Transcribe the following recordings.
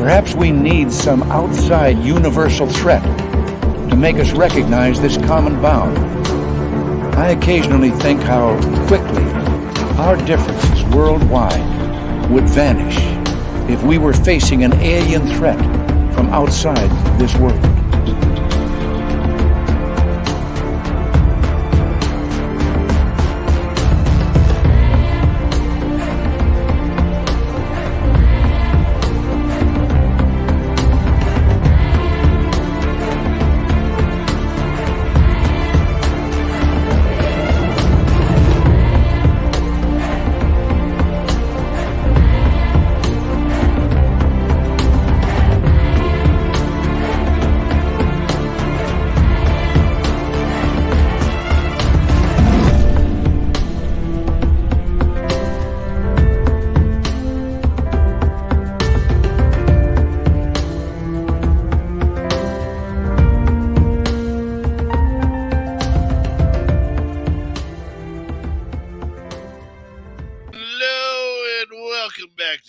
Perhaps we need some outside universal threat to make us recognize this common bound. I occasionally think how quickly our differences worldwide would vanish if we were facing an alien threat from outside this world.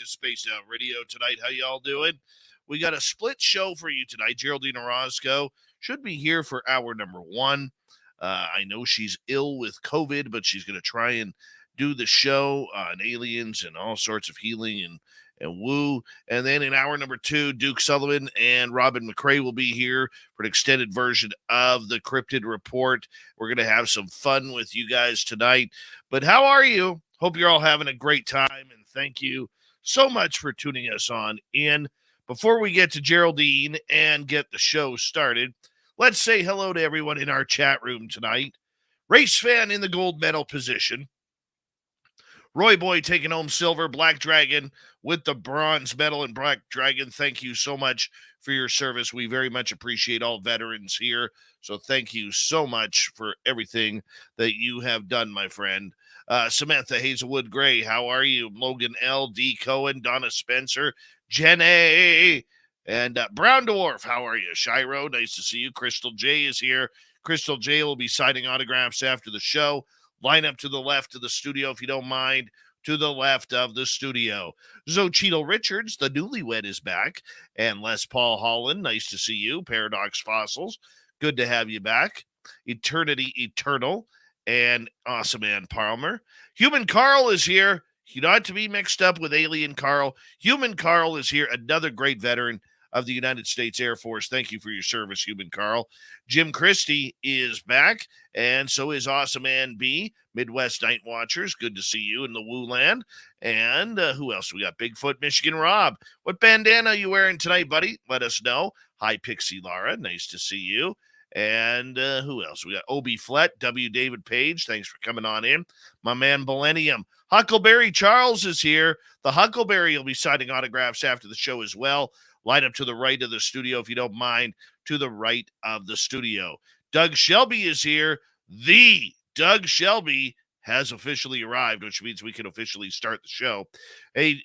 Spaced Out Radio tonight. How y'all doing? We got a split show for you tonight. Geraldine Orozco should be here for hour number 1. I know she's ill with COVID, but she's going to try and do the show on aliens and all sorts of healing and woo. And then in hour number 2, Duke Sullivan and Robin McCrae will be here for an extended version of the Cryptid Report. We're going to have some fun with you guys tonight. But how are you? Hope you're all having a great time, and thank you so much for tuning us on in. Before we get to Geraldine and get the show started, let's say hello to everyone in our chat room tonight. Race fan in the gold medal position. Roy Boy taking home silver. Black Dragon with the bronze medal. And Black Dragon, thank you so much for your service. We very much appreciate all veterans here. So thank you so much for everything that you have done, my friend. Samantha Hazelwood Gray, how are you? Logan L. D. Cohen, Donna Spencer, Jen A. And Brown Dwarf, how are you? Shiro, nice to see you. Crystal J is here. Crystal J will be signing autographs after the show. Line up to the left of the studio, if you don't mind. To the left of the studio. Zochito Richards, the newlywed, is back. And Les Paul Holland, nice to see you. Paradox Fossils, good to have you back. Eternity Eternal. And Awesome Man Palmer. Human Carl is here. Not to be mixed up with Alien Carl. Human Carl is here, another great veteran of the United States Air Force. Thank you for your service, Human Carl. Jim Christie is back, and so is Awesome Man B. Midwest Night Watchers. Good to see you in the Woo Land. And who else? We got Bigfoot, Michigan Rob. What bandana are you wearing tonight, buddy? Let us know. Hi, Pixie Lara. Nice to see you. And who else? We got Obi Flett, W. David Page. Thanks for coming on in. My man Millennium. Huckleberry Charles is here. The Huckleberry will be signing autographs after the show as well. Line up to the right of the studio, if you don't mind, to the right of the studio. Doug Shelby is here. The Doug Shelby has officially arrived, which means we can officially start the show. Hey,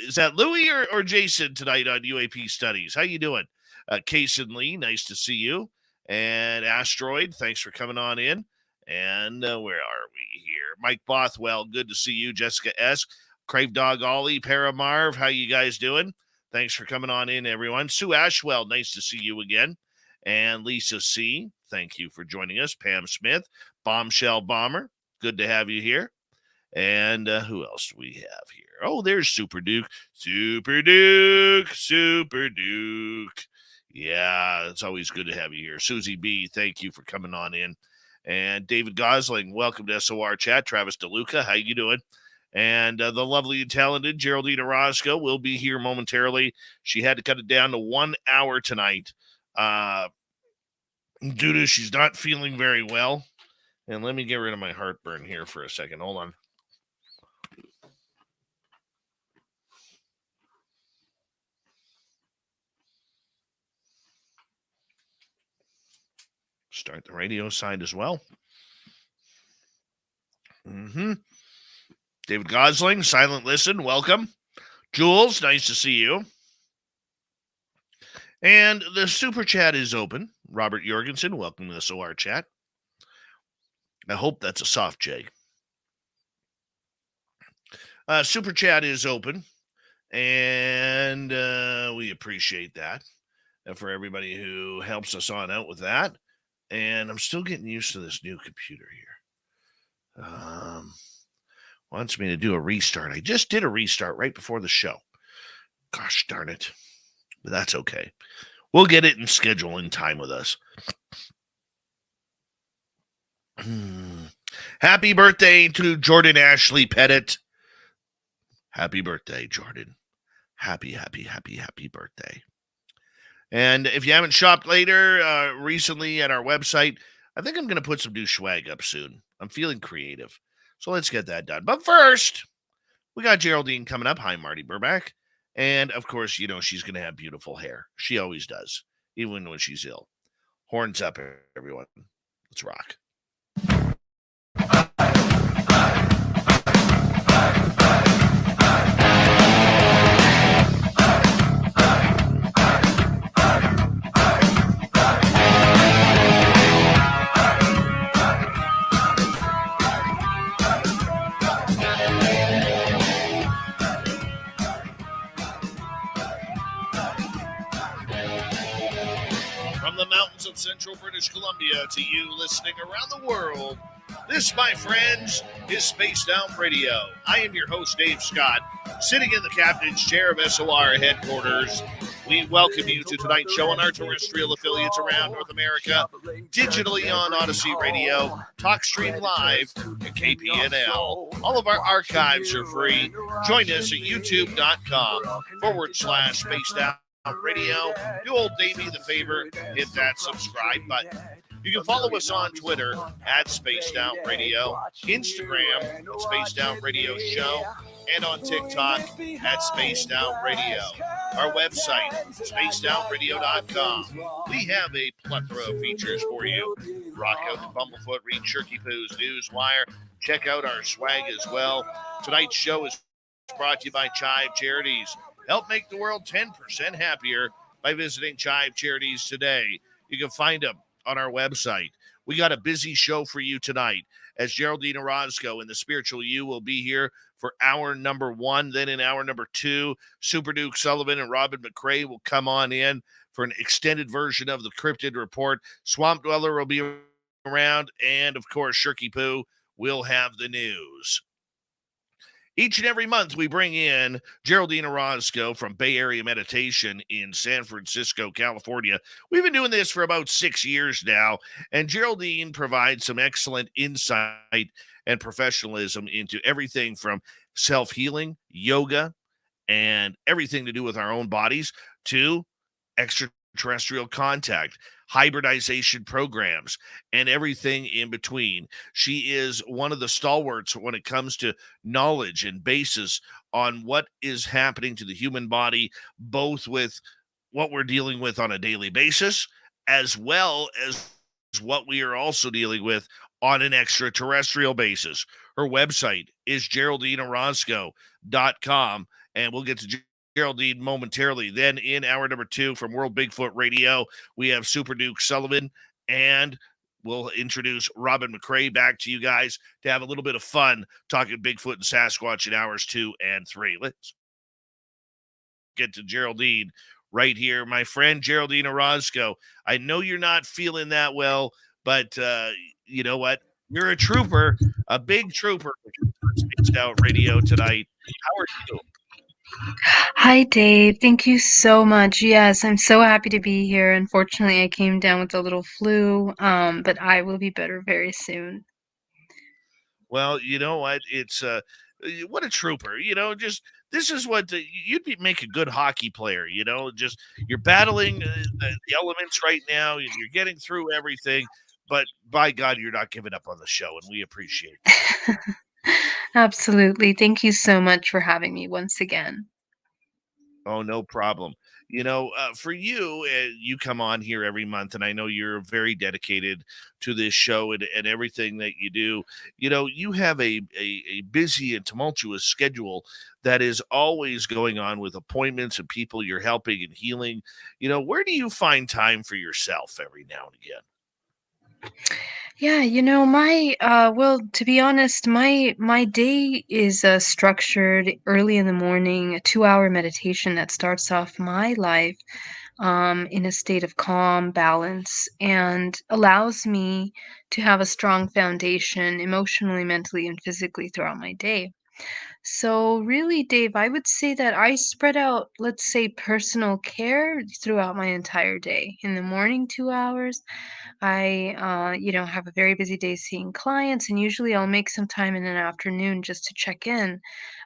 is that Louie or Jason tonight on UAP Studies? How you doing? Kason Lee, nice to see you. And Asteroid, thanks for coming on in. And where are we here? Mike Bothwell, good to see you. Jessica S. Crave Dog Ollie, Paramarv, how you guys doing? Thanks for coming on in, everyone. Sue Ashwell, nice to see you again. And Lisa C., thank you for joining us. Pam Smith, Bombshell Bomber, good to have you here. And who else do we have here? Oh, there's Super Duke. Super Duke, Super Duke. Yeah, it's always good to have you here. Susie B., thank you for coming on in. And David Gosling, welcome to SOR Chat. Travis DeLuca, how you doing? And the lovely and talented Geraldine Orozco will be here momentarily. She had to cut it down to 1 hour tonight due to she's not feeling very well. And let me get rid of my heartburn here for a second. Hold on. Start the radio side as well. David Gosling, Silent Listen, welcome. Jules, nice to see you. And the super chat is open. Robert Jorgensen, welcome to the SOR chat. I hope that's a soft J. Super chat is open. And we appreciate that for everybody who helps us on out with that. And I'm still getting used to this new computer here. Wants me to do a restart. I just did a restart right before the show. Gosh darn it. But that's okay. We'll get it in schedule in time with us. Happy birthday to Jordan Ashley Pettit. Happy birthday, Jordan. Happy birthday. And if you haven't shopped recently at our website, I think I'm going to put some new swag up soon. I'm feeling creative. So let's get that done. But first, we got Geraldine coming up. Hi, Marty Burback. And of course, she's going to have beautiful hair. She always does, even when she's ill. Horns up, everyone. Let's rock. Of Central British Columbia to you listening around the world. This, my friends, is Spaced Out Radio. I am your host, Dave Scott, sitting in the captain's chair of SOR headquarters. We welcome you to tonight's show on our terrestrial affiliates around North America, digitally on Odyssey Radio, TalkStream Live, and KPNL. All of our archives are free. Join us at youtube.com/Spaced Out Radio. Do old Davey the favor, hit that subscribe button. You can follow us on Twitter at Spaced Out Radio, Instagram at Spaced Out Radio Show, and on TikTok at Spaced Out Radio. Our website, spacedoutradio.com. We have a plethora of features for you. Rock out to Bumblefoot, read Shirky Poo's Newswire. Check out our swag as well. Tonight's show is brought to you by Chive Charities. Help make the world 10% happier by visiting Chive Charities today. You can find them on our website. We got a busy show for you tonight, as Geraldine Orozco and the Spiritual You will be here for hour number 1. Then in hour number 2, Super Duke Sullivan and Robin McRae will come on in for an extended version of the Cryptid Report. Swamp Dweller will be around, and of course, Shirky Poo will have the news. Each and every month, we bring in Geraldine Orozco from Bay Area Meditation in San Francisco, California. We've been doing this for about 6 years now, and Geraldine provides some excellent insight and professionalism into everything from self-healing, yoga, and everything to do with our own bodies to extraterrestrial contact, hybridization programs, and everything in between. She is one of the stalwarts when it comes to knowledge and basis on what is happening to the human body, both with what we're dealing with on a daily basis, as well as what we are also dealing with on an extraterrestrial basis. Her website is GeraldineOrozco.com, and we'll get to Geraldine momentarily. Then in hour number 2 from World Bigfoot Radio, we have Super Duke Sullivan, and we'll introduce Robin McRae back to you guys to have a little bit of fun talking Bigfoot and Sasquatch in hours 2 and 3. Let's get to Geraldine right here. My friend Geraldine Orozco, I know you're not feeling that well, but you know what? You're a trooper, a big trooper. Spaced Out Radio tonight. How are you? Hi, Dave. Thank you so much. Yes, I'm so happy to be here. Unfortunately, I came down with a little flu, but I will be better very soon. Well, you know what? It's what a trooper. Just this is what make a good hockey player. Just you're battling the elements right now, and you're getting through everything. But by God, you're not giving up on the show, and we appreciate it. Absolutely. Thank you so much for having me once again. Oh, no problem. For you, you come on here every month, and I know you're very dedicated to this show and everything that you do. You have a busy and tumultuous schedule that is always going on with appointments and people you're helping and healing. Where do you find time for yourself every now and again? Yeah, well, to be honest, my day is structured early in the morning, a 2-hour meditation that starts off my life in a state of calm, balance, and allows me to have a strong foundation emotionally, mentally, and physically throughout my day. So, really, Dave, I would say that I spread out, let's say, personal care throughout my entire day. In the morning, 2 hours, have a very busy day seeing clients, and usually I'll make some time in an afternoon just to check in,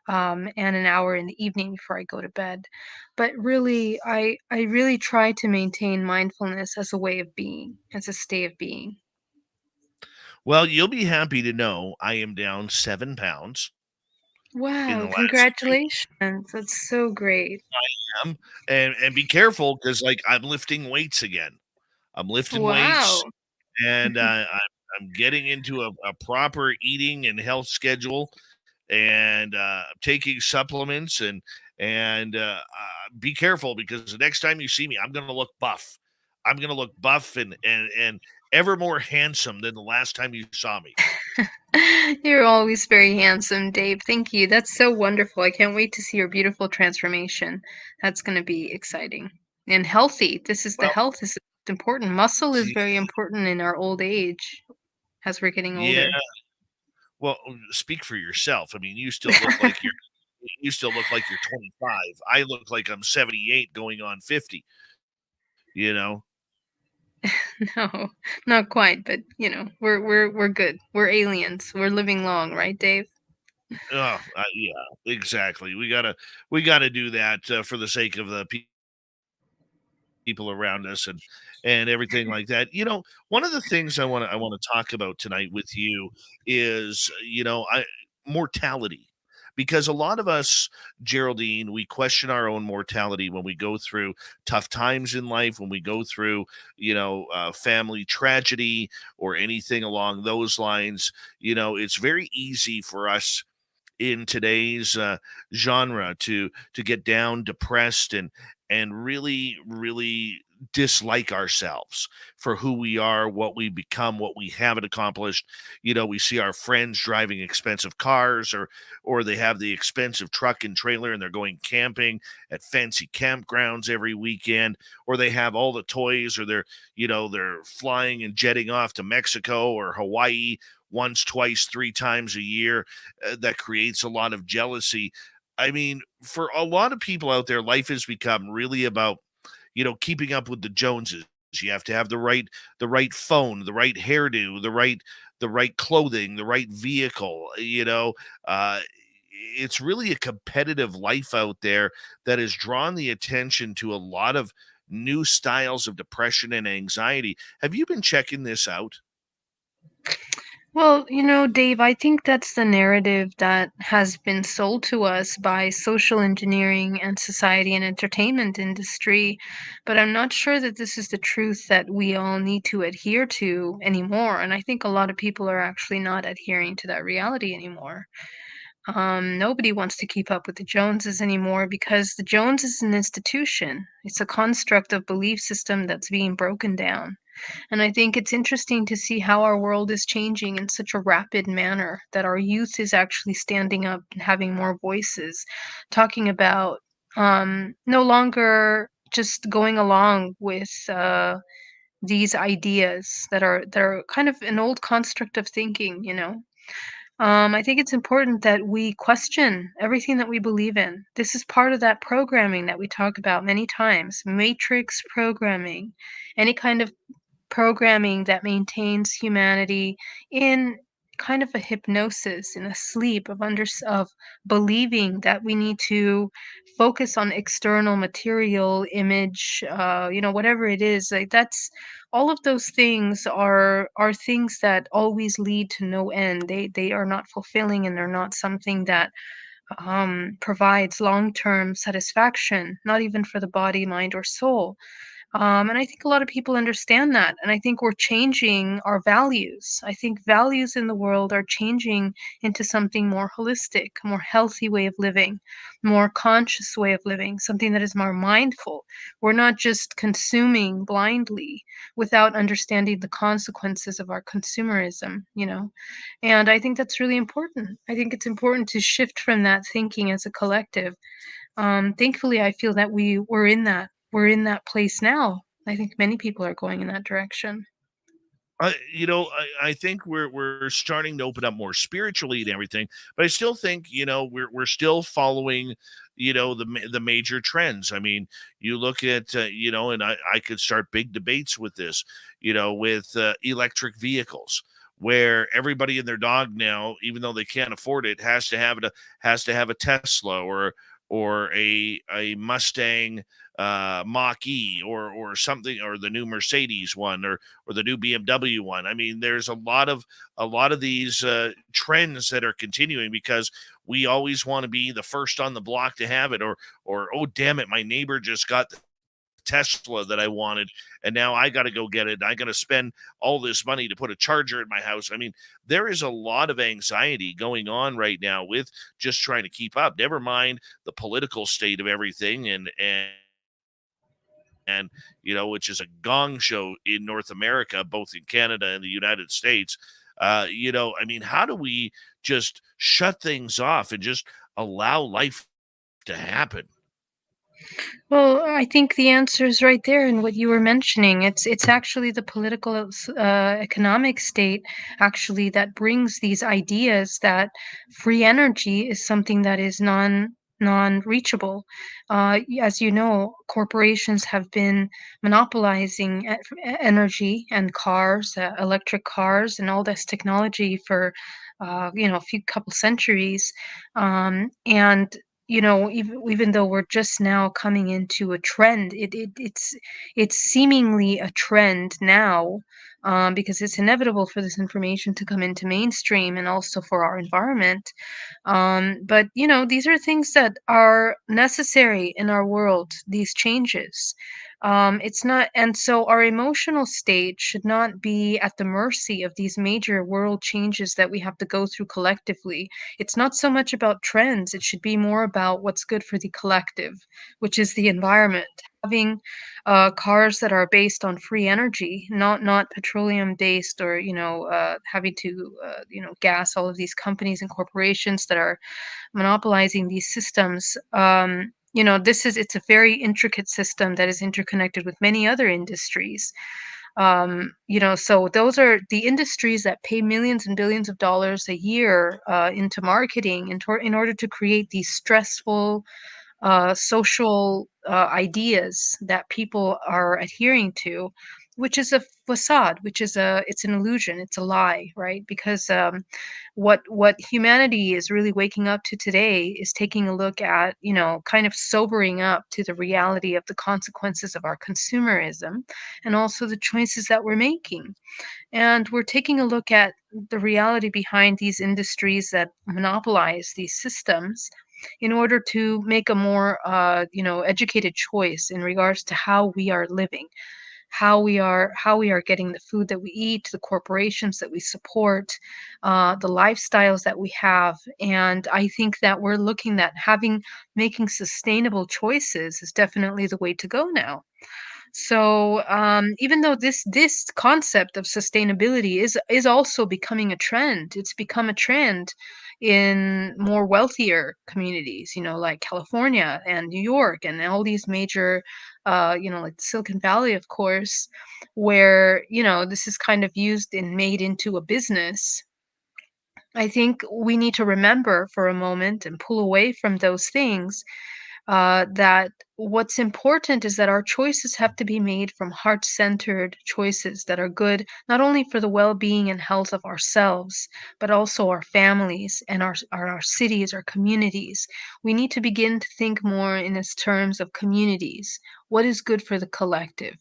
and an hour in the evening before I go to bed. But really, I really try to maintain mindfulness as a way of being, as a state of being. Well, you'll be happy to know I am down 7 pounds in Wow, the last 3 weeks. congratulations. That's so great. And be careful because like I'm lifting weights again. I'm lifting weights Wow. and I'm getting into a proper eating and health schedule and taking supplements and be careful because the next time you see me, I'm gonna look buff. I'm gonna look buff and ever more handsome than the last time you saw me. You're always very handsome, Dave. Thank you. That's so wonderful. I can't wait to see your beautiful transformation. That's going to be exciting. And healthy. This is the Well, health is important. Muscle is see, very important in our old age as we're getting yeah. older. Well, speak for yourself. I mean, you still look like you're 25. I look like I'm 78 going on 50, you know. No, not quite, but we're good. We're aliens. We're living long, right, Dave? Oh, yeah, exactly. We gotta do that for the sake of the people around us and everything like that. One of the things I want to talk about tonight with you is, I mortality. Because a lot of us, Geraldine, we question our own mortality when we go through tough times in life, when we go through, family tragedy or anything along those lines. It's very easy for us in today's genre to get down, depressed, and really dislike ourselves for who we are, what we become, what we haven't accomplished. We see our friends driving expensive cars, or they have the expensive truck and trailer, and they're going camping at fancy campgrounds every weekend, or they have all the toys, or they're flying and jetting off to Mexico or Hawaii once, twice, three times a year. That creates a lot of jealousy. I mean, for a lot of people out there, life has become really about, keeping up with the Joneses. You have to have the right phone, the right hairdo, the right clothing, the right vehicle. It's really a competitive life out there that has drawn the attention to a lot of new styles of depression and anxiety. Have you been checking this out? Well, Dave, I think that's the narrative that has been sold to us by social engineering and society and entertainment industry, but I'm not sure that this is the truth that we all need to adhere to anymore. And I think a lot of people are actually not adhering to that reality anymore. Nobody wants to keep up with the Joneses anymore because the Jones is an institution. It's a construct of belief system that's being broken down. And I think it's interesting to see how our world is changing in such a rapid manner that our youth is actually standing up and having more voices, talking about no longer just going along with these ideas that are kind of an old construct of thinking. I think it's important that we question everything that we believe in. This is part of that programming that we talk about many times, matrix programming, any kind of programming that maintains humanity in kind of a hypnosis, in a sleep of believing that we need to focus on external material image, whatever it is. Like that's all of those things are things that always lead to no end. They are not fulfilling, and they're not something that provides long-term satisfaction, not even for the body, mind, or soul. And I think a lot of people understand that. And I think we're changing our values. I think values in the world are changing into something more holistic, more healthy way of living, more conscious way of living, something that is more mindful. We're not just consuming blindly without understanding the consequences of our consumerism. And I think that's really important. I think it's important to shift from that thinking as a collective. Thankfully, I feel that we're in that place now. I think many people are going in that direction. I think we're starting to open up more spiritually and everything, but I still think we're still following the major trends. I mean, you look at and I could start big debates with this, with electric vehicles, where everybody and their dog now, even though they can't afford it, has to have a Tesla or a Mustang Mach-E or something, or the new Mercedes one, or the new BMW one. I mean, there's a lot of these trends that are continuing because we always want to be the first on the block to have it, or oh damn it, my neighbor just got the Tesla that I wanted, and now I got to go get it. And I got to spend all this money to put a charger in my house. I mean, there is a lot of anxiety going on right now with just trying to keep up. Never mind the political state of everything, and which is a gong show in North America, both in Canada and the United States. I mean, how do we just shut things off and just allow life to happen? Well, I think the answer is right there in what you were mentioning. It's actually the political, economic state actually that brings these ideas that free energy is something that is non-reachable. As you know, corporations have been monopolizing energy and cars, electric cars, and all this technology for a few couple centuries, and even though we're just now coming into a trend, it's seemingly a trend now, because it's inevitable for this information to come into mainstream and also for our environment. But these are things that are necessary in our world, these changes. It's not, and so our emotional state should not be at the mercy of these major world changes that we have to go through collectively. It's not so much about trends, it should be more about what's good for the collective, which is the environment. Having cars that are based on free energy, not petroleum based, or having to gas all of these companies and corporations that are monopolizing these systems. It's a very intricate system that is interconnected with many other industries. So those are the industries that pay millions and billions of dollars a year into marketing in order to create these stressful social ideas that people are adhering to, which is a facade, it's an illusion, it's a lie, right? Because what humanity is really waking up to today is taking a look at, kind of sobering up to the reality of the consequences of our consumerism and also the choices that we're making. And we're taking a look at the reality behind these industries that monopolize these systems in order to make a more, educated choice in regards to how we are living, how we are getting the food that we eat, the corporations that we support, the lifestyles that we have. And I think that we're looking at making sustainable choices is definitely the way to go now. So, even though this concept of sustainability is also becoming a trend, it's become a trend in more wealthier communities, like California and New York and all these major, like Silicon Valley, of course, where this is kind of used and made into a business. I think we need to remember for a moment and pull away from those things, that what's important is that our choices have to be made from heart centered choices that are good, not only for the well being and health of ourselves, but also our families and our cities, our communities. We need to begin to think more in its terms of communities. What is good for the collective?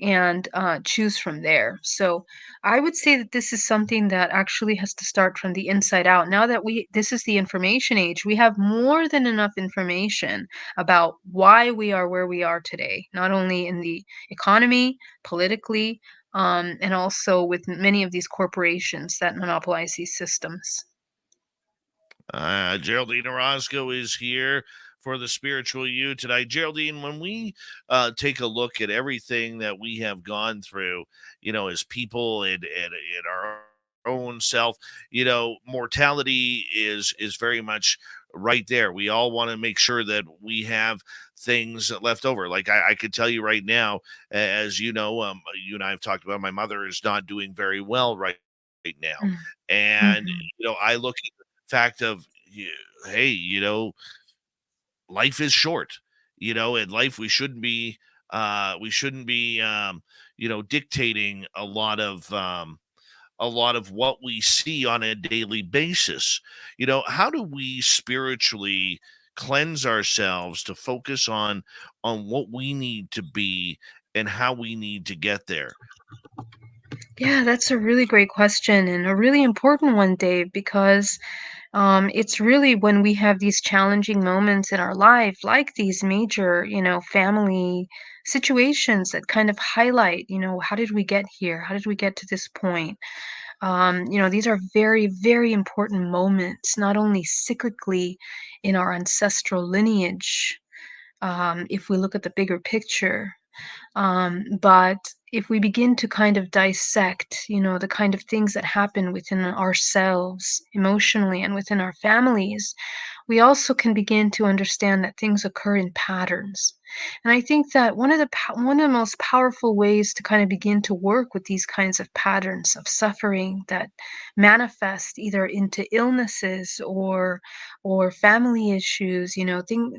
and choose from there. So I would say that this is something that actually has to start from the inside out. Now that this is the information age, we have more than enough information about why we are where we are today, not only in the economy, politically, and also with many of these corporations that monopolize these systems. Geraldine Orozco is here for the Spiritual You tonight. Geraldine, when we take a look at everything that we have gone through, as people and our own self, mortality is very much right there. We all want to make sure that we have things left over. Like I could tell you right now, as you know, you and I have talked about, my mother is not doing very well right now. Mm. And, Mhm. I look at fact of hey, life is short, in life we shouldn't be dictating a lot of what we see on a daily basis. How do we spiritually cleanse ourselves to focus on what we need to be and how we need to get there? Yeah, that's a really great question and a really important one, Dave, because it's really when we have these challenging moments in our life, like these major, family situations that kind of highlight, how did we get here? How did we get to this point? These are very, very important moments, not only cyclically in our ancestral lineage, if we look at the bigger picture, but if we begin to kind of dissect, the kind of things that happen within ourselves emotionally and within our families, we also can begin to understand that things occur in patterns. And I think that one of the most powerful ways to kind of begin to work with these kinds of patterns of suffering that manifest either into illnesses or family issues,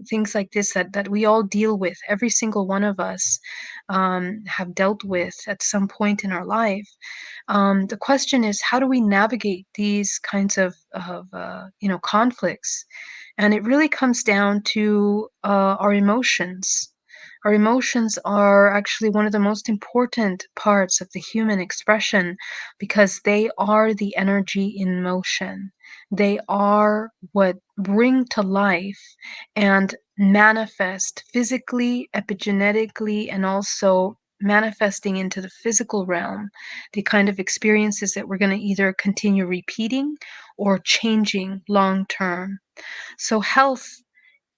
things like this that we all deal with, every single one of us have dealt with at some point in our life. The question is, how do we navigate these kinds of conflicts? And it really comes down to our emotions. Our emotions are actually one of the most important parts of the human expression because they are the energy in motion. They are what bring to life and manifest physically, epigenetically, and also manifesting into the physical realm the kind of experiences that we're going to either continue repeating or changing long term. So, health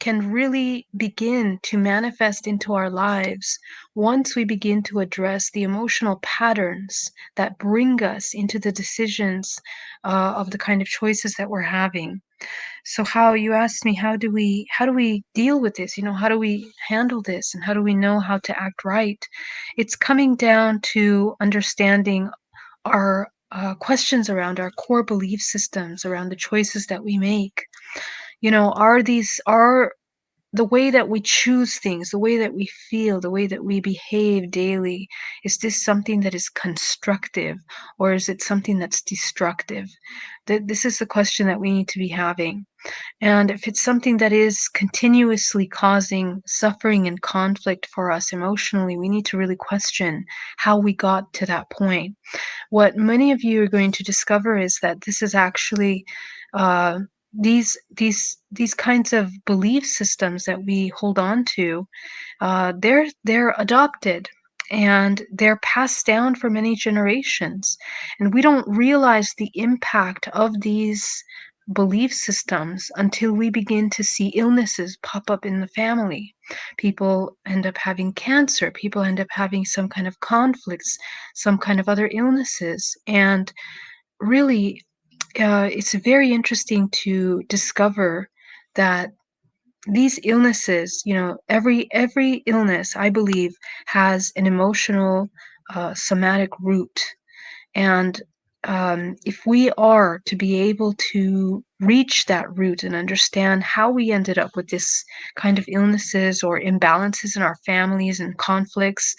can really begin to manifest into our lives once we begin to address the emotional patterns that bring us into the decisions of the kind of choices that we're having. So how you asked me, how do we deal with this? How do we handle this and how do we know how to act right? It's coming down to understanding our questions around our core belief systems, around the choices that we make. Are the way that we choose things, the way that we feel, the way that we behave daily, is this something that is constructive or is it something that's destructive? This is the question that we need to be having. And if it's something that is continuously causing suffering and conflict for us emotionally, we need to really question how we got to that point. What many of you are going to discover is that this is actually uh, these kinds of belief systems that we hold on to. They're adopted and they're passed down for many generations, and we don't realize the impact of these belief systems until we begin to see illnesses pop up in the family. People end up having cancer, people end up having some kind of conflicts, some kind of other illnesses. And really, it's very interesting to discover that these illnesses, every illness, I believe, has an emotional, somatic root. And if we are to be able to reach that root and understand how we ended up with this kind of illnesses or imbalances in our families and conflicts,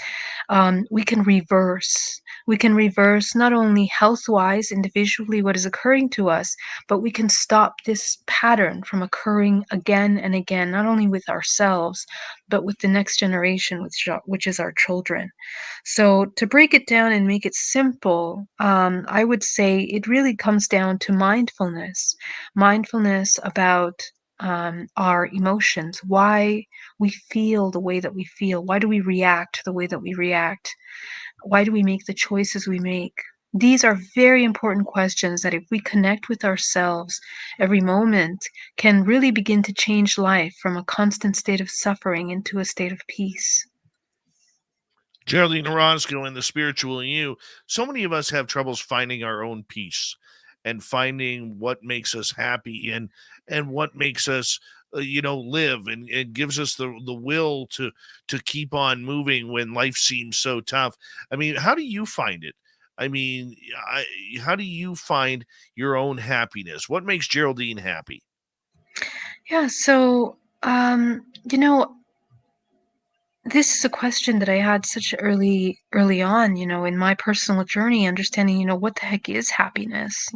we can reverse. We can reverse not only health-wise, individually, what is occurring to us, but we can stop this pattern from occurring again and again, not only with ourselves, but with the next generation, which is our children. So to break it down and make it simple, I would say it really comes down to mindfulness. Mindfulness about our emotions, why we feel the way that we feel, why do we react the way that we react, why do we make the choices we make. These are very important questions that if we connect with ourselves every moment can really begin to change life from a constant state of suffering into a state of peace. Geraldine Orozco and the spiritual you. So many of us have troubles finding our own peace and finding what makes us happy and what makes us live and gives us the will to keep on moving when life seems so tough. I mean, how do you find it? I mean, how do you find your own happiness? What makes Geraldine happy? Yeah, so you know, this is a question that I had such early on, in my personal journey, understanding, what the heck is happiness,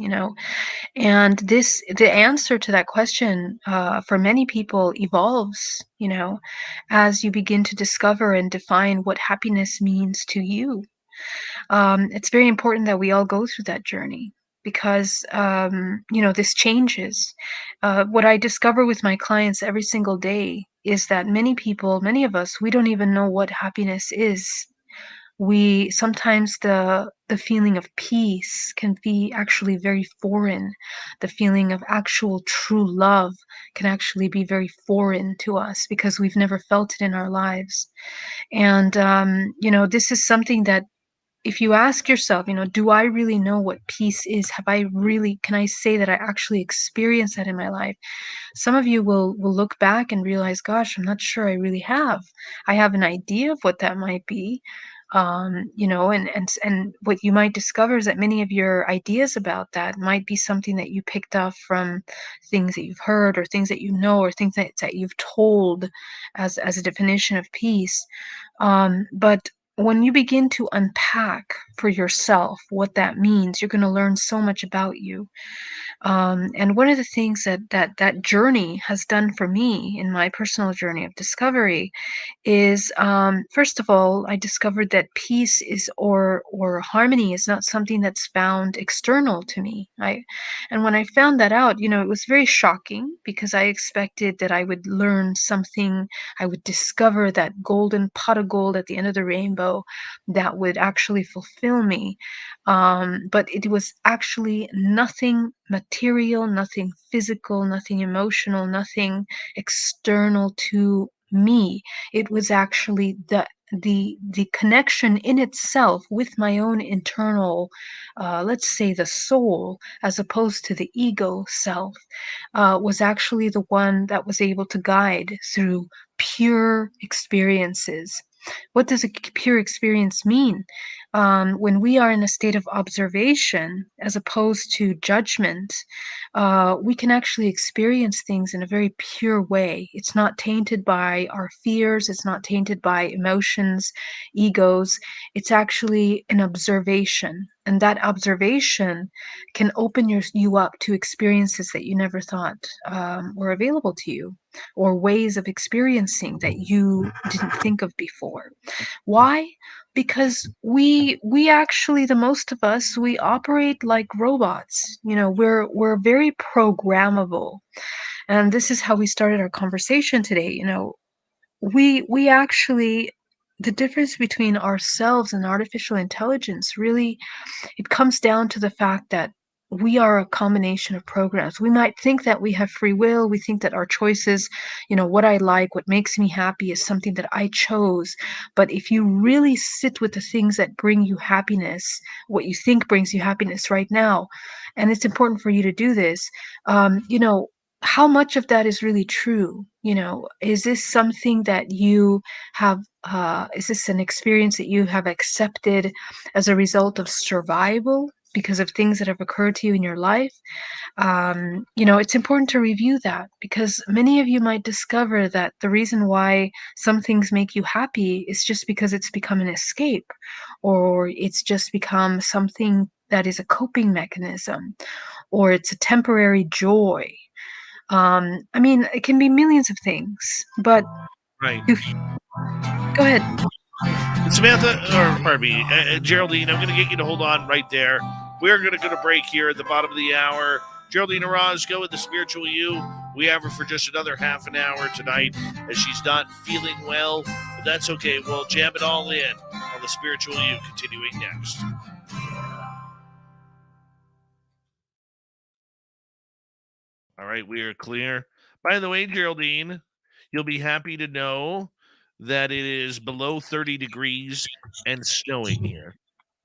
and the answer to that question, for many people evolves, as you begin to discover and define what happiness means to you. It's very important that we all go through that journey because this changes. What I discover with my clients every single day is that many people, many of us, we don't even know what happiness is. We sometimes the feeling of peace can be actually very foreign. The feeling of actual true love can actually be very foreign to us because we've never felt it in our lives. And this is something that if you ask yourself, do I really know what peace is? Can I say that I actually experienced that in my life? Some of you will look back and realize, gosh, I'm not sure I really have. I have an idea of what that might be. And what you might discover is that many of your ideas about that might be something that you picked up from things that you've heard or things that you know or things that you've told as a definition of peace. But when you begin to unpack for yourself what that means, you're going to learn so much about you. And one of the things that journey has done for me in my personal journey of discovery is, first of all, I discovered that peace is or harmony is not something that's found external to me. And when I found that out, it was very shocking because I expected that I would learn something, I would discover that golden pot of gold at the end of the rainbow that would actually fulfill me. But it was actually nothing material, nothing physical, nothing emotional, nothing external to me. It was actually the connection in itself with my own internal, let's say the soul, as opposed to the ego self, was actually the one that was able to guide through pure experiences. What does a pure experience mean? When we are in a state of observation as opposed to judgment, we can actually experience things in a very pure way. It's not tainted by our fears, it's not tainted by emotions, egos. It's actually an observation. And that observation can open you up to experiences that you never thought were available to you, or ways of experiencing that you didn't think of before. Why? Because we actually, the most of us, we operate like robots. We're very programmable. And this is how we started our conversation today. We actually, the difference between ourselves and artificial intelligence, really, it comes down to the fact that we are a combination of programs. We might think that we have free will. We think that our choices, what I like, what makes me happy is something that I chose. But if you really sit with the things that bring you happiness, what you think brings you happiness right now, and it's important for you to do this, how much of that is really true? Is this something that you have, is this an experience that you have accepted as a result of survival? because of things that have occurred to you in your life, it's important to review that because many of you might discover that the reason why some things make you happy is just because it's become an escape or it's just become something that is a coping mechanism or it's a temporary joy. It can be millions of things, but Right. you go ahead. Samantha, or pardon me, Geraldine, I'm going to get you to hold on right there. We're going to go to break here at the bottom of the hour. Geraldine Orozco with the Spiritual You. We have her for just another half an hour tonight as she's not feeling well, but that's okay. We'll jam it all in on the Spiritual You, continuing next. All right, we are clear. By the way, Geraldine, you'll be happy to know that it is below 30 degrees and snowing here.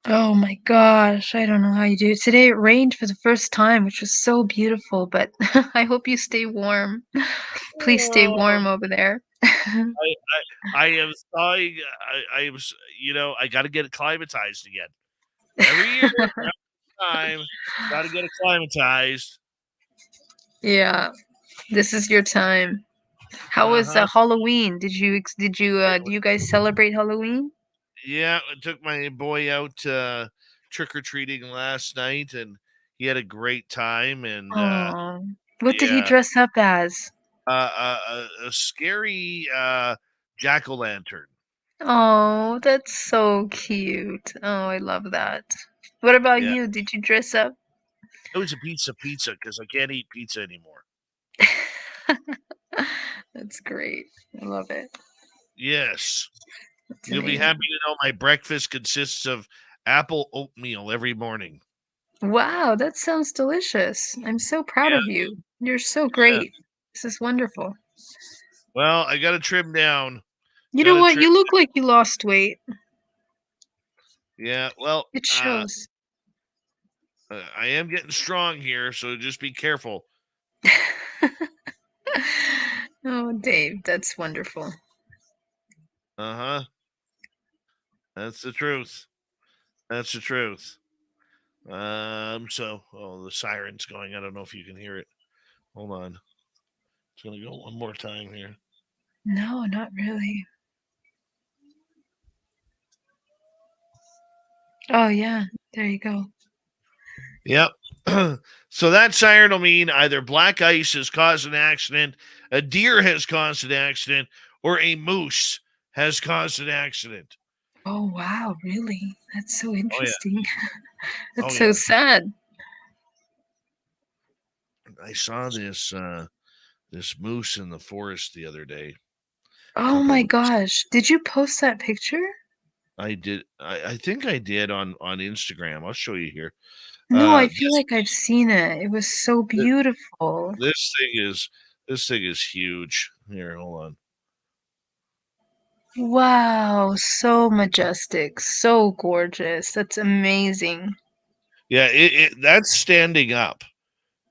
Oh my gosh, I don't know how you do it. Today it rained for the first time, which was so beautiful, but I hope you stay warm. Please stay Oh, warm over there. I am sorry. I am, I got to get acclimatized again. Every year, every time, got to get acclimatized. Yeah, this is your time. How was Uh-huh. Halloween? Do you guys celebrate Halloween? Yeah, I took my boy out trick-or-treating last night, and he had a great time. And Oh, what did he yeah, dress up as? a scary jack-o'-lantern. Oh, that's so cute. Oh, I love that. What about Yeah, you? Did you dress up? it was a pizza because I can't eat pizza anymore. That's great. I love it. Yes. That's You'll be amazing. happy to know my breakfast consists of apple oatmeal every morning. Wow, that sounds delicious. I'm so proud Yeah, of you. You're so yeah. great. This is wonderful. Well, I got to trim down. You Got know to what? trim. You look like you lost weight. Yeah. Well, It shows. I am getting strong here, so just be careful. Oh, Dave, that's wonderful. Uh huh. That's the truth. That's the truth. So, the siren's going. I don't know if you can hear it. Hold on. It's gonna go one more time here. No, not really. Oh, yeah. There you go. Yep. So that siren will mean either black ice has caused an accident, a deer has caused an accident, or a moose has caused an accident. Oh, wow, really? That's so Oh yeah. interesting. Oh That's so yeah. sad. I saw this moose in the forest the other day. A Oh couple my weeks. gosh. Did you post that picture? I did. I think I did on Instagram. I'll show you here. No, I feel This like I've seen it. It was so beautiful. this thing is huge. Here, hold on. Wow, so majestic, so gorgeous. That's amazing. Yeah, that's standing up.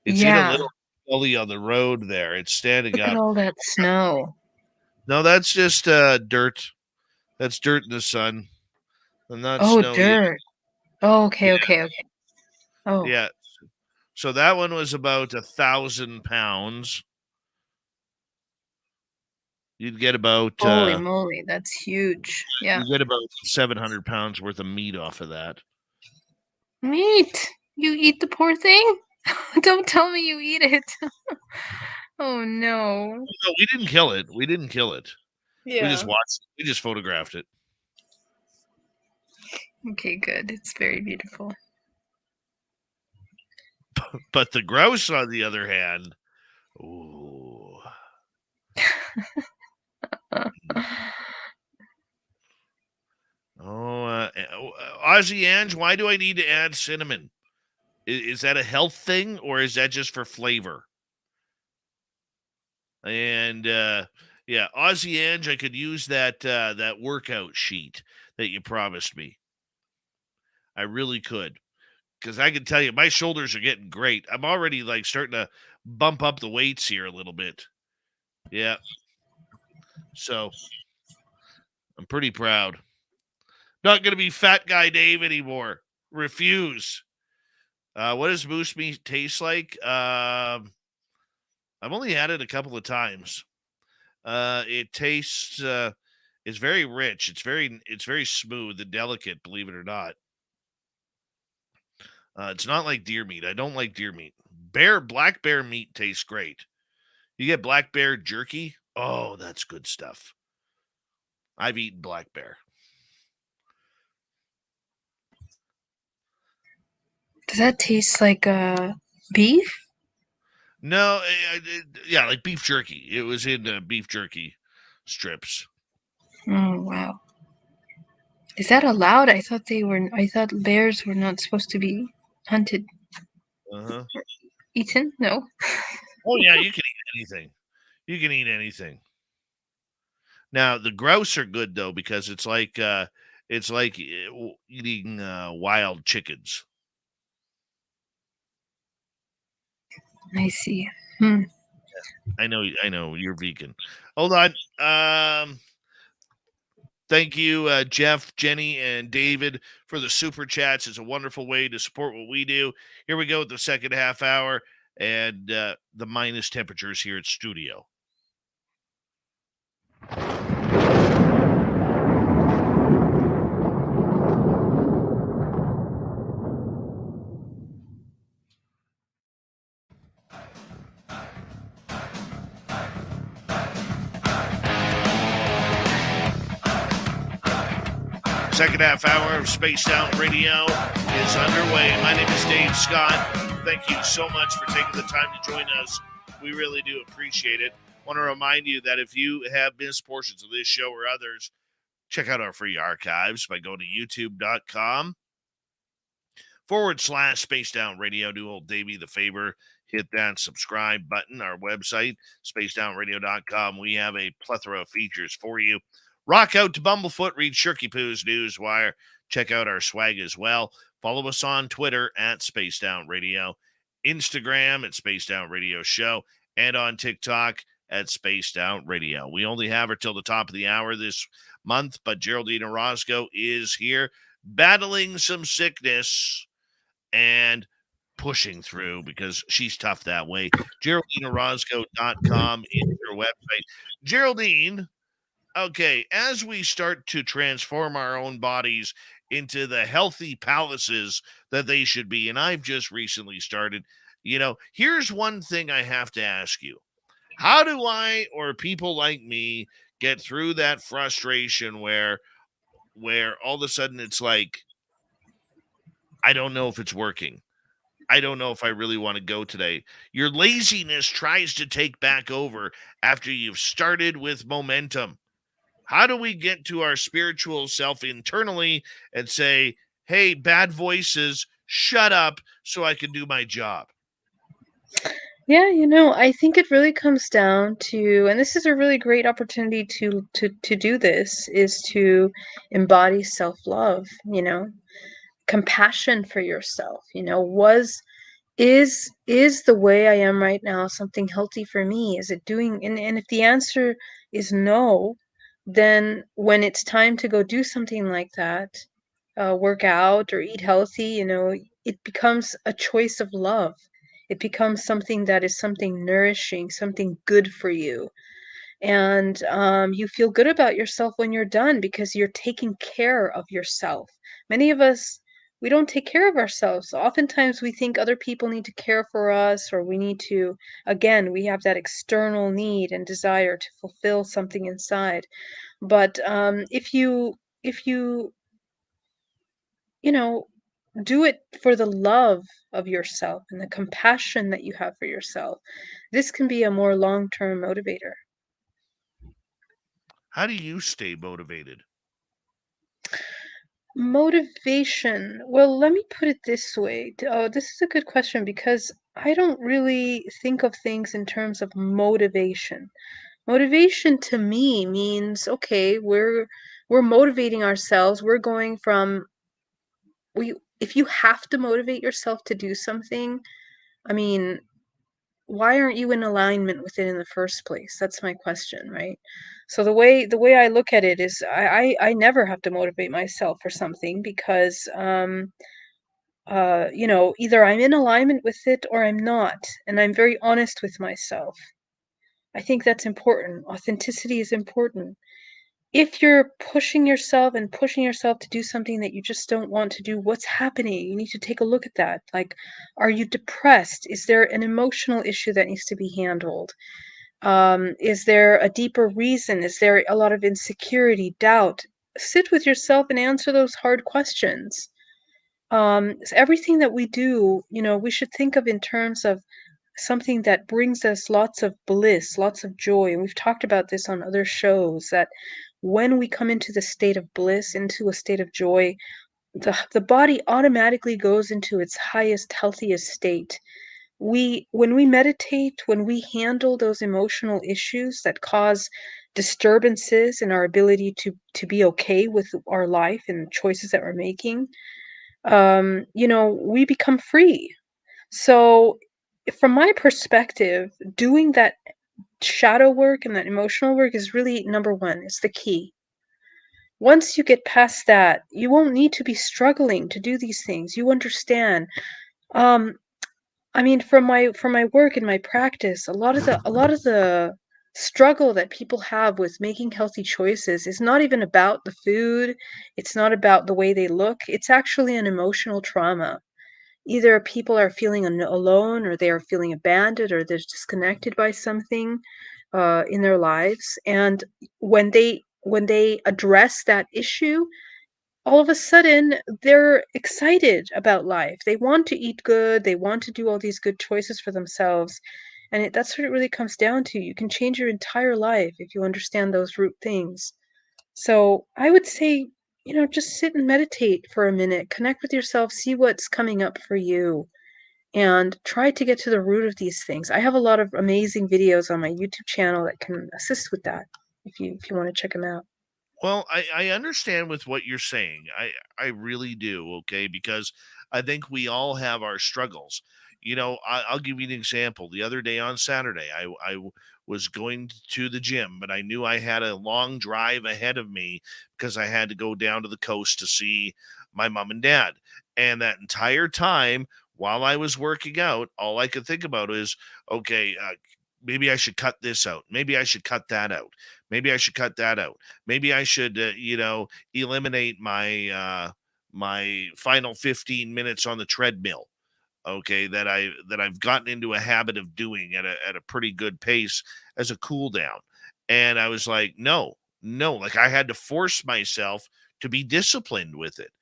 It's in a Yeah, little gully on the road there. It's standing look at up. all that snow. No, that's just dirt. That's dirt in the sun. And not Oh, snow yet. dirt. Oh, Yeah, okay, okay, okay. Oh, yeah. So that one was about 1,000 pounds. You'd get about holy moly, that's huge. Yeah. 700 pounds worth of meat off of that. Meat. You eat the poor thing? Don't tell me you eat it. Oh no. No, we didn't kill it. We didn't kill it. We just Yeah. watched it. We just photographed it. Okay, good. It's very beautiful. But the grouse, on the other hand, ooh. Oh, Ozzy Ange, why do I need to add cinnamon? Is that a health thing or is that just for flavor? And yeah, Ozzy Ange, I could use that workout sheet that you promised me. I really could. Because I can tell you, my shoulders are getting great. I'm already like starting to bump up the weights here a little bit. Yeah. So I'm pretty proud. Not going to be fat guy Dave anymore. Refuse. What does moose meat taste like? I've only had it a couple of times. It tastes. It's very rich. It's very smooth and delicate. Believe it or not. It's not like deer meat. I don't like deer meat. Black bear meat tastes great. You get black bear jerky. Oh, that's good stuff. I've eaten black bear. Does that taste like beef? No, yeah, like beef jerky. It was in beef jerky strips. Oh wow. Is that allowed? I thought bears were not supposed to be hunted. Uh-huh. Eaten? No. Oh yeah, you can eat anything. You can eat anything. Now the grouse are good though because it's like eating wild chickens. I see. I know you're vegan. Hold on. Thank you, Jeff, Jenny, and David for the super chats. It's a wonderful way to support what we do. Here we go with the second half hour and the minus temperatures here at studio. Second half hour of Spaced Out Radio is underway. My name is Dave Scott. Thank you so much for taking the time to join us. We really do appreciate it. Want to remind you that if you have missed portions of this show or others, check out our free archives by going to youtube.com/Spaced Out Radio. Do old Davey the favor. Hit that subscribe button. Our website, spacedoutradio.com. We have a plethora of features for you. Rock out to Bumblefoot, read Shirky Poo's Newswire. Check out our swag as well. Follow us on Twitter at Spaced Out Radio, Instagram at Spaced Out Radio Show, and on TikTok at Spaced Out Radio. We only have her till the top of the hour this month, but Geraldine Orozco is here battling some sickness and pushing through because she's tough that way. GeraldineOrozco.com is her website. Geraldine, okay, as we start to transform our own bodies into the healthy palaces that they should be, and I've just recently started, here's one thing I have to ask you. How do I or people like me get through that frustration where all of a sudden it's like, I don't know if it's working. I don't know if I really want to go today. Your laziness tries to take back over after you've started with momentum. How do we get to our spiritual self internally and say, hey, bad voices, shut up so I can do my job? Yeah, I think it really comes down to, and this is a really great opportunity to do this, is to embody self-love, compassion for yourself, is the way I am right now something healthy for me? Is it doing, and if the answer is no, then when it's time to go do something like that, work out or eat healthy, it becomes a choice of love. It becomes something that is something nourishing, something good for you. And you feel good about yourself when you're done because you're taking care of yourself. Many of us, we don't take care of ourselves. Oftentimes we think other people need to care for us, or we need to, again, we have that external need and desire to fulfill something inside. But if you you know do it for the love of yourself and the compassion that you have for yourself, this can be a more long-term motivator. How do you stay motivated? Motivation. Well, let me put it this way. Oh, this is a good question because I don't really think of things in terms of motivation. Motivation to me means, okay, we're motivating ourselves. We're going from we if you have to motivate yourself to do something, I mean, why aren't you in alignment with it in the first place? That's my question, right? So the way I look at it is I never have to motivate myself for something because Either I'm in alignment with it or I'm not, and I'm very honest with myself. I think that's important. Authenticity is important. If you're pushing yourself to do something that you just don't want to do, what's happening? You need to take a look at that. Like, are you depressed? Is there an emotional issue that needs to be handled? Is there a deeper reason? Is there a lot of insecurity, doubt? Sit with yourself and answer those hard questions. Everything that we do, we should think of in terms of something that brings us lots of bliss, lots of joy. And we've talked about this on other shows that when we come into the state of bliss, into a state of joy, the body automatically goes into its highest, healthiest state. When we meditate, when we handle those emotional issues that cause disturbances in our ability to be okay with our life and choices that we're making, we become free. So, from my perspective, doing that shadow work and that emotional work is really number one. It's the key. Once you get past that, you won't need to be struggling to do these things. You understand. Um, I mean, from my work and my practice, a lot of the struggle that people have with making healthy choices is not even about the food. It's not about the way they look. It's actually an emotional trauma. Either people are feeling alone, or they are feeling abandoned, or they're disconnected by something in their lives. And when they address that issue, all of a sudden they're excited about life. They want to eat good. They want to do all these good choices for themselves. And that's what it really comes down to. You can change your entire life if you understand those root things. So I would say, just sit and meditate for a minute, connect with yourself, see what's coming up for you, and try to get to the root of these things. I have a lot of amazing videos on my YouTube channel that can assist with that if you want to check them out. Well, I understand with what you're saying. I really do. Okay, because I think we all have our struggles. I'll give you an example. The other day on Saturday, was going to the gym, but I knew I had a long drive ahead of me because I had to go down to the coast to see my mom and dad. And that entire time, while I was working out, all I could think about is, okay, maybe I should cut this out. Maybe I should cut that out. Maybe I should cut that out. Maybe I should, eliminate my final 15 minutes on the treadmill. Okay, that I've gotten into a habit of doing at a pretty good pace as a cool down. And I was like, no, no, like I had to force myself to be disciplined with it.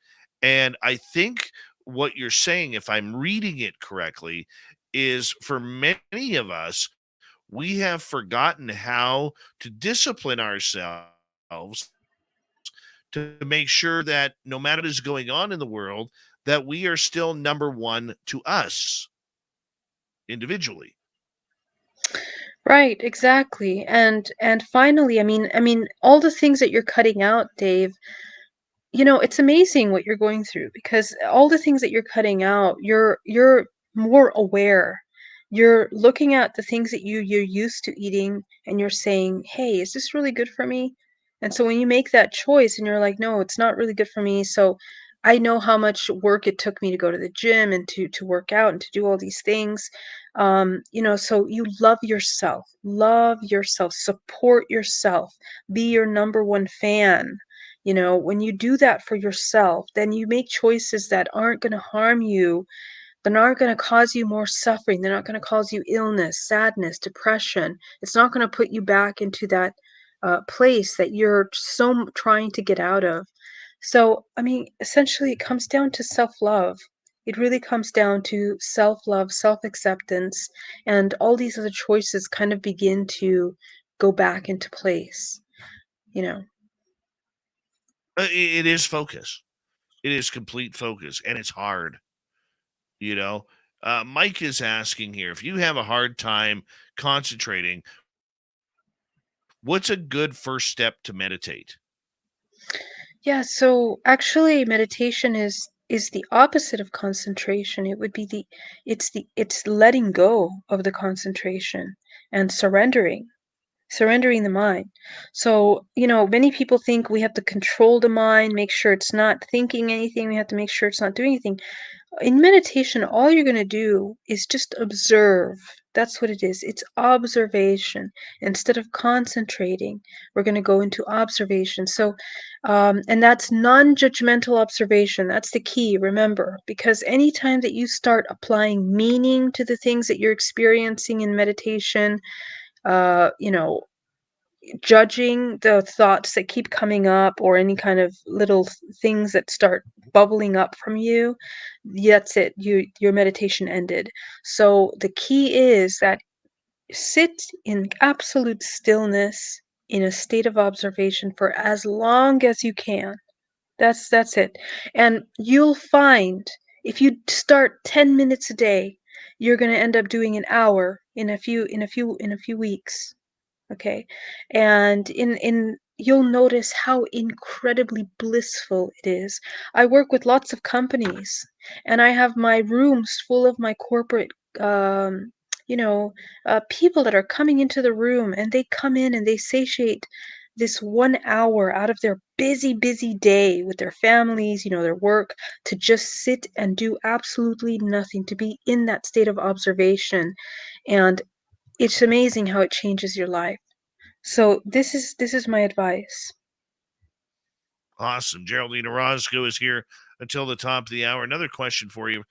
And I think what you're saying, if I'm reading it correctly, is for many of us, we have forgotten how to discipline ourselves to make sure that no matter what is going on in the world, that we are still number one to us individually. Right, exactly. And finally, I mean, all the things that you're cutting out, Dave, it's amazing what you're going through, because all the things that you're cutting out, you're more aware. You're looking at the things that you're used to eating, and you're saying, "Hey, is this really good for me?" And so when you make that choice and you're like, "No, it's not really good for me." So I know how much work it took me to go to the gym and to work out and to do all these things. So you love yourself, support yourself, be your number one fan. When you do that for yourself, then you make choices that aren't going to harm you, that aren't going to cause you more suffering. They're not going to cause you illness, sadness, depression. It's not going to put you back into that place that you're trying to get out of. So, I mean, essentially, it comes down to self love. It really comes down to self love, self acceptance, and all these other choices kind of begin to go back into place, you know. It is focus. It is complete focus, and it's hard. You know, Mike is asking here, if you have a hard time concentrating, what's a good first step to meditate? Yeah, so actually meditation is the opposite of concentration. It would be it's letting go of the concentration and surrendering the mind. So, many people think we have to control the mind, make sure it's not thinking anything, we have to make sure it's not doing anything. In meditation, all you're going to do is just observe. That's what it is. It's observation. Instead of concentrating, we're going to go into observation. So, and that's non judgmental observation. That's the key, remember, because anytime that you start applying meaning to the things that you're experiencing in meditation, you know, judging the thoughts that keep coming up or any kind of little things that start bubbling up from you, that's it. Your meditation ended. So the key is that sit in absolute stillness in a state of observation for as long as you can. That's it. And you'll find if you start 10 minutes a day, you're going to end up doing an hour in a few weeks. Okay. And in you'll notice how incredibly blissful it is. I work with lots of companies and I have my rooms full of my corporate um you know people that are coming into the room, and they come in and they satiate this 1 hour out of their busy day with their families, their work, to just sit and do absolutely nothing, to be in that state of observation. And it's amazing how it changes your life. So this is my advice. Awesome. Geraldine Orozco is here until the top of the hour. Another question for you.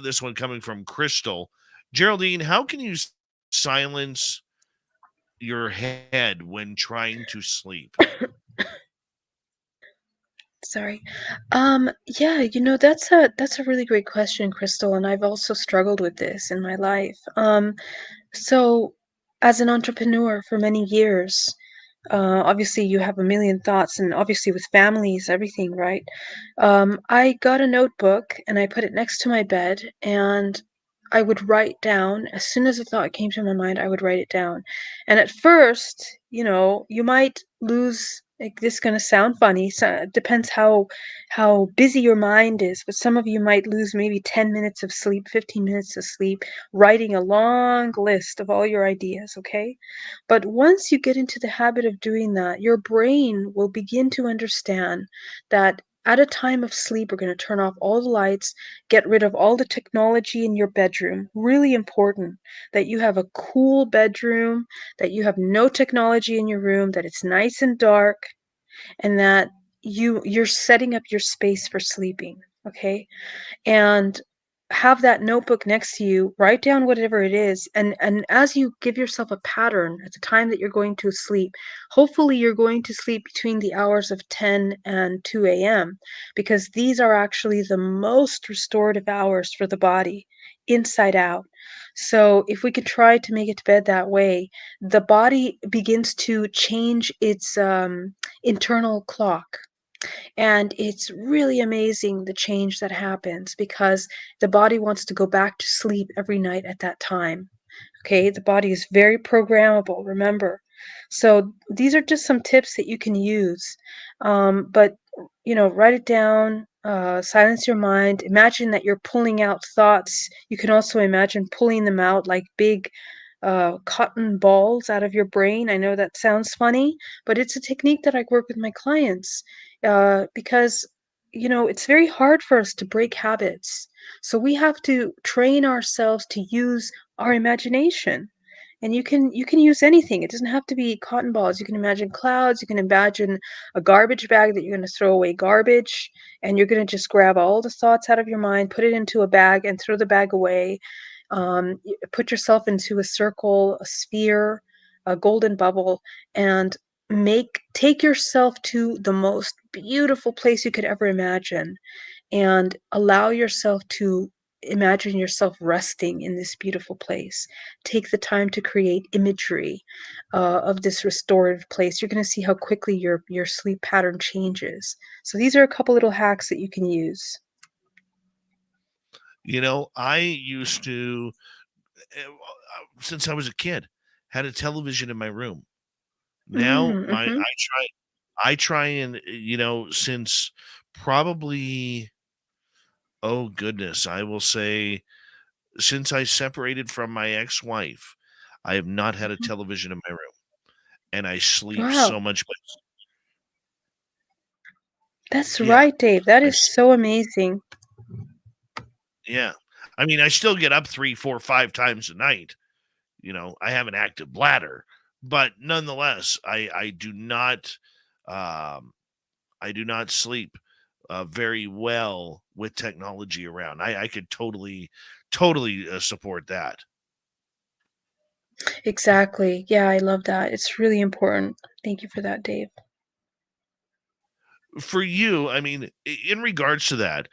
This one coming from Crystal. Geraldine, how can you silence your head when trying to sleep? Sorry. Yeah, that's a really great question, Crystal, and I've also struggled with this in my life. So as an entrepreneur for many years, obviously you have a million thoughts, and obviously with families, everything, right? I got a notebook and I put it next to my bed, and I would write down as soon as a thought came to my mind, I would write it down. And at first, you might lose, like, this is gonna sound funny, so it depends how busy your mind is, but some of you might lose maybe 10 minutes of sleep, 15 minutes of sleep, writing a long list of all your ideas, okay? But once you get into the habit of doing that, your brain will begin to understand that at a time of sleep, we're going to turn off all the lights, get rid of all the technology in your bedroom. Really important that you have a cool bedroom, that you have no technology in your room, that it's nice and dark, and that you're setting up your space for sleeping, okay? And have that notebook next to you, write down whatever it is, and as you give yourself a pattern at the time that you're going to sleep, hopefully you're going to sleep between the hours of 10 and 2 a.m., because these are actually the most restorative hours for the body, inside out. So if we could try to make it to bed that way, the body begins to change its internal clock, and it's really amazing the change that happens because the body wants to go back to sleep every night at that time. Okay, the body is very programmable, remember. So these are just some tips that you can use. But write it down, silence your mind. Imagine that you're pulling out thoughts. You can also imagine pulling them out like big cotton balls out of your brain. I know that sounds funny, but it's a technique that I work with my clients, because it's very hard for us to break habits. So we have to train ourselves to use our imagination. And you can use anything. It doesn't have to be cotton balls. You can imagine clouds. You can imagine a garbage bag that you're going to throw away garbage, and you're going to just grab all the thoughts out of your mind, put it into a bag, and throw the bag away. Put yourself into a circle, a sphere, a golden bubble, and take yourself to the most beautiful place you could ever imagine, and allow yourself to imagine yourself resting in this beautiful place. Take the time to create imagery of this restorative place. You're going to see how quickly your sleep pattern changes. So these are a couple little hacks that you can use. I used to, since I was a kid, had a television in my room. Now my Mm-hmm. I try and since probably, oh goodness, I will say, since I separated from my ex-wife, I have not had a television in my room, and I sleep Wow, so much better. that's Yeah, right, Dave. That I is s- so amazing. Yeah. I mean, I still get up 3, 4, 5 times a night. I have an active bladder, but nonetheless, um, I do not sleep very well with technology around. I could totally support that. Exactly. Yeah, I love that. It's really important. Thank you for that, Dave. For you, I mean, in regards to that,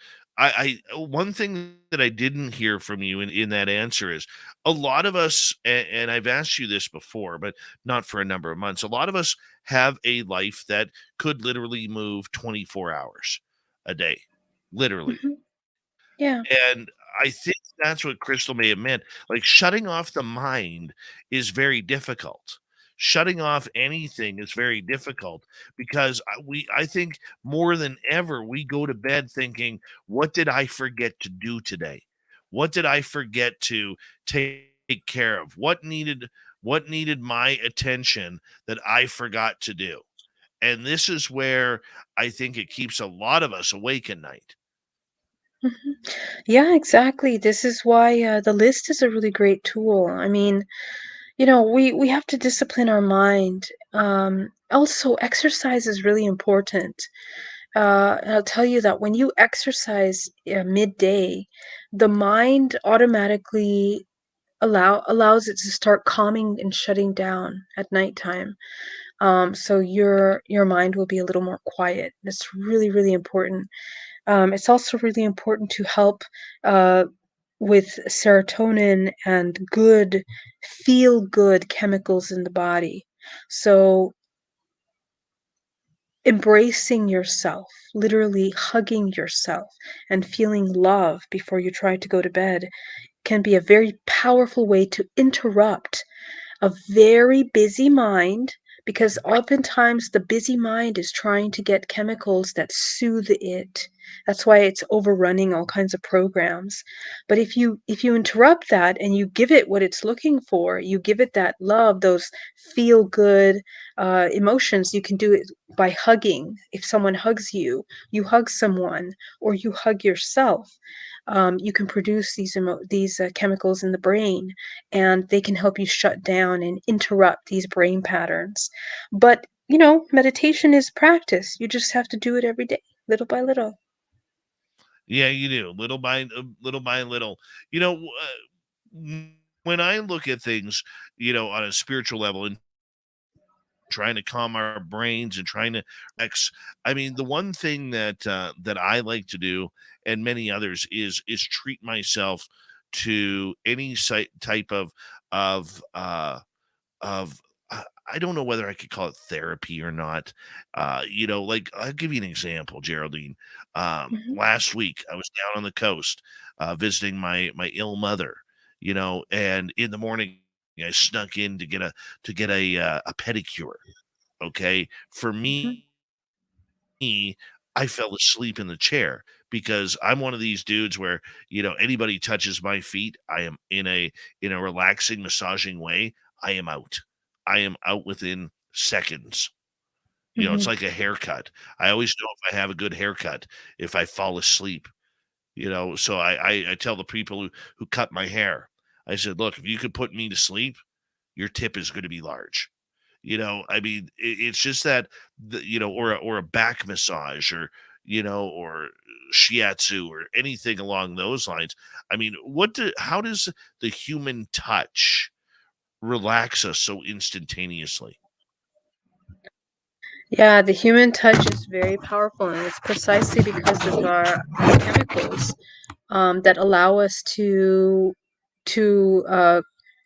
one thing that I didn't hear from you in that answer is a lot of us, and I've asked you this before, but not for a number of months. A lot of us have a life that could literally move 24 hours a day, literally. Hmm. Yeah. And I think that's what Crystal may have meant. Like, shutting off the mind is very difficult. Shutting off anything is very difficult because I think more than ever we go to bed thinking, what did I forget to do today? What did I forget to take care of? What needed my attention that I forgot to do? And this is where I think it keeps a lot of us awake at night. Mhm. Yeah, exactly. This is why the list is a really great tool. I mean, we have to discipline our mind. Also, exercise is really important. And I'll tell you that when you exercise midday, the mind automatically allows it to start calming and shutting down at nighttime. So your mind will be a little more quiet. That's really, really important. It's also really important to help uh, with serotonin and good, feel good chemicals in the body. So, embracing yourself, literally hugging yourself, and feeling love before you try to go to bed can be a very powerful way to interrupt a very busy mind, because oftentimes the busy mind is trying to get chemicals that soothe it. That's why it's overrunning all kinds of programs. But if you interrupt that and you give it what it's looking for, you give it that love, those feel good emotions. You can do it by hugging. If someone hugs you, you hug someone, or you hug yourself. You can produce these chemicals in the brain, and they can help you shut down and interrupt these brain patterns. But, meditation is practice. You just have to do it every day, little by little. Yeah, you do, little by little. You know, when I look at things, on a spiritual level and trying to calm our brains and trying to ex I mean, the one thing that I like to do, and many others, is treat myself to any type of of I don't know whether I could call it therapy or not. Like, I'll give you an example, Geraldine. Mhm, Last week I was down on the coast visiting my ill mother, and in the morning I snuck in to get a pedicure. Okay. For mhm, me, I fell asleep in the chair because I'm one of these dudes where, anybody touches my feet, I am in a relaxing, massaging way, I am out. I am out within seconds. It's mhm. like a haircut. I always know if I have a good haircut if I fall asleep. So I tell the people who cut my hair, I said, look, if you could put me to sleep, your tip is going to be large. I mean, it's just that or a back massage, or shiatsu, or anything along those lines. I mean, how does the human touch relax us so instantaneously? Yeah, the human touch is very powerful, and it's precisely because of our chemicals that allow us to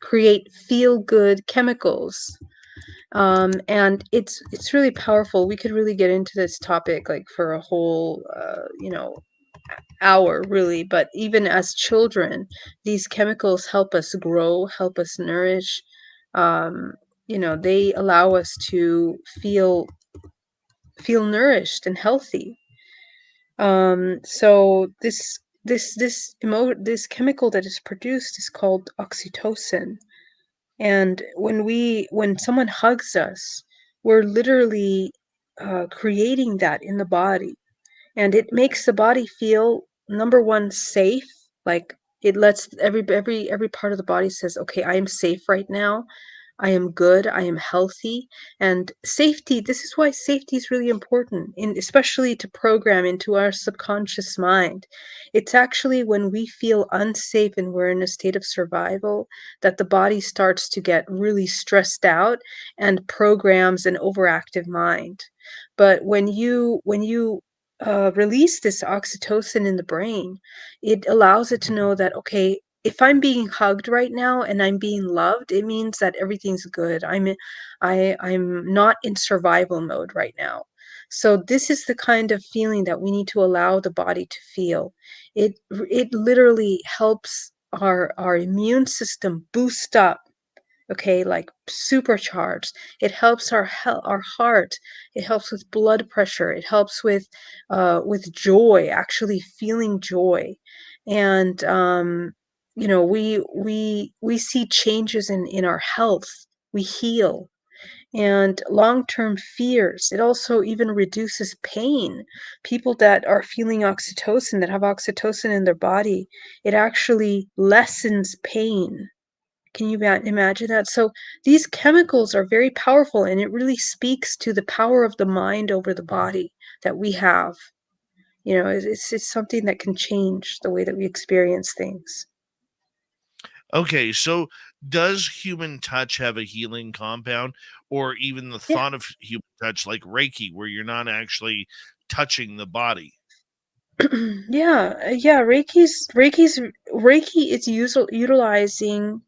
create feel good chemicals. And it's really powerful. We could really get into this topic like for a whole hour, really. But even as children, these chemicals help us grow, help us nourish. Um, they allow us to feel nourished and healthy. So this chemical that is produced is called oxytocin. And when someone hugs us, we're literally creating that in the body, and it makes the body feel, number one, safe. Like it lets every part of the body says, okay, I am safe right now. I am good, I am healthy, and safety, this is why safety is really important, in, especially to program into our subconscious mind. It's actually when we feel unsafe and we're in a state of survival that the body starts to get really stressed out and programs an overactive mind. But when you release this oxytocin in the brain, it allows it to know that, okay, if I'm being hugged right now and I'm being loved, it means that everything's good. I'm not in survival mode right now. So this is the kind of feeling that we need to allow the body to feel. It literally helps our immune system boost up, okay, like supercharged. It helps our heart. It helps with blood pressure. It helps with joy, actually feeling joy. And you know, we see changes in our health. We heal. And long-term fears, it also even reduces pain. People that are feeling oxytocin, that have oxytocin in their body, it actually lessens pain. Can you imagine that? So these chemicals are very powerful, and it really speaks to the power of the mind over the body that we have. You know, it's something that can change the way that we experience things. Okay, so does human touch have a healing compound, or even the Yeah. thought of human touch, like Reiki, where you're not actually touching the body? Yeah, yeah. Reiki is utilizing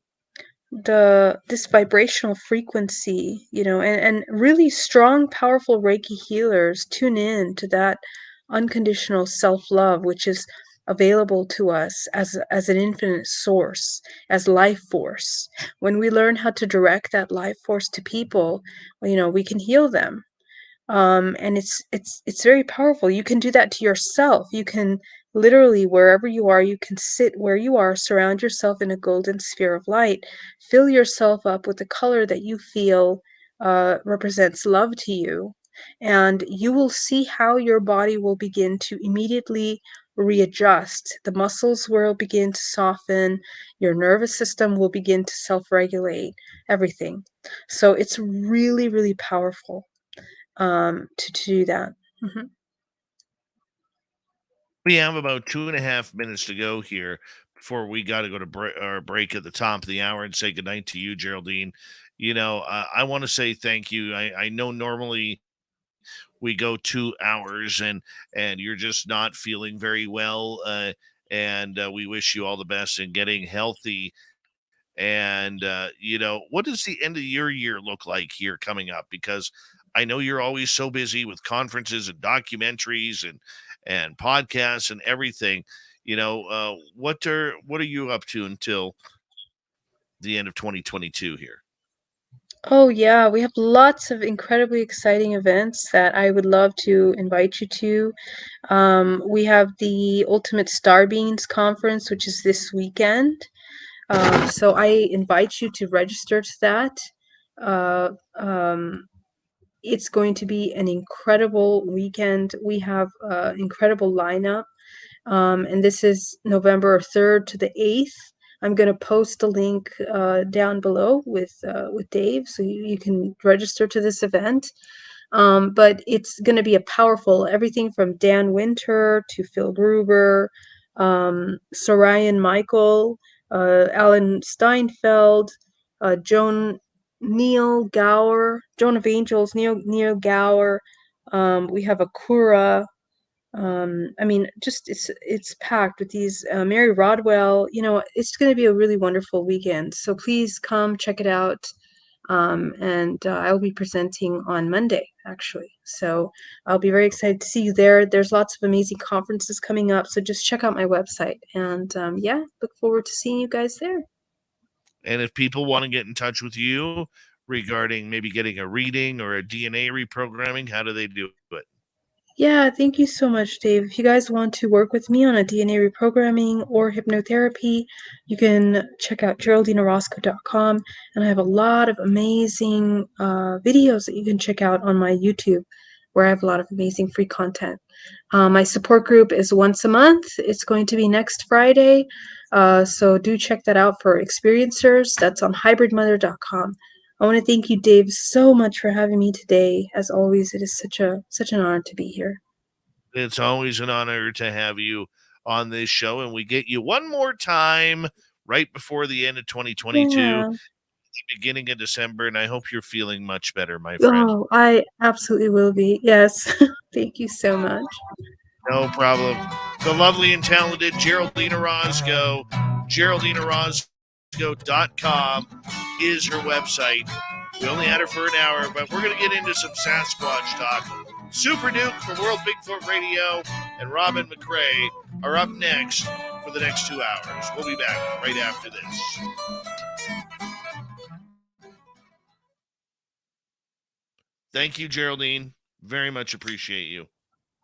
this vibrational frequency, you know, and really strong, powerful Reiki healers tune in to that unconditional self-love, which is available to us as an infinite source, as life force. When we learn how to direct that life force to people, you know, we can heal them. And it's very powerful. You can do that to yourself. You can literally, wherever you are, you can sit where you are, surround yourself in a golden sphere of light, fill yourself up with the color that you feel represents love to you, and you will see how your body will begin to immediately readjust. The muscles will begin to soften, your nervous system will begin to self-regulate, everything. So it's really, really powerful to do that. Mhm. We have about 2.5 minutes to go here before we got to go to our break at the top of the hour and say goodnight to you, Geraldine. I want to say thank you. I know normally we go 2 hours and you're just not feeling very well. And we wish you all the best in getting healthy. And what does the end of your year look like here coming up? Because I know you're always so busy with conferences and documentaries and podcasts and everything. What are you up to until the end of 2022 here? Oh, yeah, we have lots of incredibly exciting events that I would love to invite you to. We have the Ultimate Star Beings Conference, which is this weekend. So I invite you to register to that. Uh, um, it's going to be an incredible weekend. We have an incredible lineup. And this is November 3rd to the 8th. I'm going to post a link down below with Dave, so you can register to this event. But it's going to be a powerful, everything from Dan Winter to Phil Gruber, Sorayan Michael, Alan Steinfeld, Joan Neil Gower, Joan of Angels, Neil Gower. We have Akura. I mean, just it's packed with these Mary Rodwell. You know, it's going to be a really wonderful weekend. So please come check it out. And I'll be presenting on Monday, actually. So I'll be very excited to see you there. There's lots of amazing conferences coming up. So just check out my website. And yeah, look forward to seeing you guys there. And if people want to get in touch with you regarding maybe getting a reading or a DNA reprogramming, how do they do it? Yeah, thank you so much, Dave. If you guys want to work with me on a DNA reprogramming or hypnotherapy, you can check out GeraldineOrozco.com, and I have a lot of amazing videos that you can check out on my YouTube where I have a lot of amazing free content. My support group is once a month. It's going to be next Friday. So do check that out for experiencers. That's on hybridmother.com. I want to thank you, Dave, so much for having me today. As always, it is such an honor to be here. It's always an honor to have you on this show, and we get you one more time right before the end of 2022, Yeah. the beginning of December, and I hope you're feeling much better, my friend. Oh, I absolutely will be. Yes. Thank you so much. No problem. The lovely and talented Geraldine Orozco, GeraldineOrozco.com is her website. We only had her for an hour, but we're going to get into some Sasquatch talk. Super Duke from World Bigfoot Radio and Robin McRae are up next for the next 2 hours. We'll be back right after this. Thank you, Geraldine. Very much appreciate you.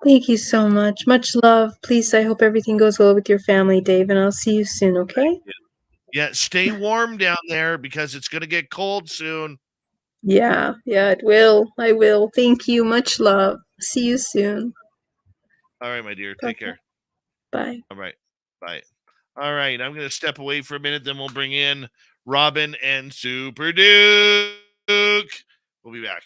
Thank you so much. Much love. Please, I hope everything goes well with your family, Dave, and I'll see you soon, okay? Yeah, stay warm down there because it's going to get cold soon. Yeah, it will. I will. Thank you. Much love. See you soon. All right, my dear. Take Bye-bye. care. Bye. All right. Bye. All right. I'm going to step away for a minute. Then we'll bring in Robin and Super Duke. We'll be back.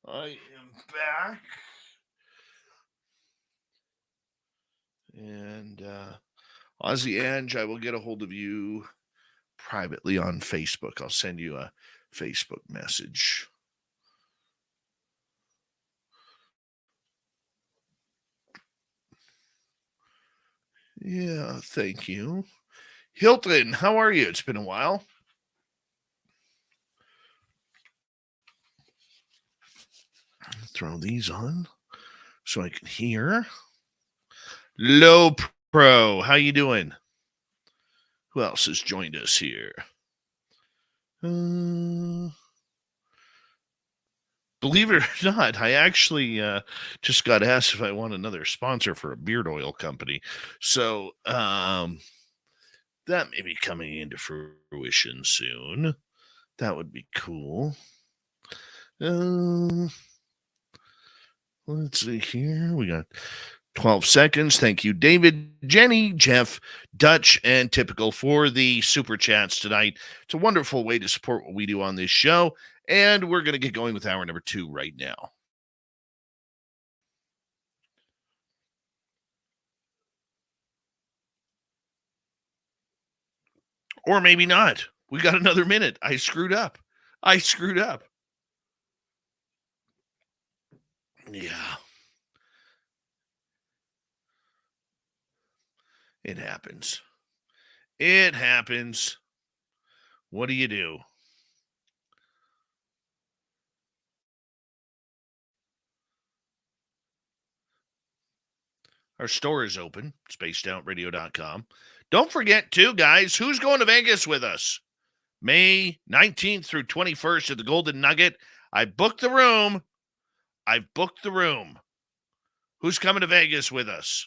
I am back. And Ozzy Ange, I will get a hold of you privately on Facebook. I'll send you a Facebook message. Yeah, thank you. Hilton, how are you? It's been a while. Throw these on so I can hear. Low Pro, how you doing? Who else has joined us here? Believe it or not, I actually just got asked if I want another sponsor for a beard oil company. So that may be coming into fruition soon. That would be cool. Let's see here. We got 12 seconds. Thank you, David, Jenny, Jeff, Dutch, and Typical for the super chats tonight. It's a wonderful way to support what we do on this show. And we're going to get going with hour number 2 right now. Or maybe not. We got another minute. I screwed up. Yeah. It happens. What do you do? Our store is open, spacedoutradio.com. Don't forget, too, guys, who's going to Vegas with us? May 19th through 21st at the Golden Nugget. I've booked the room. Who's coming to Vegas with us?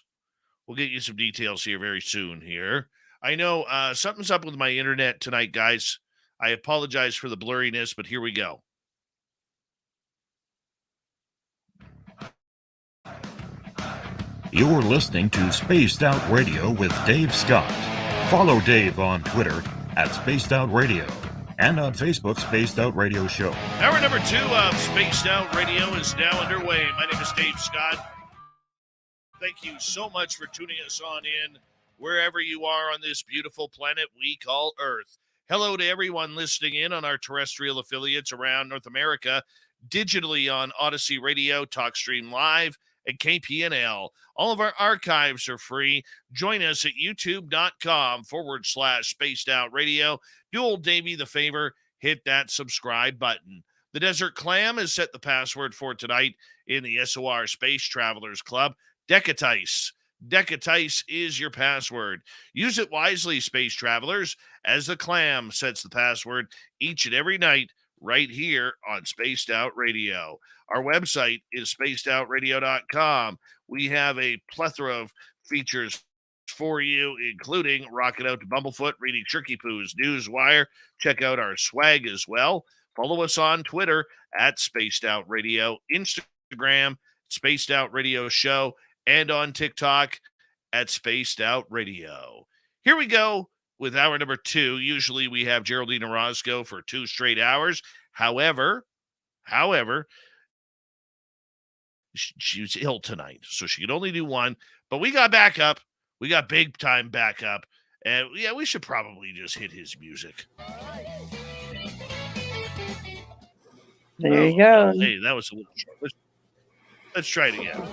We'll get you some details here very soon here. I know something's up with my internet tonight, guys. I apologize for the blurriness, but here we go. You're listening to Spaced Out Radio with Dave Scott. Follow Dave on Twitter at Spaced Out Radio and on Facebook, Spaced Out Radio Show. Hour number 2 of Spaced Out Radio is now underway. My name is Dave Scott. Thank you so much for tuning us on in wherever you are on this beautiful planet we call Earth. Hello to everyone listening in on our terrestrial affiliates around North America, digitally on Odyssey Radio, TalkStream Live, and KPNL. All of our archives are free. Join us at youtube.com/Spaced Out Radio. Do old Davey the favor, hit that subscribe button. The Desert Clam has set the password for tonight in the SOR Space Travelers Club. Decatice. Decatice is your password. Use it wisely, space travelers, as the Clam sets the password each and every night right here on Spaced Out Radio. Our website is spacedoutradio.com. We have a plethora of features for you, including rocking out to Bumblefoot, reading Shirky Poo's Newswire. Check out our swag as well. Follow us on Twitter at Spaced Out Radio, Instagram, Spaced Out Radio Show, and on TikTok at Spaced Out Radio. Here we go with hour number 2. Usually we have Geraldine Orozco for 2 straight hours. However, she's ill tonight, so she could only do 1. But we got backup. We got big time backup. And yeah, we should probably just hit his music. There you go. Hey, that was a little short. Let's try it again.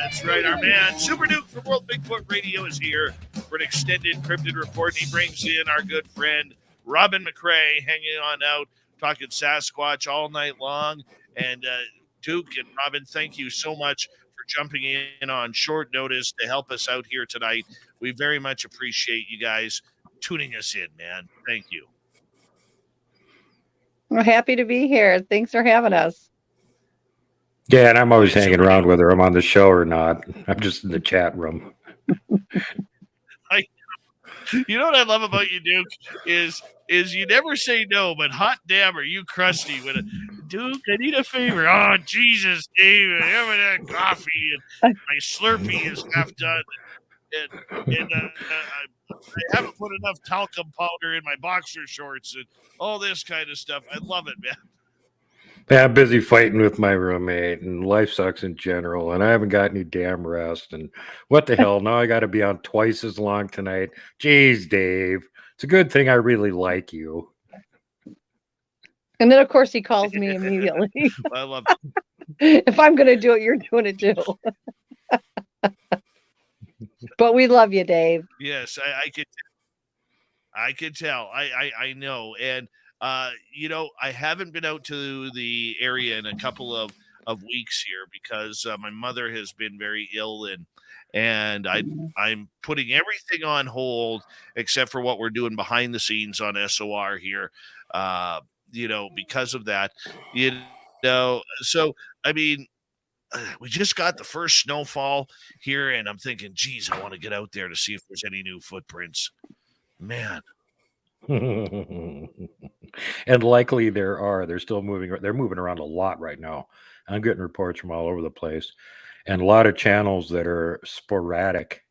That's right, our man Super Duke from World Bigfoot Radio is here for an extended Cryptid report. He brings in our good friend Robin McCrae, hanging on out, talking Sasquatch all night long. And Duke and Robin, thank you so much for jumping in on short notice to help us out here tonight. We very much appreciate you guys tuning us in, man. Thank you. We're happy to be here. Thanks for having us. Yeah, and I'm always hanging around whether I'm on the show or not. I'm just in the chat room. You know what I love about you, Duke, is you never say no, but hot damn are you crusty with it. Duke, I need a favor. Oh, Jesus, David, having that coffee and my Slurpee is half done. And I haven't put enough talcum powder in my boxer shorts and all this kind of stuff. I love it, man. Yeah, I'm busy fighting with my roommate, and life sucks in general, and I haven't got any damn rest. And what the hell? Now I got to be on twice as long tonight. Jeez, Dave. It's a good thing I really like you. And then, of course, he calls me immediately. I love it. If I'm going to do it, you're doing it too. But we love you, Dave. Yes, I could tell. I know. And I haven't been out to the area in a couple of weeks here because my mother has been very ill, and I'm putting everything on hold except for what we're doing behind the scenes on SOR here. Because of that, so I mean, we just got the first snowfall here, and I'm thinking, geez, I want to get out there to see if there's any new footprints. Man. And likely there are. They're still moving. They're moving around a lot right now. I'm getting reports from all over the place, and a lot of channels that are sporadic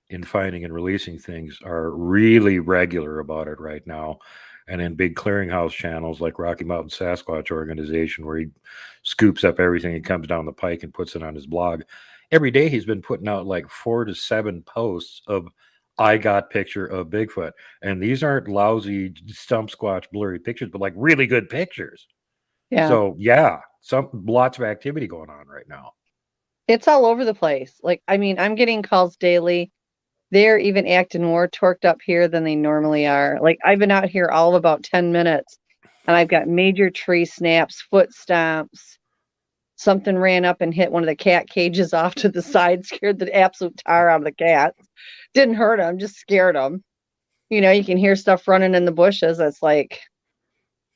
in finding and releasing things are really regular about it right now. And in big clearinghouse channels like Rocky Mountain Sasquatch Organization, where he scoops up everything that comes down the pike and puts it on his blog. Every day he's been putting out like 4 to 7 posts of I got picture of Bigfoot. And these aren't lousy stump squatch blurry pictures, but like really good pictures. Yeah. So lots of activity going on right now. It's all over the place. Like, I mean, I'm getting calls daily. They're even acting more torqued up here than they normally are. Like, I've been out here all of about 10 minutes, and I've got major tree snaps, foot stomps. Something ran up and hit one of the cat cages off to the side, scared the absolute tar out of the cats. Didn't hurt them, just scared them. You can hear stuff running in the bushes. It's like,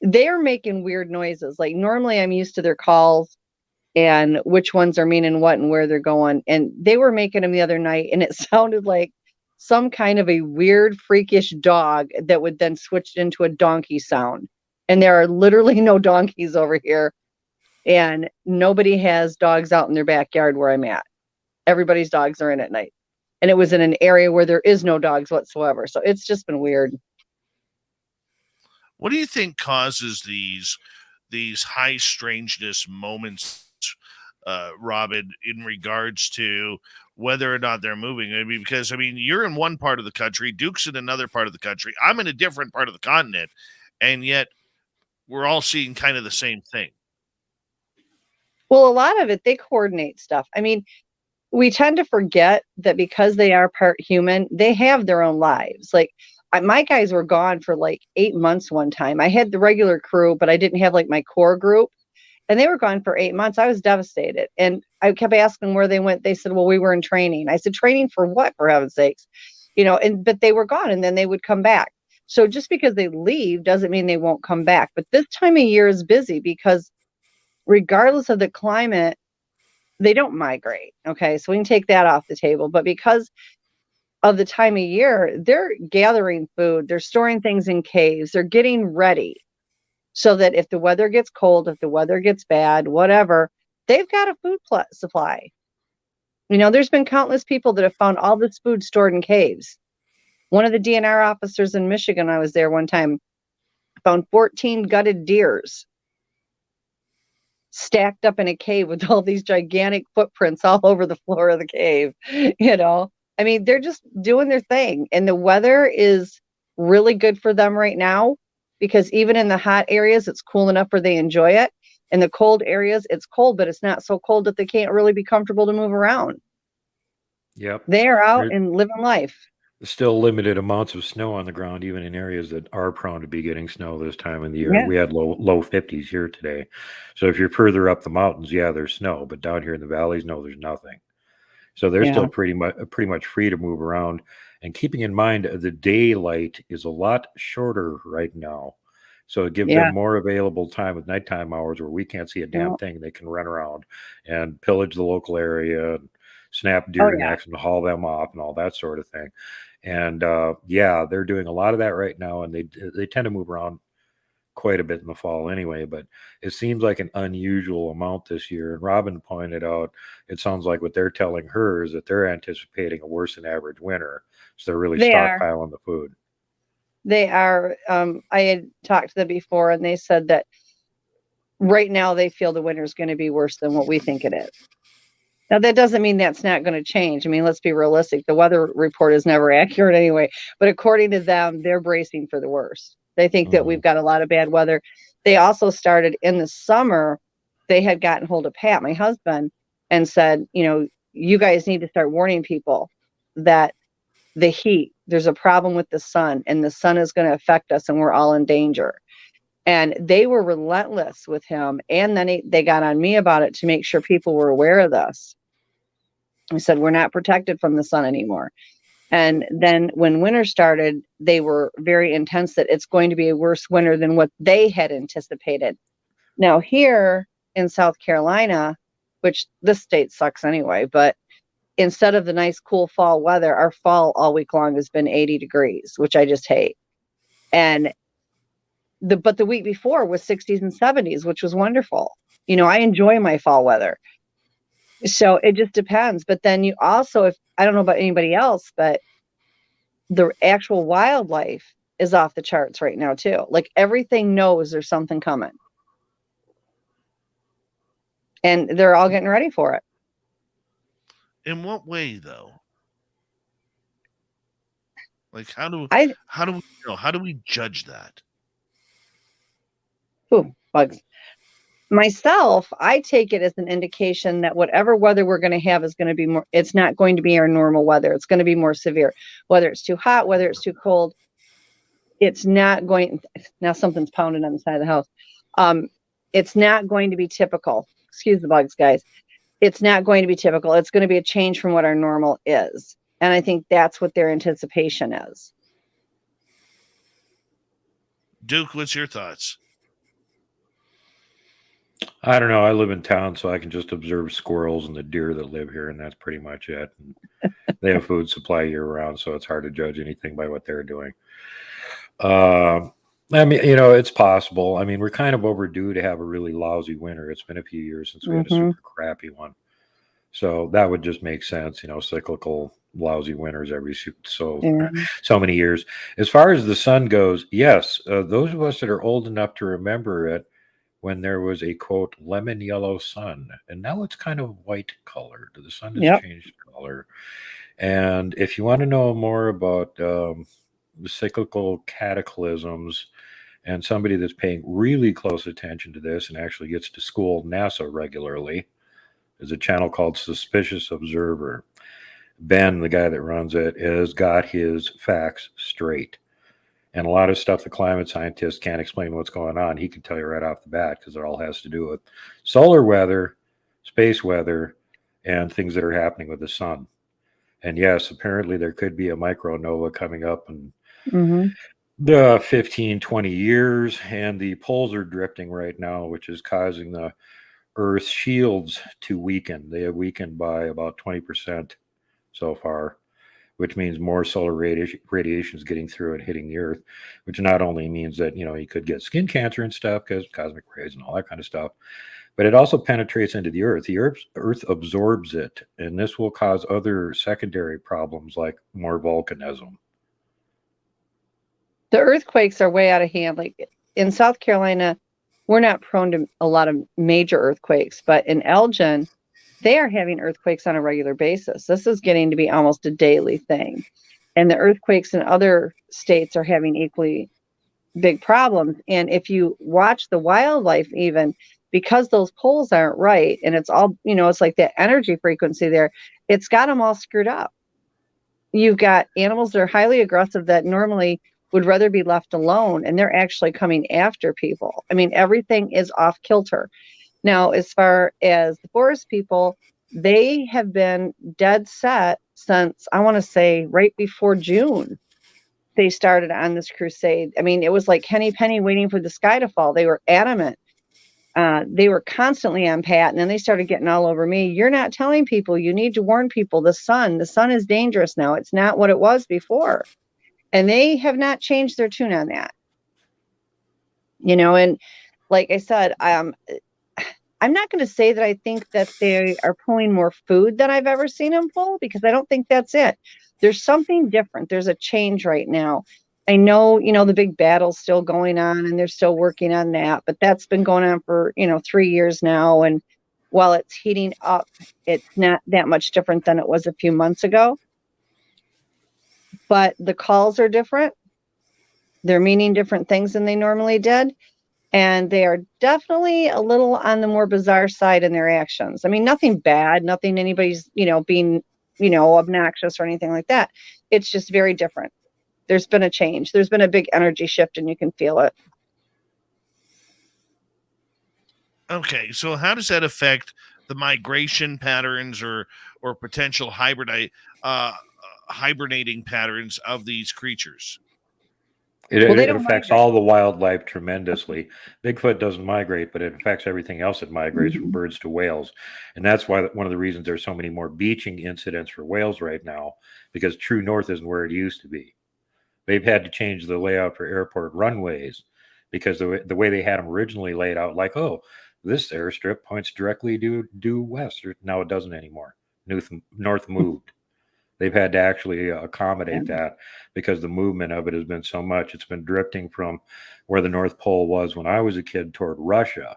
they're making weird noises. Like, normally I'm used to their calls and which ones are meaning what and where they're going. And they were making them the other night, and it sounded like some kind of a weird, freakish dog that would then switch into a donkey sound. And there are literally no donkeys over here. And nobody has dogs out in their backyard where I'm at. Everybody's dogs are in at night. And it was in an area where there is no dogs whatsoever. So it's just been weird. What do you think causes these high strangeness moments, Robin, in regards to whether or not they're moving? I mean, because you're in one part of the country, Duke's in another part of the country, I'm in a different part of the continent, and yet we're all seeing kind of the same thing. Well, a lot of it, they coordinate stuff. I mean, we tend to forget that because they are part human, they have their own lives. Like, my guys were gone for like 8 months one time. I had the regular crew, but I didn't have like my core group. And they were gone for 8 months. I was devastated. And I kept asking where they went. They said, well, we were in training. I said, training for what, for heaven's sakes? But they were gone, and then they would come back. So just because they leave doesn't mean they won't come back. But this time of year is busy because regardless of the climate, they don't migrate. Okay. So we can take that off the table. But because of the time of year, they're gathering food, they're storing things in caves, they're getting ready. So that if the weather gets cold, if the weather gets bad, whatever, they've got a food supply. There's been countless people that have found all this food stored in caves. One of the DNR officers in Michigan, I was there one time, found 14 gutted deers stacked up in a cave with all these gigantic footprints all over the floor of the cave. They're just doing their thing. And the weather is really good for them right now. Because even in the hot areas, it's cool enough where they enjoy it. In the cold areas, it's cold, but it's not so cold that they can't really be comfortable to move around. Yep. They are out and living life. There's still limited amounts of snow on the ground, even in areas that are prone to be getting snow this time of the year. Yeah. We had low 50s here today. So if you're further up the mountains, there's snow. But down here in the valleys, no, there's nothing. So they're still pretty much free to move around. And keeping in mind, the daylight is a lot shorter right now. So it gives them more available time with nighttime hours where we can't see a damn thing. They can run around and pillage the local area, and snap deer necks and haul them off and all that sort of thing. And yeah, they're doing a lot of that right now, and they tend to move around quite a bit in the fall anyway, but it seems like an unusual amount this year. And Robin pointed out, it sounds like what they're telling her is that they're anticipating a worse than average winter. So they're really They are. stockpiling the food. They are. I had talked to them before, and they said that right now they feel the winter is going to be worse than what we think it is. Now, that doesn't mean that's not going to change. I mean, let's be realistic. The weather report is never accurate anyway. But according to them, they're bracing for the worst. They think that we've got a lot of bad weather. They also started in the summer. They had gotten hold of Pat, my husband, and said, you guys need to start warning people that the heat, there's a problem with the sun, and the sun is going to affect us, and we're all in danger. And they were relentless with him. And then they got on me about it to make sure people were aware of this. I said, we're not protected from the sun anymore. And then when winter started, they were very intense that it's going to be a worse winter than what they had anticipated. Now here in South Carolina, which this state sucks anyway, but instead of the nice cool fall weather, our fall all week long has been 80 degrees, which I just hate. And but the week before was 60s and 70s, which was wonderful. I enjoy my fall weather. So it just depends. But then you also, if I don't know about anybody else, but the actual wildlife is off the charts right now too. Like everything knows there's something coming. And they're all getting ready for it. In what way though? Like how do we judge that? Ooh, bugs. Myself, I take it as an indication that whatever weather we're going to have is going to be more, it's not going to be our normal weather. It's going to be more severe, whether it's too hot, whether it's too cold. It's not going, now something's pounding on the side of the house. It's not going to be typical. Excuse the bugs, guys. It's not going to be typical. It's going to be a change from what our normal is. And I think that's what their anticipation is. Duke, what's your thoughts? I don't know. I live in town, so I can just observe squirrels and the deer that live here, and that's pretty much it. And they have food supply year round, so it's hard to judge anything by what they're doing. I mean, it's possible. I mean, we're kind of overdue to have a really lousy winter. It's been a few years since we had a super crappy one. So that would just make sense, cyclical lousy winters every so many years. As far as the sun goes, yes, those of us that are old enough to remember it, when there was a, quote, lemon yellow sun. And now it's kind of white colored. The sun has changed color. And if you want to know more about the cyclical cataclysms and somebody that's paying really close attention to this and actually gets to school NASA regularly, there's a channel called Suspicious Observer. Ben, the guy that runs it, has got his facts straight. And a lot of stuff the climate scientists can't explain what's going on, he can tell you right off the bat, because it all has to do with solar weather, space weather, and things that are happening with the sun. And yes, apparently there could be a micronova coming up in the 15, 20 years, and the poles are drifting right now, which is causing the Earth's shields to weaken. They have weakened by about 20% so far, which means more solar radiation is getting through and hitting the Earth, which not only means that, you could get skin cancer and stuff because cosmic rays and all that kind of stuff, but it also penetrates into the Earth. The Earth absorbs it, and this will cause other secondary problems like more volcanism. The earthquakes are way out of hand. Like in South Carolina, we're not prone to a lot of major earthquakes, but in Elgin, they are having earthquakes on a regular basis. This is getting to be almost a daily thing. And the earthquakes in other states are having equally big problems. And if you watch the wildlife, even because those poles aren't right, and it's all, it's like that energy frequency there, it's got them all screwed up. You've got animals that are highly aggressive that normally would rather be left alone, and they're actually coming after people. I mean, everything is off kilter. Now, as far as the forest people, they have been dead set since, I want to say, right before June. They started on this crusade. I mean, it was like Henny Penny waiting for the sky to fall. They were adamant They were constantly on Pat, and then they started getting all over me. You're not telling people. You need to warn people. The sun is dangerous now. It's not what it was before. And they have not changed their tune on that. And like I said, I'm not going to say that I think that they are pulling more food than I've ever seen them pull, because I don't think that's it. There's something different. There's a change right now. I know, the big battle's still going on and they're still working on that, but that's been going on for, 3 years now. And while it's heating up, it's not that much different than it was a few months ago. But the calls are different. They're meaning different things than they normally did. And they are definitely a little on the more bizarre side in their actions. I mean, nothing bad, nothing anybody's, being, obnoxious or anything like that. It's just very different. There's been a change. There's been a big energy shift, and you can feel it. Okay, so how does that affect the migration patterns or potential hibernating patterns of these creatures? It affects all the wildlife tremendously. Bigfoot doesn't migrate, but it affects everything else that migrates, from birds to whales. And that's why one of the reasons there's so many more beaching incidents for whales right now, because true north isn't where it used to be. They've had to change the layout for airport runways, because the way they had them originally laid out, like, this airstrip points directly due west. Now it doesn't anymore. North moved. They've had to actually accommodate that, because the movement of it has been so much. It's been drifting from where the North Pole was when I was a kid toward Russia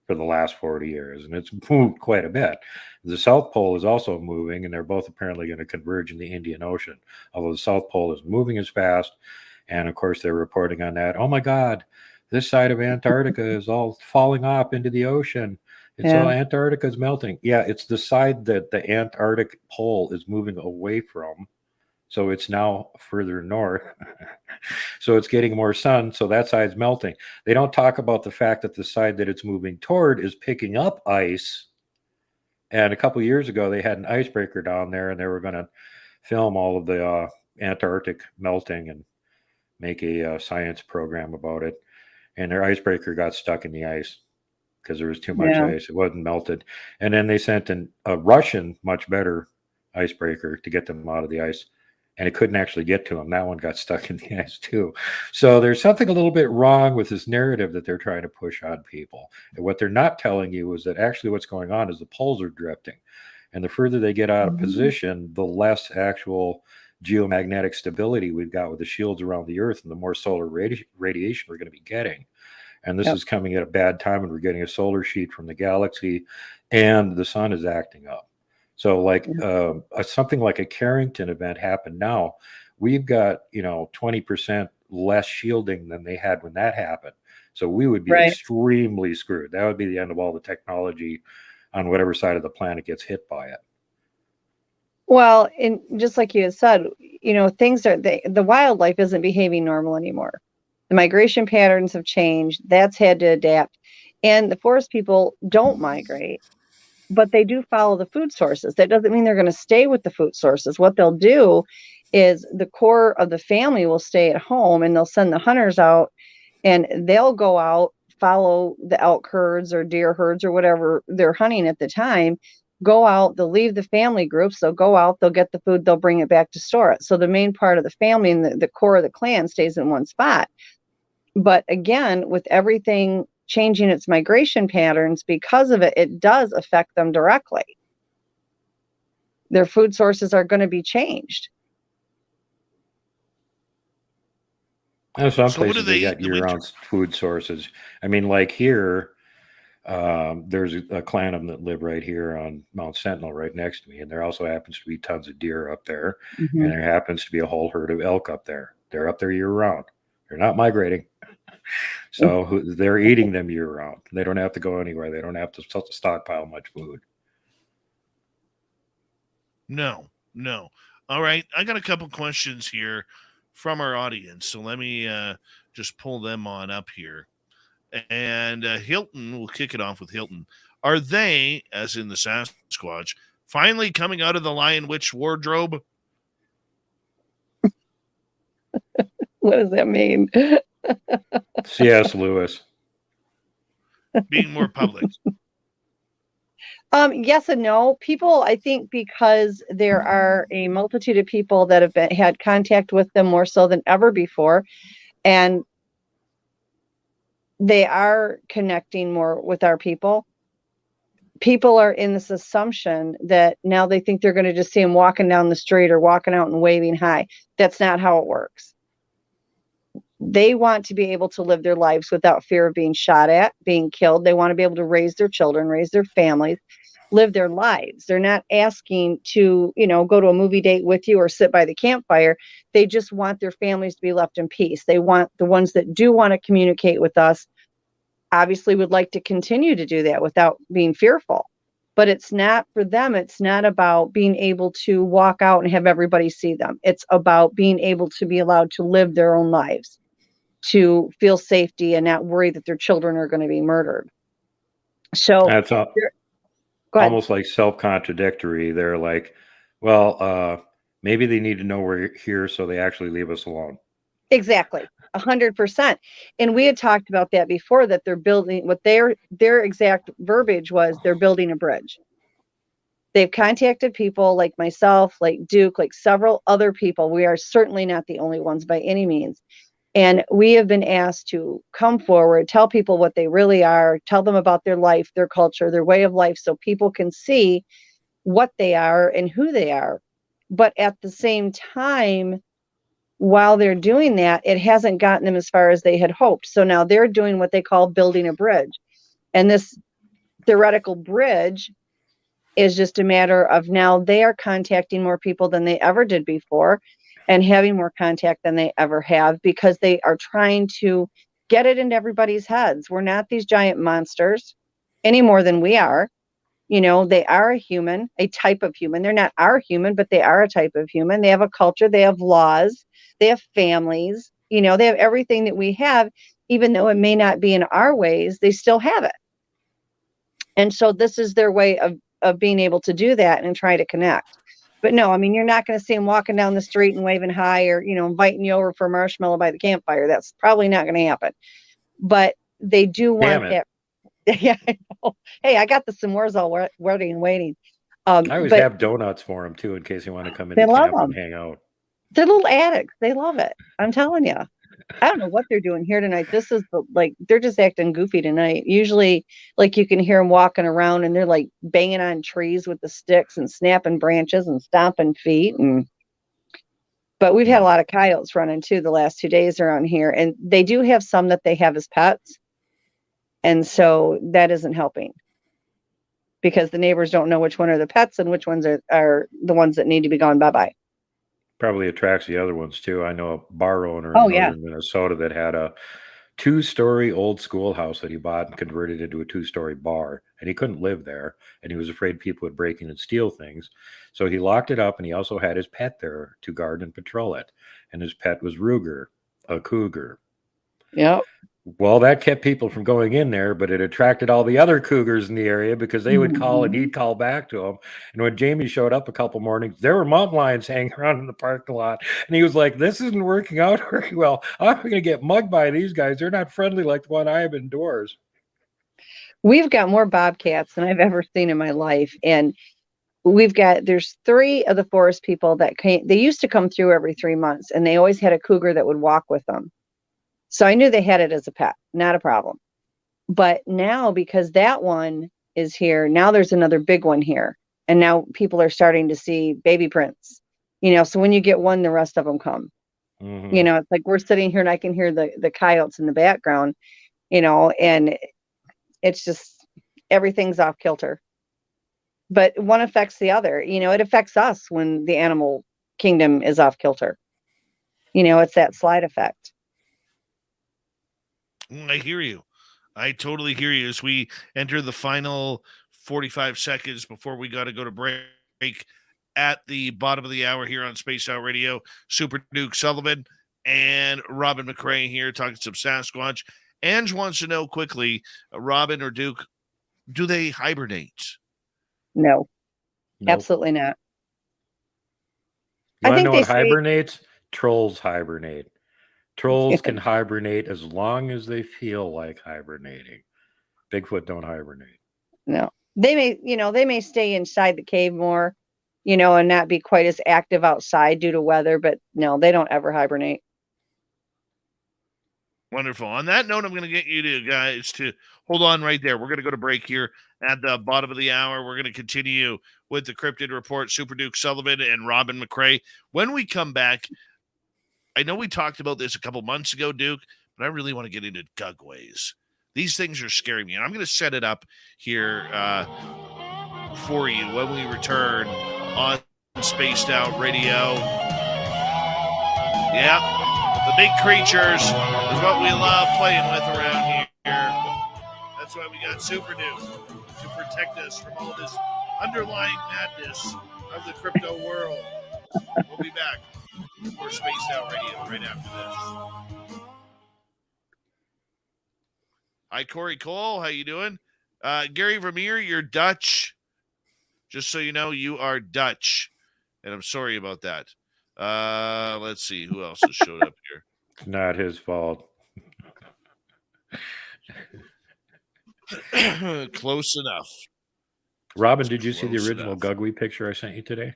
for the last 40 years. And it's moved quite a bit. The South Pole is also moving, and they're both apparently going to converge in the Indian Ocean, although the South Pole is moving as fast. And of course, they're reporting on that. Oh my God, this side of Antarctica is all falling off into the ocean. All Antarctica's melting. Yeah, it's the side that the Antarctic pole is moving away from. So it's now further north. So it's getting more sun. So that side's melting. They don't talk about the fact that the side that it's moving toward is picking up ice. And a couple of years ago, they had an icebreaker down there, and they were going to film all of the Antarctic melting and make a science program about it. And their icebreaker got stuck in the ice because there was too much ice. It wasn't melted. And then they sent a Russian, much better icebreaker to get them out of the ice. And it couldn't actually get to them. That one got stuck in the ice too. So there's something a little bit wrong with this narrative that they're trying to push on people. And what they're not telling you is that actually what's going on is the poles are drifting. And the further they get out of position, the less actual geomagnetic stability we've got with the shields around the Earth, and the more solar radiation we're going to be getting. And this is coming at a bad time, and we're getting a solar sheet from the galaxy, and the sun is acting up. So like something like a Carrington event happened now, we've got, 20% less shielding than they had when that happened. So we would be extremely screwed. That would be the end of all the technology on whatever side of the planet gets hit by it. Well, and just like you had said, things are, the wildlife isn't behaving normal anymore. The migration patterns have changed. That's had to adapt. And the forest people don't migrate, but they do follow the food sources. That doesn't mean they're going to stay with the food sources. What they'll do is the core of the family will stay at home, and they'll send the hunters out, and they'll go out, follow the elk herds or deer herds or whatever they're hunting at the time, go out, they'll leave the family groups, they'll go out, they'll get the food, they'll bring it back to store it. So the main part of the family and the core of the clan stays in one spot. But again, with everything changing its migration patterns, because of it, it does affect them directly. Their food sources are going to be changed. Some places they got year-round food sources. I mean, like here, there's a clan of them that live right here on Mount Sentinel, right next to me, and there also happens to be tons of deer up there, and there happens to be a whole herd of elk up there. They're up there year-round. They're not migrating. So they're eating them year-round. They don't have to go anywhere. They don't have to stockpile much food. No. All right. I got a couple questions here from our audience. So let me just pull them on up here. And Hilton, we'll kick it off with Hilton. Are they, as in the Sasquatch, finally coming out of the Lion Witch wardrobe? What does that mean? C.S. Lewis. being more public? Yes and no. People, I think, because there are a multitude of people that have had contact with them more so than ever before, and they are connecting more with our people. People are in this assumption that now they think they're going to just see them walking down the street or walking out and waving hi. That's not how it works. They want to be able to live their lives without fear of being shot at, being killed. They want to be able to raise their children, raise their families, live their lives. They're not asking to, go to a movie date with you or sit by the campfire. They just want their families to be left in peace. They want the ones that do want to communicate with us, obviously would like to continue to do that without being fearful. But it's not for them. It's not about being able to walk out and have everybody see them. It's about being able to be allowed to live their own lives, to feel safety and not worry that their children are going to be murdered. So That's go ahead. almost like self-contradictory. They're like, well, maybe they need to know we're here so they actually leave us alone. Exactly. 100%. And we had talked about that before, that they're building, what their exact verbiage was, they're building a bridge. They've contacted people like myself, like Duke, like several other people. We are certainly not the only ones by any means. And we have been asked to come forward, tell people what they really are, tell them about their life, their culture, their way of life, so people can see what they are and who they are. But at the same time, while they're doing that, it hasn't gotten them as far as they had hoped. So now they're doing what they call building a bridge. And this theoretical bridge is just a matter of now they are contacting more people than they ever did before and having more contact than they ever have, because they are trying to get it into everybody's heads. We're not these giant monsters any more than we are. They are a human, a type of human. They're not our human, but they are a type of human. They have a culture, they have laws, they have families, they have everything that we have. Even though it may not be in our ways, they still have it. And so this is their way of being able to do that and try to connect. But no, you're not going to see them walking down the street and waving hi, or, inviting you over for a marshmallow by the campfire. That's probably not going to happen. But they do want that. Yeah, I know. Hey, I got the s'mores all ready and waiting. I always have donuts for them too, in case you want to come into camp and hang out. They're little addicts. They love it. I'm telling you. I don't know what they're doing here tonight. This is they're just acting goofy tonight. Usually, you can hear them walking around and they're like banging on trees with the sticks and snapping branches and stomping feet. But we've had a lot of coyotes running too the last 2 days around here, and they do have some that they have as pets. And so that isn't helping, because the neighbors don't know which one are the pets and which ones are the ones that need to be gone bye-bye. Probably attracts the other ones too. I know a bar owner in northern Minnesota that had a 2-story old schoolhouse that he bought and converted into a 2-story bar, and he couldn't live there, and he was afraid people would break in and steal things. So he locked it up, and he also had his pet there to guard and patrol it. And his pet was Ruger, a cougar. Yep. Well, that kept people from going in there, but it attracted all the other cougars in the area, because they would call and he'd call back to them. And when Jamie showed up a couple mornings, there were mountain lions hanging around in the parking lot. And he was like, this isn't working out very well. I'm going to get mugged by these guys. They're not friendly like the one I have indoors. We've got more bobcats than I've ever seen in my life. And there's 3 of the forest people that they used to come through every 3 months, and they always had a cougar that would walk with them. So I knew they had it as a pet, not a problem. But now, because that one is here, now there's another big one here. And now people are starting to see baby prints, so when you get one, the rest of them come. It's like we're sitting here and I can hear the coyotes in the background, and it's just, everything's off kilter. But one affects the other. It affects us when the animal kingdom is off kilter. It's that slide effect. I hear you. I totally hear you. As we enter the final 45 seconds before we got to go to break at the bottom of the hour here on Spaced Out Radio, Super Duke Sullivan and Robin McRae here talking some Sasquatch. Ange wants to know quickly, Robin or Duke, do they hibernate? No, absolutely not. You want to know what hibernates? Trolls hibernate. Trolls can hibernate as long as they feel like hibernating. Bigfoot don't hibernate. No, they may stay inside the cave more, and not be quite as active outside due to weather, but no, they don't ever hibernate. Wonderful. On that note, I'm going to get you guys to hold on right there. We're going to go to break here at the bottom of the hour. We're going to continue with the Cryptid Report, Super Duke Sullivan and Robin McCrae. When we come back, I know we talked about this a couple months ago, Duke, but I really want to get into gugways. These things are scaring me, and I'm going to set it up here for you when we return on Spaced Out Radio. Yeah. The big creatures is what we love playing with around here. That's why we got Super Duke to protect us from all this underlying madness of the crypto world. We'll be back for Spaced Out Radio right after this. Hi, Corey Cole. How you doing? Gary Vermeer, you're Dutch. Just so you know, you are Dutch. And I'm sorry about that. Let's see who else has showed up here. It's not his fault. Close enough. Robin, did you see the original Gugwee picture I sent you today?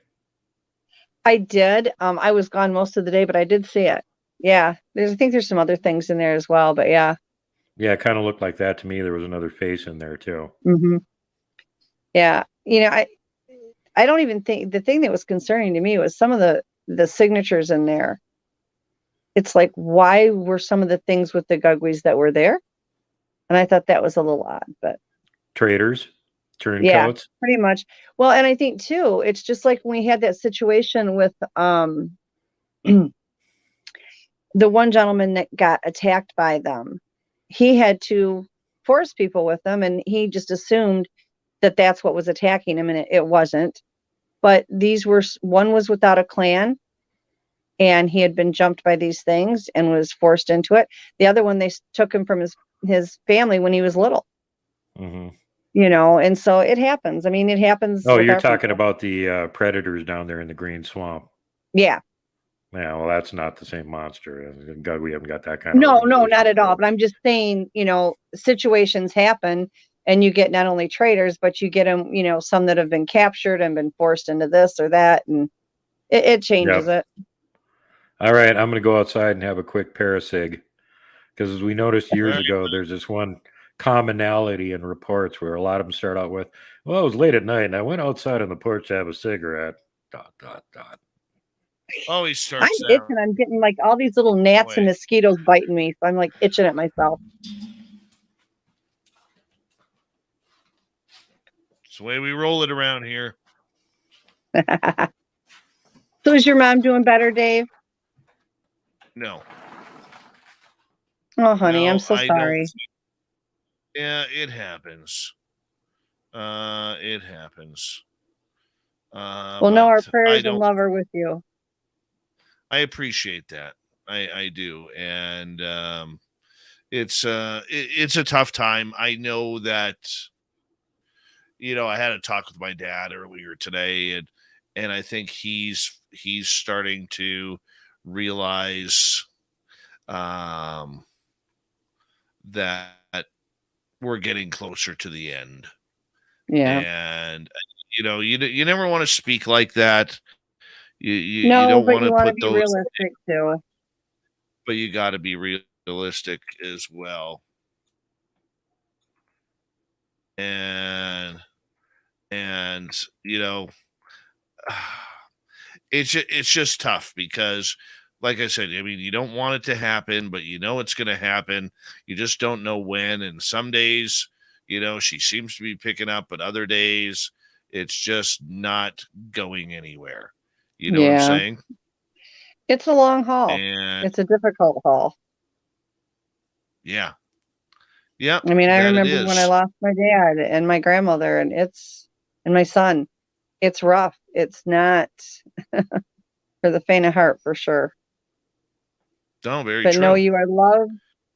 I did. I was gone most of the day, but I did see it. Yeah, I think there's some other things in there as well, but yeah. Yeah, it kind of looked like that to me. There was another face in there too. Mm-hmm. Yeah, I don't even think the thing that was concerning to me was some of the signatures in there. It's like, why were some of the things with the Gugwees that were there? And I thought that was a little odd, but traders, turncoats. Yeah, pretty much. Well, and I think too, it's just like when we had that situation with the one gentleman that got attacked by them. He had to force people with them, and he just assumed that that's what was attacking him, and it wasn't. But one was without a clan, and he had been jumped by these things and was forced into it. The other one, they took him from his family when he was little. Mm-hmm. And so it happens. I mean, it happens. Oh, you're talking about the predators down there in the green swamp. Yeah. Yeah, well, that's not the same monster. We haven't got that kind of. No, not at all. But I'm just saying, situations happen, and you get not only traders, but you get them, some that have been captured and been forced into this or that, and it changes it. All right, I'm going to go outside and have a quick parasig, because as we noticed years ago, there's this one commonality in reports where a lot of them start out with, well, it was late at night, and I went outside on the porch to have a cigarette, ... Always starts I'm itching. I'm getting like all these little gnats and mosquitoes biting me, so I'm like itching at myself. It's the way we roll it around here. So is your mom doing better, Dave? No. Oh, honey, I'm so sorry. Yeah, it happens. It happens. Well, no, our prayers and love are with you. I appreciate that. I do. And it's a tough time. I know that, I had a talk with my dad earlier today, and I think he's starting to realize that we're getting closer to the end. Yeah. And you never want to speak like that. You don't want to put be those realistic too. But you got to be realistic as well. And it's just tough because, like I said, I mean, you don't want it to happen, but it's going to happen. You just don't know when. And some days, she seems to be picking up, but other days it's just not going anywhere. You know what I'm saying? It's a long haul. And it's a difficult haul. Yeah. Yeah. I mean, I remember when I lost my dad and my grandmother and my son. It's rough. It's not for the faint of heart, for sure. No, very true. But know you are loved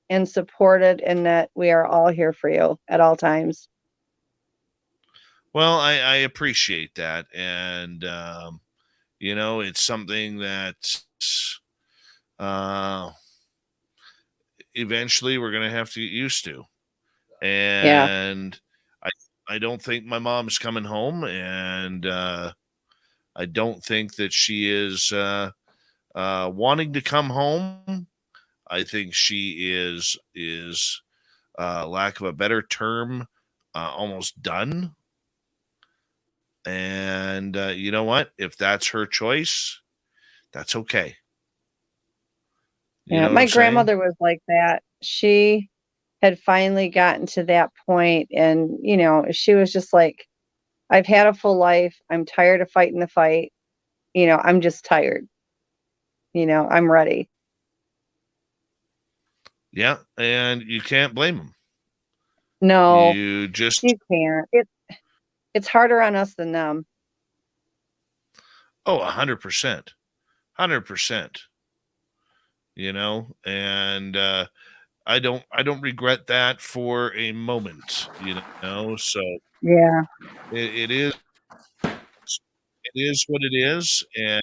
and supported, and that we are all here for you at all times. Well, I appreciate that. And, it's something that eventually we're going to have to get used to. and I don't think my mom's coming home, and I don't think that she is wanting to come home. I think she is lack of a better term, almost done. And you know what? If that's her choice, that's okay. You know what my I'm saying? grandmother was like that. She had finally gotten to that point, and she was just like, I've had a full life. I'm tired of fighting the fight. I'm just tired. I'm ready. Yeah, and you can't blame them. No, You just you can't. It's harder on us than them. 100%. 100%. And I don't regret that for a moment, so Yeah. it is what it is. And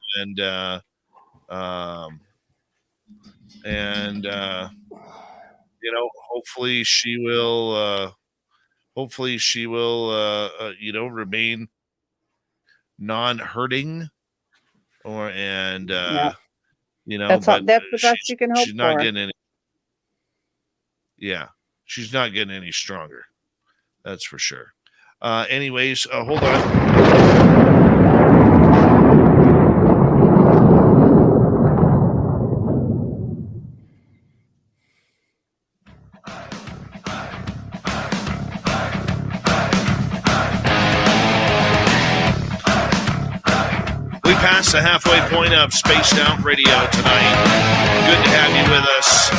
and hopefully she will remain non-hurting, Yeah. That's but the best you can hope she's not for. getting any. Yeah, she's not getting any stronger. That's for sure. Anyways, hold on. We passed the halfway point of Spaced Out Radio tonight. Good to have you with us.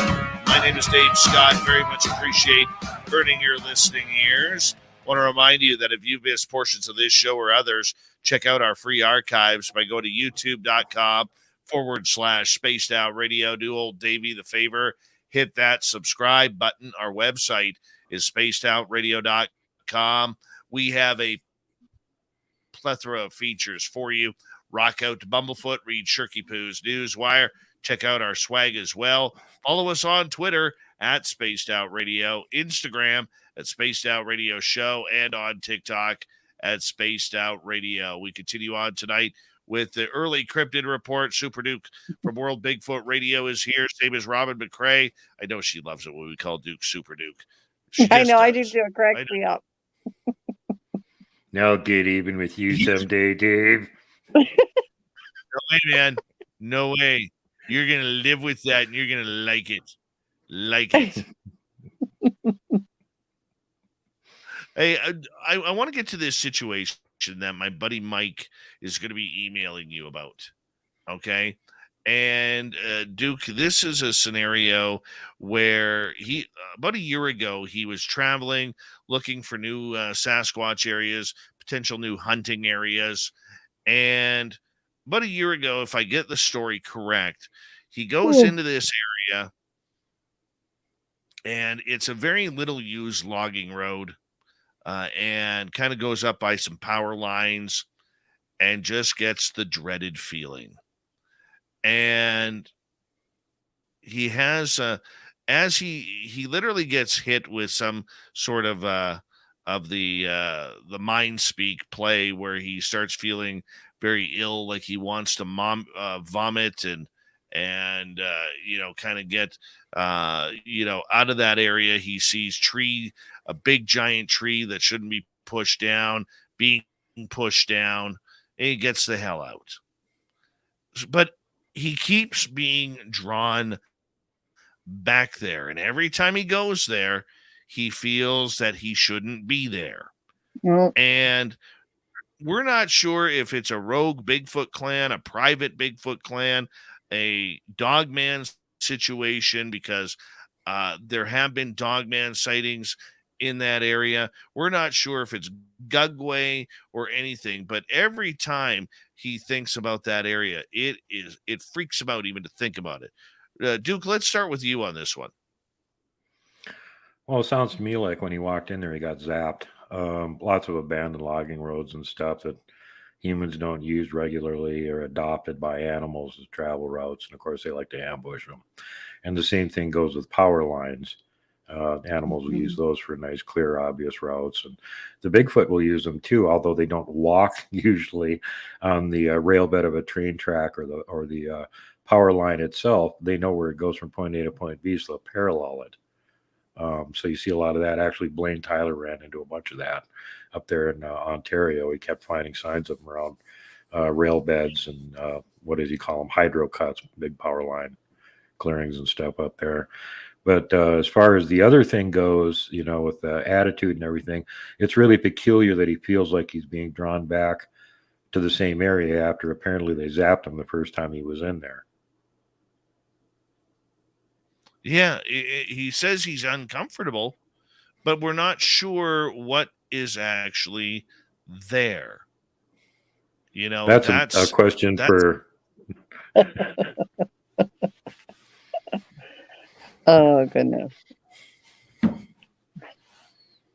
My name is Dave Scott. Very much appreciate earning your listening ears. Want to remind you that if you've missed portions of this show or others, check out our free archives by going to youtube.com/Spaced Out Radio. Do old Davey the favor. Hit that subscribe button. Our website is spacedoutradio.com. We have a plethora of features for you. Rock out to Bumblefoot, read Shirky Poo's Newswire, check out our swag as well. Follow us on Twitter at Spaced Out Radio, Instagram at Spaced Out Radio Show, and on TikTok at Spaced Out Radio. We continue on tonight with the early Cryptid report. Super Duke from World Bigfoot Radio is here. Same as Robin McCrae. I know she loves it when we call Duke Super Duke. I know, I do too. It cracks me up. I'll get even with you someday, Dave. No way, man. No way. You're going to live with that, and you're going to like it. Like it. Hey, I want to get to this situation that my buddy Mike is going to be emailing you about. Okay? And Duke, this is a scenario where about a year ago, he was traveling, looking for new Sasquatch areas, potential new hunting areas. And about a year ago, if I get the story correct, he goes into this area, and it's a very little used logging road, and kind of goes up by some power lines, and just gets the dreaded feeling. And he has as he literally gets hit with some sort of the mind speak play, where he starts feeling very ill, like he wants to vomit and kind of get out of that area. He sees a big giant tree that shouldn't be pushed down, being pushed down, and he gets the hell out. But he keeps being drawn back there, and every time he goes there, he feels that he shouldn't be there. And we're not sure if it's a rogue Bigfoot clan, a private Bigfoot clan, a dogman situation, because there have been dogman sightings in that area. We're not sure if it's Gugway or anything, but every time he thinks about that area, it freaks him out even to think about it. Duke, let's start with you on this one. Well, it sounds to me like when he walked in there, he got zapped. Lots of abandoned logging roads and stuff that humans don't use regularly or adopted by animals as travel routes. And of course, they like to ambush them. And the same thing goes with power lines. Animals will use those for nice, clear, obvious routes, and the Bigfoot will use them too. Although they don't walk usually on the rail bed of a train track or the power line itself, they know where it goes from point A to point B, so they'll parallel it. So you see a lot of that. Actually, Blaine Tyler ran into a bunch of that up there in Ontario. He kept finding signs of them around rail beds and what does he call them? Hydro cuts, big power line clearings and stuff up there. But as far as the other thing goes, with the attitude and everything, it's really peculiar that he feels like he's being drawn back to the same area after apparently they zapped him the first time he was in there. Yeah, he says he's uncomfortable, but we're not sure what is actually there. That's a question for... Oh, goodness.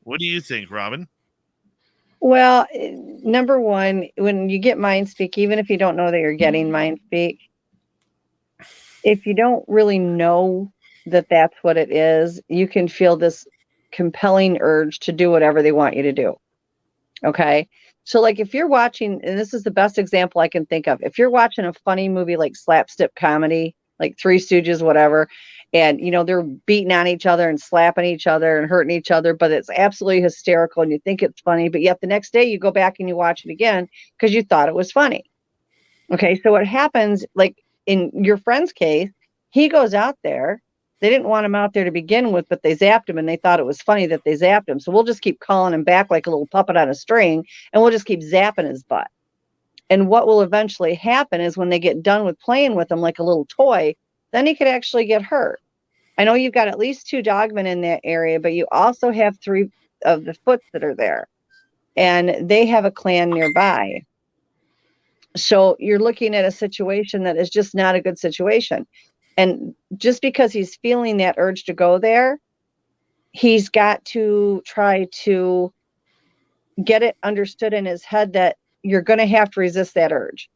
What do you think, Robin? Well, number one, when you get mind speak, even if you don't know that you're getting mind speak, if you don't really know that that's what it is, you can feel this compelling urge to do whatever they want you to do. Okay. So like if you're watching, and this is the best example I can think of, if you're watching a funny movie like slapstick comedy, like Three Stooges, whatever, and they're beating on each other and slapping each other and hurting each other, but it's absolutely hysterical and you think it's funny, but yet the next day you go back and you watch it again because you thought it was funny. Okay. So what happens, like in your friend's case, he goes out there. They didn't want him out there to begin with, but they zapped him and they thought it was funny that they zapped him. So we'll just keep calling him back like a little puppet on a string and we'll just keep zapping his butt. And what will eventually happen is when they get done with playing with him like a little toy, then he could actually get hurt. I know you've got at least 2 dogmen in that area, but you also have 3 of the Foots that are there. And they have a clan nearby. So you're looking at a situation that is just not a good situation. And just because he's feeling that urge to go there, he's got to try to get it understood in his head that you're going to have to resist that urge.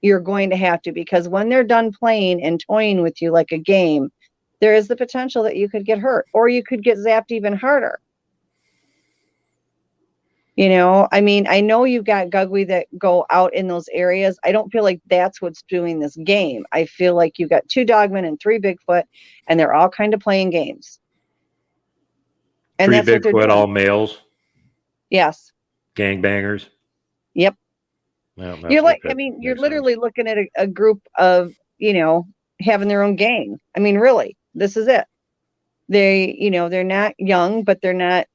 You're going to have to, because when they're done playing and toying with you like a game, there is the potential that you could get hurt or you could get zapped even harder. I mean, I know you've got Gugwe that go out in those areas. I don't feel like that's what's doing this game. I feel like you've got 2 dogmen and 3 Bigfoot, and they're all kind of playing games. And 3 that's what they're Bigfoot, doing. all males? Yes. Gangbangers? Yep. Well, You're like, I mean, you're literally looking at a group of, having their own gang. I mean, really, this is it. They, they're not young, but they're not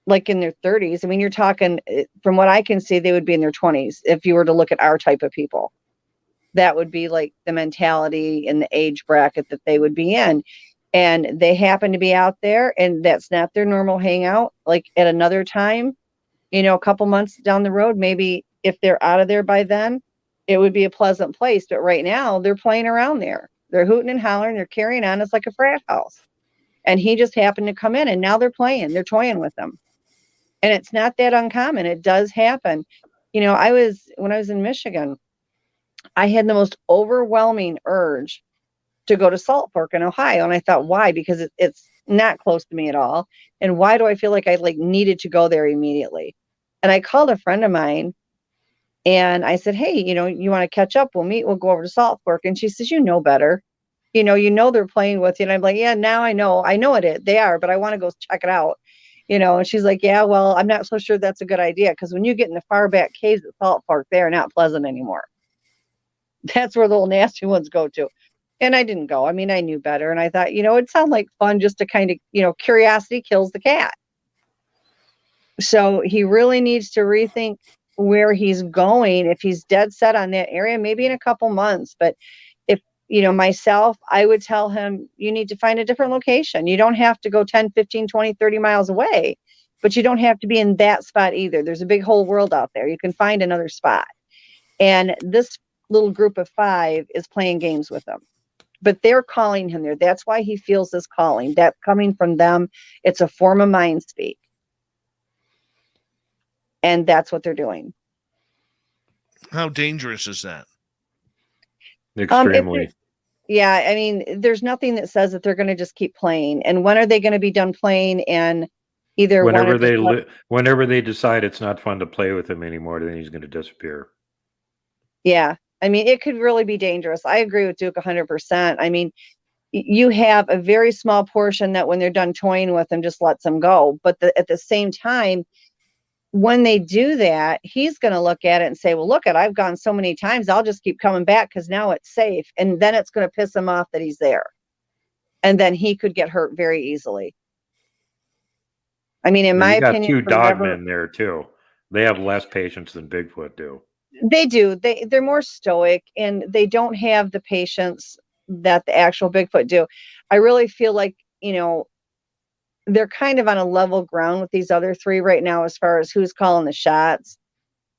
like in their 30s. I mean, you're talking, from what I can see, they would be in their 20s. If you were to look at our type of people, that would be like the mentality and the age bracket that they would be in. And they happen to be out there and that's not their normal hangout. Like at another time, a couple months down the road, maybe if they're out of there by then, it would be a pleasant place. But right now they're playing around there. They're hooting and hollering. They're carrying on. It's like a frat house. And he just happened to come in and now they're playing. They're toying with them. And it's not that uncommon. It does happen. When I was in Michigan, I had the most overwhelming urge to go to Salt Fork in Ohio. And I thought, why? Because it's not close to me at all. And why do I feel like I needed to go there immediately? And I called a friend of mine and I said, hey, you want to catch up? We'll meet. We'll go over to Salt Fork. And she says, better. They're playing with you. And I'm like, yeah, now I know they are, but I want to go check it out. And she's like, yeah, well, I'm not so sure that's a good idea. Because when you get in the far back caves at Salt Fork, they are not pleasant anymore. That's where the little nasty ones go to. And I didn't go. I mean, I knew better. And I thought, it sounded like fun just to kind of, curiosity kills the cat. So he really needs to rethink where he's going. If he's dead set on that area, maybe in a couple months. But if, myself, I would tell him, you need to find a different location. You don't have to go 10, 15, 20, 30 miles away, but you don't have to be in that spot either. There's a big whole world out there. You can find another spot. And this little group of 5 is playing games with him. But they're calling him there. That's why he feels this calling. That's coming from them. It's a form of mind speak. And that's what they're doing. How dangerous is that? Extremely. Yeah, I mean, there's nothing that says that they're going to just keep playing. And when are they going to be done playing? And either one Whenever of the whenever they decide it's not fun to play with him anymore, then he's going to disappear. yeah, I mean, it could really be dangerous. I agree with Duke 100%. I mean, you have a very small portion that when they're done toying with him, just lets them go. But at the same time, when they do that, he's going to look at it and say, well, look, I've gone so many times, I'll just keep coming back because now it's safe. And then it's going to piss him off that he's there. And then he could get hurt very easily. I mean, in my You got opinion, two dogmen there too. They have less patience than Bigfoot do. they do. They're more stoic, and they don't have the patience that the actual Bigfoot do. I really feel like, they're kind of on a level ground with these other three right now as far as who's calling the shots,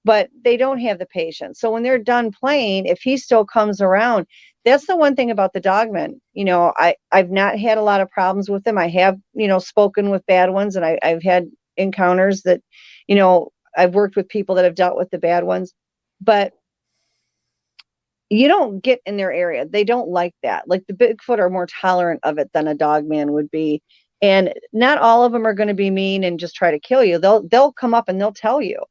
but they don't have the patience. So when they're done playing, if he still comes around, that's the one thing about the dogmen. I've not had a lot of problems with them. I have, spoken with bad ones, and I've had encounters that, I've worked with people that have dealt with the bad ones, but you don't get in their area. They don't like that. Like the Bigfoot are more tolerant of it than a dogman would be. And not all of them are going to be mean and just try to kill you. They'll come up and they'll tell you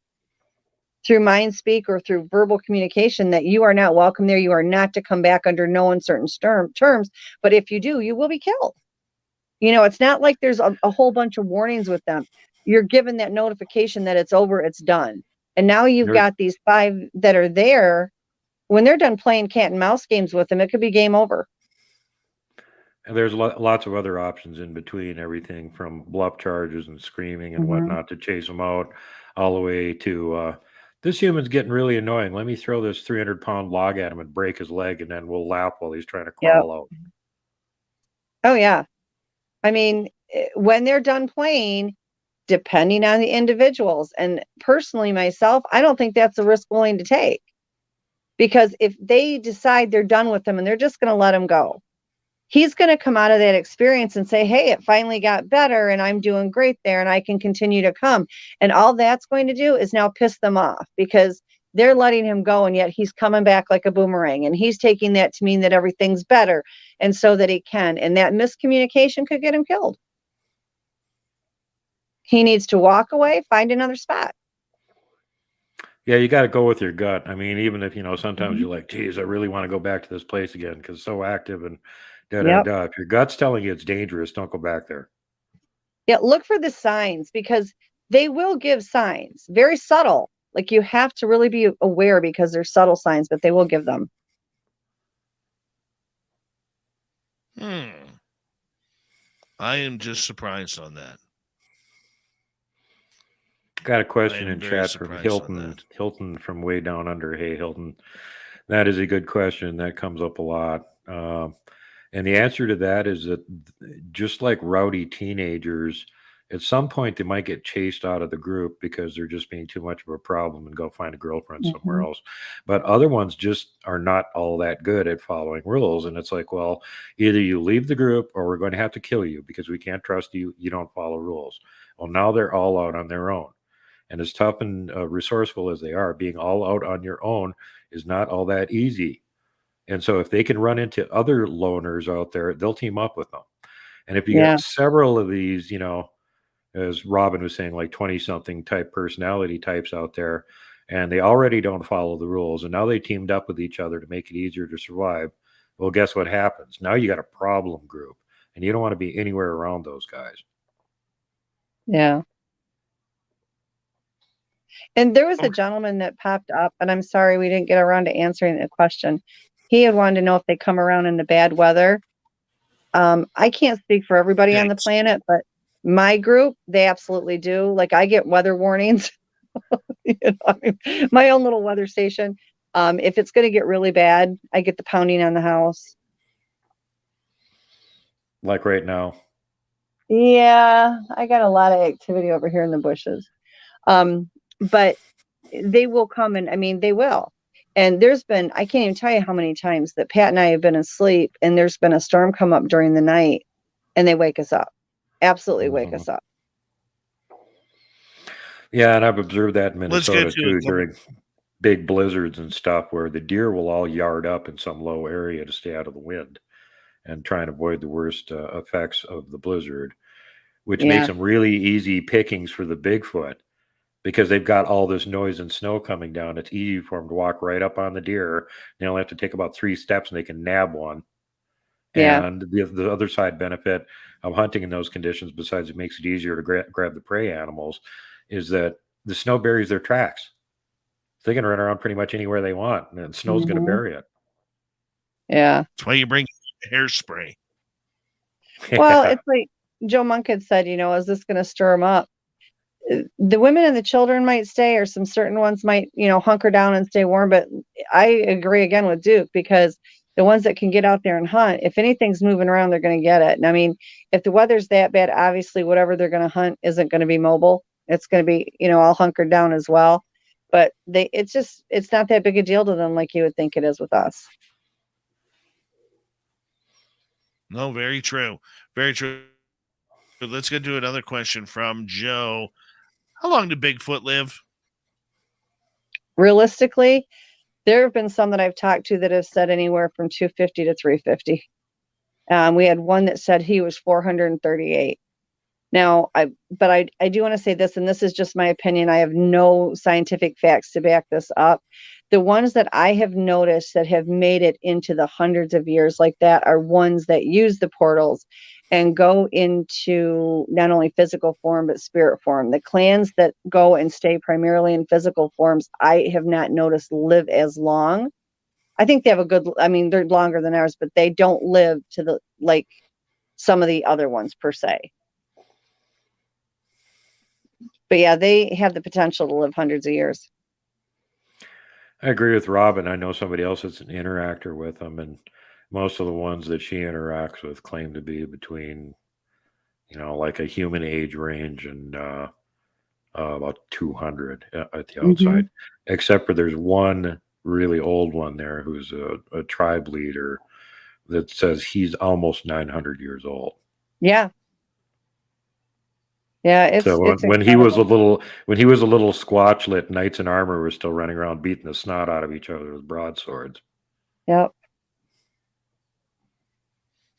through mind speak or through verbal communication that you are not welcome there. You are not to come back under no uncertain terms. But if you do, you will be killed. It's not like there's a whole bunch of warnings with them. You're given that notification that it's over, it's done. And now you've got these 5 that are there. When they're done playing cat and mouse games with them, it could be game over. And there's lots of other options in between, everything from bluff charges and screaming and whatnot to chase them out, all the way to this human's getting really annoying. Let me throw this 300-pound log at him and break his leg, and then we'll laugh while he's trying to crawl out. Oh, yeah. I mean, when they're done playing, depending on the individuals, and personally myself, I don't think that's a risk willing to take. Because if they decide they're done with them and they're just going to let him go, he's going to come out of that experience and say, hey, it finally got better and I'm doing great there and I can continue to come. And all that's going to do is now piss them off because they're letting him go. And yet he's coming back like a boomerang, and he's taking that to mean that everything's better. And so that he can, and that miscommunication could get him killed. He needs to walk away, find another spot. Yeah, you got to go with your gut. I mean, even if, sometimes you're like, geez, I really want to go back to this place again because it's so active and da-da-da. If your gut's telling you it's dangerous, don't go back there. Yeah, look for the signs because they will give signs. Very subtle. Like you have to really be aware because they're subtle signs, but they will give them. I am just surprised on that. Got a question in chat from Hilton from way down under. Hey, Hilton, that is a good question. That comes up a lot. And the answer to that is that just like rowdy teenagers, at some point they might get chased out of the group because they're just being too much of a problem and go find a girlfriend somewhere else. But other ones just are not all that good at following rules. And it's like, well, either you leave the group or we're going to have to kill you because we can't trust you. You don't follow rules. Well, now they're all out on their own. And as tough and resourceful as they are, being all out on your own is not all that easy. And so if they can run into other loners out there, they'll team up with them. And if you got several of these, as Robin was saying, like 20-something type personality types out there, and they already don't follow the rules, and now they teamed up with each other to make it easier to survive, well, guess what happens? Now you got a problem group, and you don't want to be anywhere around those guys. Yeah. And there was a gentleman that popped up, and I'm sorry we didn't get around to answering the question. He had wanted to know if they come around in the bad weather. I can't speak for everybody on the planet, but my group, they absolutely do. Like I get weather warnings, my own little weather station. If it's going to get really bad, I get the pounding on the house. Like right now. Yeah, I got a lot of activity over here in the bushes. But they will come, and they will. And there's been, I can't even tell you how many times that Pat and I have been asleep and there's been a storm come up during the night and they wake us up. Absolutely wake us up. Yeah, and I've observed that in Minnesota too, during big blizzards and stuff where the deer will all yard up in some low area to stay out of the wind. and try and avoid the worst effects of the blizzard, which Yeah. makes them really easy pickings for the Bigfoot because they've got all this noise and snow coming down. It's easy for them to walk right up on the deer. They only have to take about 3 steps and they can nab one. Yeah. And the other side benefit of hunting in those conditions, besides it makes it easier to grab the prey animals, is that the snow buries their tracks. They can run around pretty much anywhere they want, and snow's going to bury it. Yeah. That's why you bring hairspray. Well, Yeah. it's like Joe Monk had said, is this going to stir them up? The women and the children might stay, or some certain ones might, hunker down and stay warm. But I agree again with Duke, because the ones that can get out there and hunt, if anything's moving around, they're going to get it. And I mean, if the weather's that bad, obviously whatever they're going to hunt isn't going to be mobile. It's going to be, all hunkered down as well. But it's not that big a deal to them like you would think it is with us. No, very true. Very true. Let's get to another question from Joe. How long did Bigfoot live? Realistically, there have been some that I've talked to that have said anywhere from 250 to 350. We had one that said he was 438. Now, I do want to say this, and this is just my opinion. I have no scientific facts to back this up. The ones that I have noticed that have made it into the hundreds of years like that are ones that use the portals and go into not only physical form, but spirit form. The clans that go and stay primarily in physical forms, I have not noticed live as long. I think they have they're longer than ours, but they don't live to like some of the other ones per se. But yeah, they have the potential to live hundreds of years. I agree with Robin. I know somebody else that's an interactor with them, and most of the ones that she interacts with claim to be between, like a human age range and about 200 at the outside, except for there's one really old one there who's a tribe leader that says he's almost 900 years old. Yeah. Yeah, it's when he was a little squatchlet, knights in armor were still running around beating the snot out of each other with broadswords. Yep.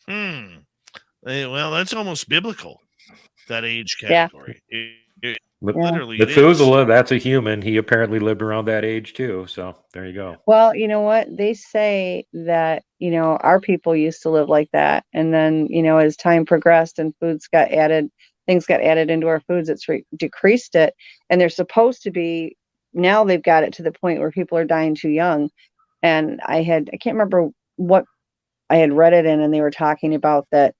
Well, that's almost biblical, that age category. Yeah. Literally, Methuselah, that's a human. He apparently lived around that age too. So there you go. Well, you know what? They say that, our people used to live like that. And then, as time progressed and things got added into our foods, it's decreased it. And they're supposed to be, now they've got it to the point where people are dying too young. And I can't remember what I had read it in, and they were talking about that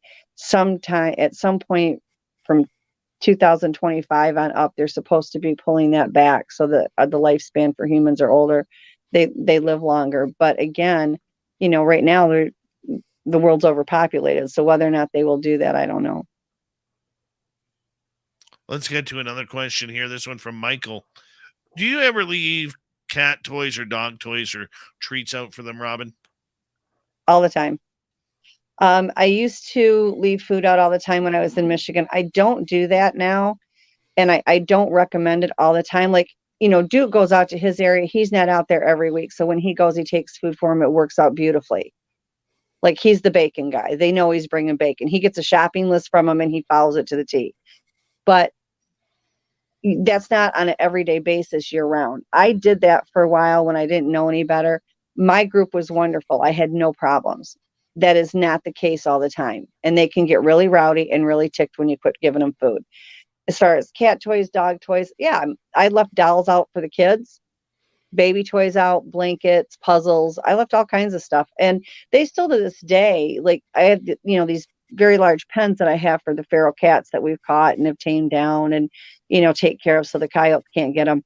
at some point from 2025 on up, they're supposed to be pulling that back so that the lifespan for humans are older. They live longer. But again, right now the world's overpopulated. So whether or not they will do that, I don't know. Let's get to another question here. This one from Michael. Do you ever leave cat toys or dog toys or treats out for them, Robin? All the time. I used to leave food out all the time when I was in Michigan. I don't do that now. And I don't recommend it all the time. Like, Duke goes out to his area. He's not out there every week. So when he goes, he takes food for him. It works out beautifully. Like, he's the bacon guy. They know he's bringing bacon. He gets a shopping list from him and he follows it to the T. But that's not on an everyday basis year round. I did that for a while when I didn't know any better. My group was wonderful. I had no problems. That is not the case all the time. And they can get really rowdy and really ticked when you quit giving them food. As far as cat toys, dog toys, yeah, I left dolls out for the kids, baby toys out, blankets, puzzles. I left all kinds of stuff. And they still to this day, like I have, these very large pens that I have for the feral cats that we've caught and have tamed down and, take care of so the coyotes can't get them.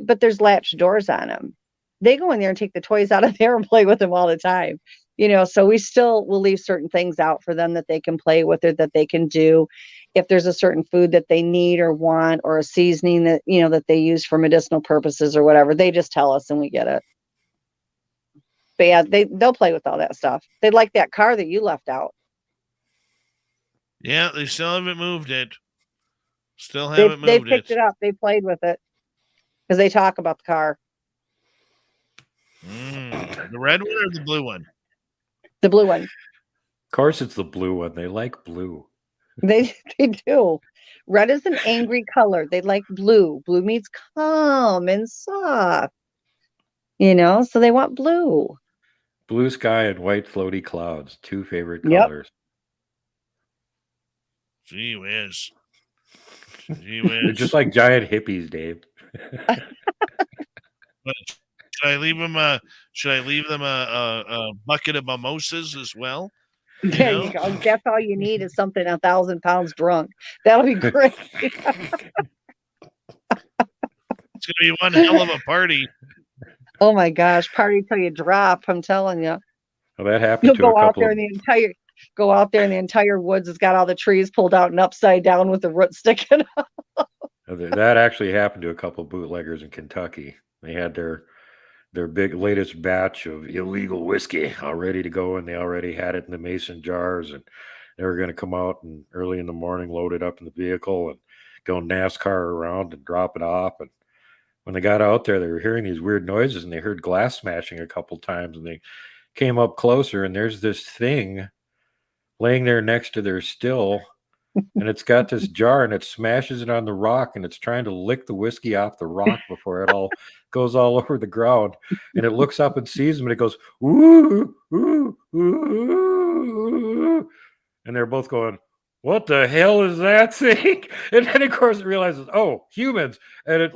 But there's latch doors on them. They go in there and take the toys out of there and play with them all the time. So we still will leave certain things out for them that they can play with or that they can do. If there's a certain food that they need or want, or a seasoning that, that they use for medicinal purposes or whatever, they just tell us and we get it. But yeah, they'll play with all that stuff. They like that car that you left out. Yeah, they still haven't moved it. They picked it up. They played with it because they talk about the car. The red one or the blue one? The blue one. course, it's the blue one. They like blue. They do. Red is an angry color. They like blue. Blue means calm and soft. So they want blue. Blue sky and white floaty clouds, 2 favorite Yep. colors. Gee whiz. They're just like giant hippies, Dave. But should I leave them a bucket of mimosas as well? There you go. That's all you need is something 1,000 pounds drunk. That'll be great. It's gonna be one hell of a party. Oh my gosh, party till you drop! I'm telling you. Well, that happened You'll to go a out couple. there and the entire woods has got all the trees pulled out and upside down with the roots sticking up. That actually happened to a couple bootleggers in Kentucky. They had their big latest batch of illegal whiskey all ready to go, and they already had it in the mason jars, and they were going to come out and early in the morning, load it up in the vehicle and go NASCAR around and drop it off. And when they got out there, they were hearing these weird noises, and they heard glass smashing a couple times, and they came up closer, and there's this thing laying there next to their still, and it's got this jar, and it smashes it on the rock, and it's trying to lick the whiskey off the rock before it all goes all over the ground. And it looks up and sees them, and it goes, ooh, ooh, ooh. And they're both going, what the hell is that thing? And then, of course, it realizes, oh, humans. And it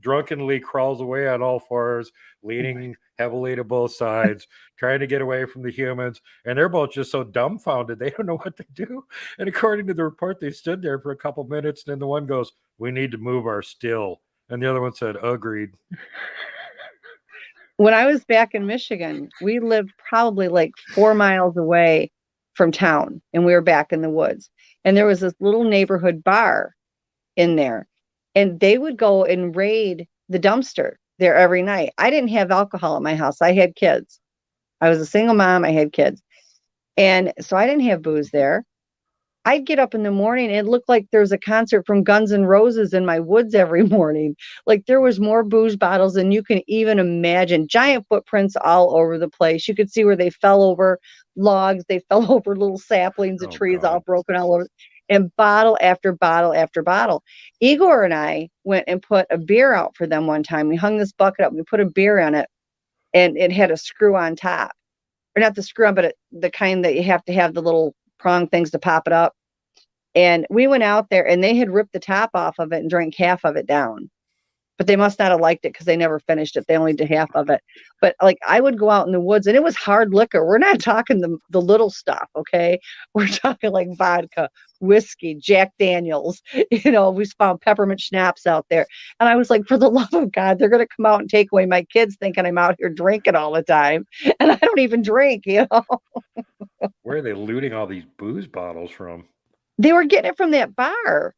drunkenly crawls away on all fours, leaning heavily to both sides, trying to get away from the humans. And they're both just so dumbfounded, they don't know what to do. And according to the report, they stood there for a couple minutes, and then the one goes, we need to move our still. And the other one said, agreed. When I was back in Michigan, we lived probably 4 miles away from town, and we were back in the woods. And there was this little neighborhood bar in there, and they would go and raid the dumpster there every night. I didn't have alcohol at my house. I had kids. I was a single mom. I had kids. And so I didn't have booze there. I'd get up in the morning and it looked like there was a concert from Guns N' Roses in my woods every morning. There was more booze bottles than you can even imagine. Giant footprints all over the place. You could see where they fell over logs. They fell over little saplings of trees, God. all broken all over. And bottle after bottle after bottle. Igor and I went and put a beer out for them one time. We hung this bucket up. We put a beer on it, and it had a screw on top. Or not the screw on, but the kind that you have to have the little prong things to pop it up. And we went out there, and they had ripped the top off of it and drank half of it down. But they must not have liked it because they never finished it. They only did half of it. But I would go out in the woods, and it was hard liquor. We're not talking the little stuff, okay? We're talking vodka, whiskey, Jack Daniels. We found peppermint schnapps out there. And I was like, for the love of God, they're going to come out and take away my kids thinking I'm out here drinking all the time. And I don't even drink, Where are they looting all these booze bottles from? They were getting it from that bar.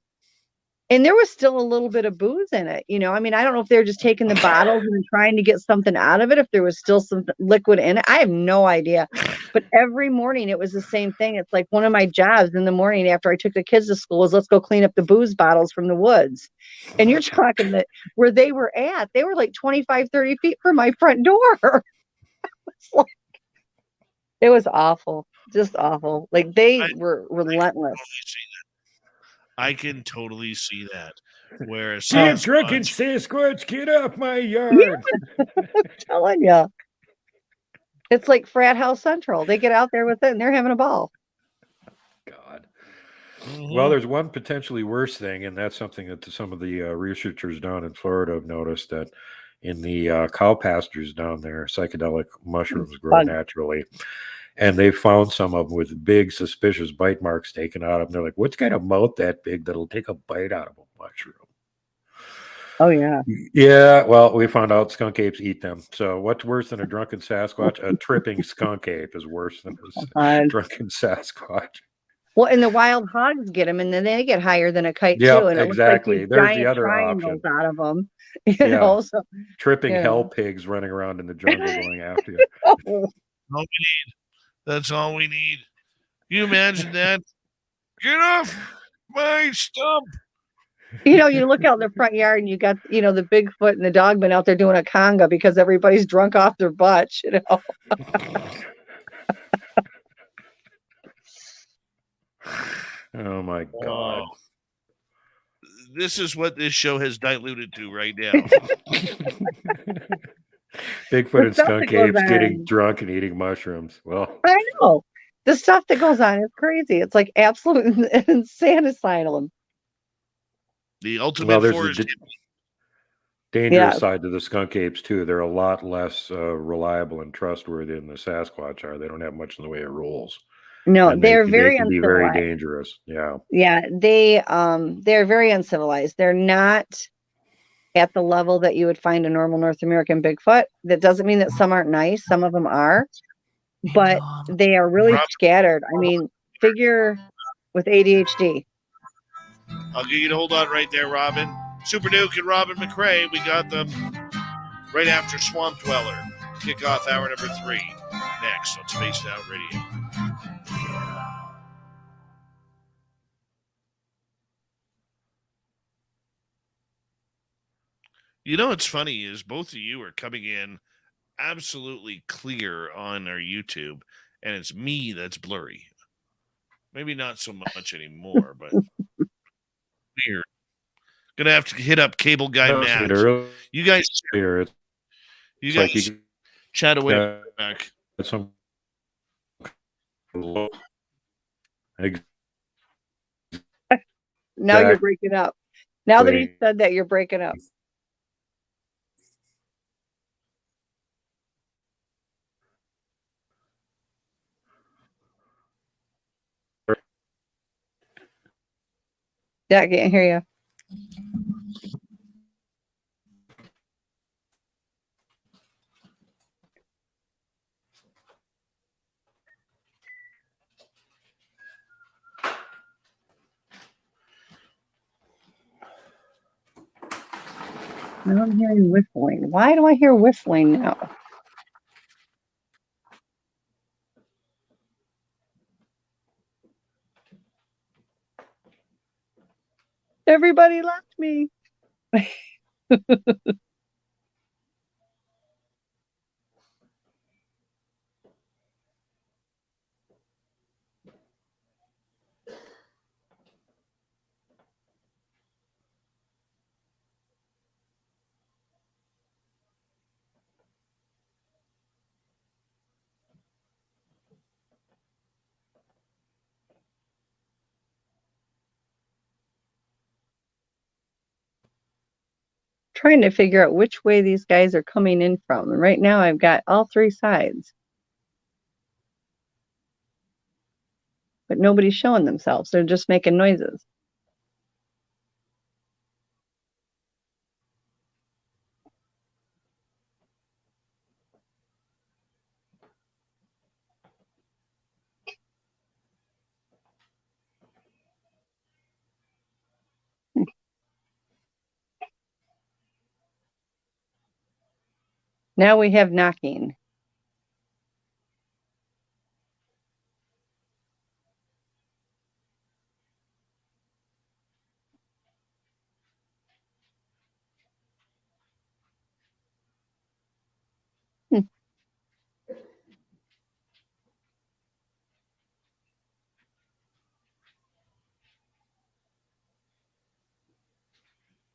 And there was still a little bit of booze in it. I don't know if they were just taking the bottles and trying to get something out of it, if there was still some liquid in it. I have no idea. But every morning it was the same thing. It's like one of my jobs in the morning after I took the kids to school was, let's go clean up the booze bottles from the woods. And you're talking that where they were at, they were 25, 30 feet from my front door. It was awful. Just awful. They were relentless. I can totally see that. Where drunken Sasquatch, get off my yard. I'm telling you. It's like frat house central. They get out there with it and they're having a ball. God. Mm-hmm. Well, there's one potentially worse thing, and that's something that some of the researchers down in Florida have noticed, that in the cow pastures down there, psychedelic mushrooms grow naturally. And they found some of them with big, suspicious bite marks taken out of them. They're like, what's got a mouth that big that'll take a bite out of a mushroom? Oh, yeah. Yeah, well, we found out skunk apes eat them. So what's worse than a drunken Sasquatch? A tripping skunk ape is worse than a drunken Sasquatch. Well, and the wild hogs get them, and then they get higher than a kite, too. And Exactly. It looks like there's the other option. Out of them. So, tripping hell pigs running around in the jungle going after you. All we need. That's all we need. You imagine that? Get off my stump. You look out in the front yard and you got, the Bigfoot and the dogman out there doing a conga because everybody's drunk off their butts, Oh my God. This is what this show has diluted to right now. Bigfoot and stuff skunk that goes apes getting on. drunk and eating mushrooms. Well, I know. The stuff that goes on is crazy. It's like absolute insane asylum. The ultimate well, there's forest. the dangerous side to the skunk apes too. They're a lot less reliable and trustworthy than the Sasquatch are. They don't have much in the way of rules. No, And they're they very can be very uncivilized. dangerous. Yeah. Yeah, they're very uncivilized. They're not at the level that you would find a normal North American Bigfoot. That doesn't mean that some aren't nice. Some of them are, but they are really scattered. I mean, figure with ADHD. I'll get you to hold on right there, Robin. Super Duke and Robin McRae. We got them right after Swamp Dweller. Kick off hour number 3 next on Spaced Out Radio. You know what's funny is both of you are coming in absolutely clear on our YouTube, and it's me that's blurry. Maybe not so much anymore, but weird. Gonna have to hit up Cable Guy Matt. You guys, you guys chat away back. Some Now you're breaking up. Now that he said that, you're breaking up. Yeah, I can't hear you. Now I'm hearing whistling. Why do I hear whistling now? Everybody left me. Trying to figure out which way these guys are coming in from. And right now I've got all 3 sides. But nobody's showing themselves. They're just making noises. Now we have knocking.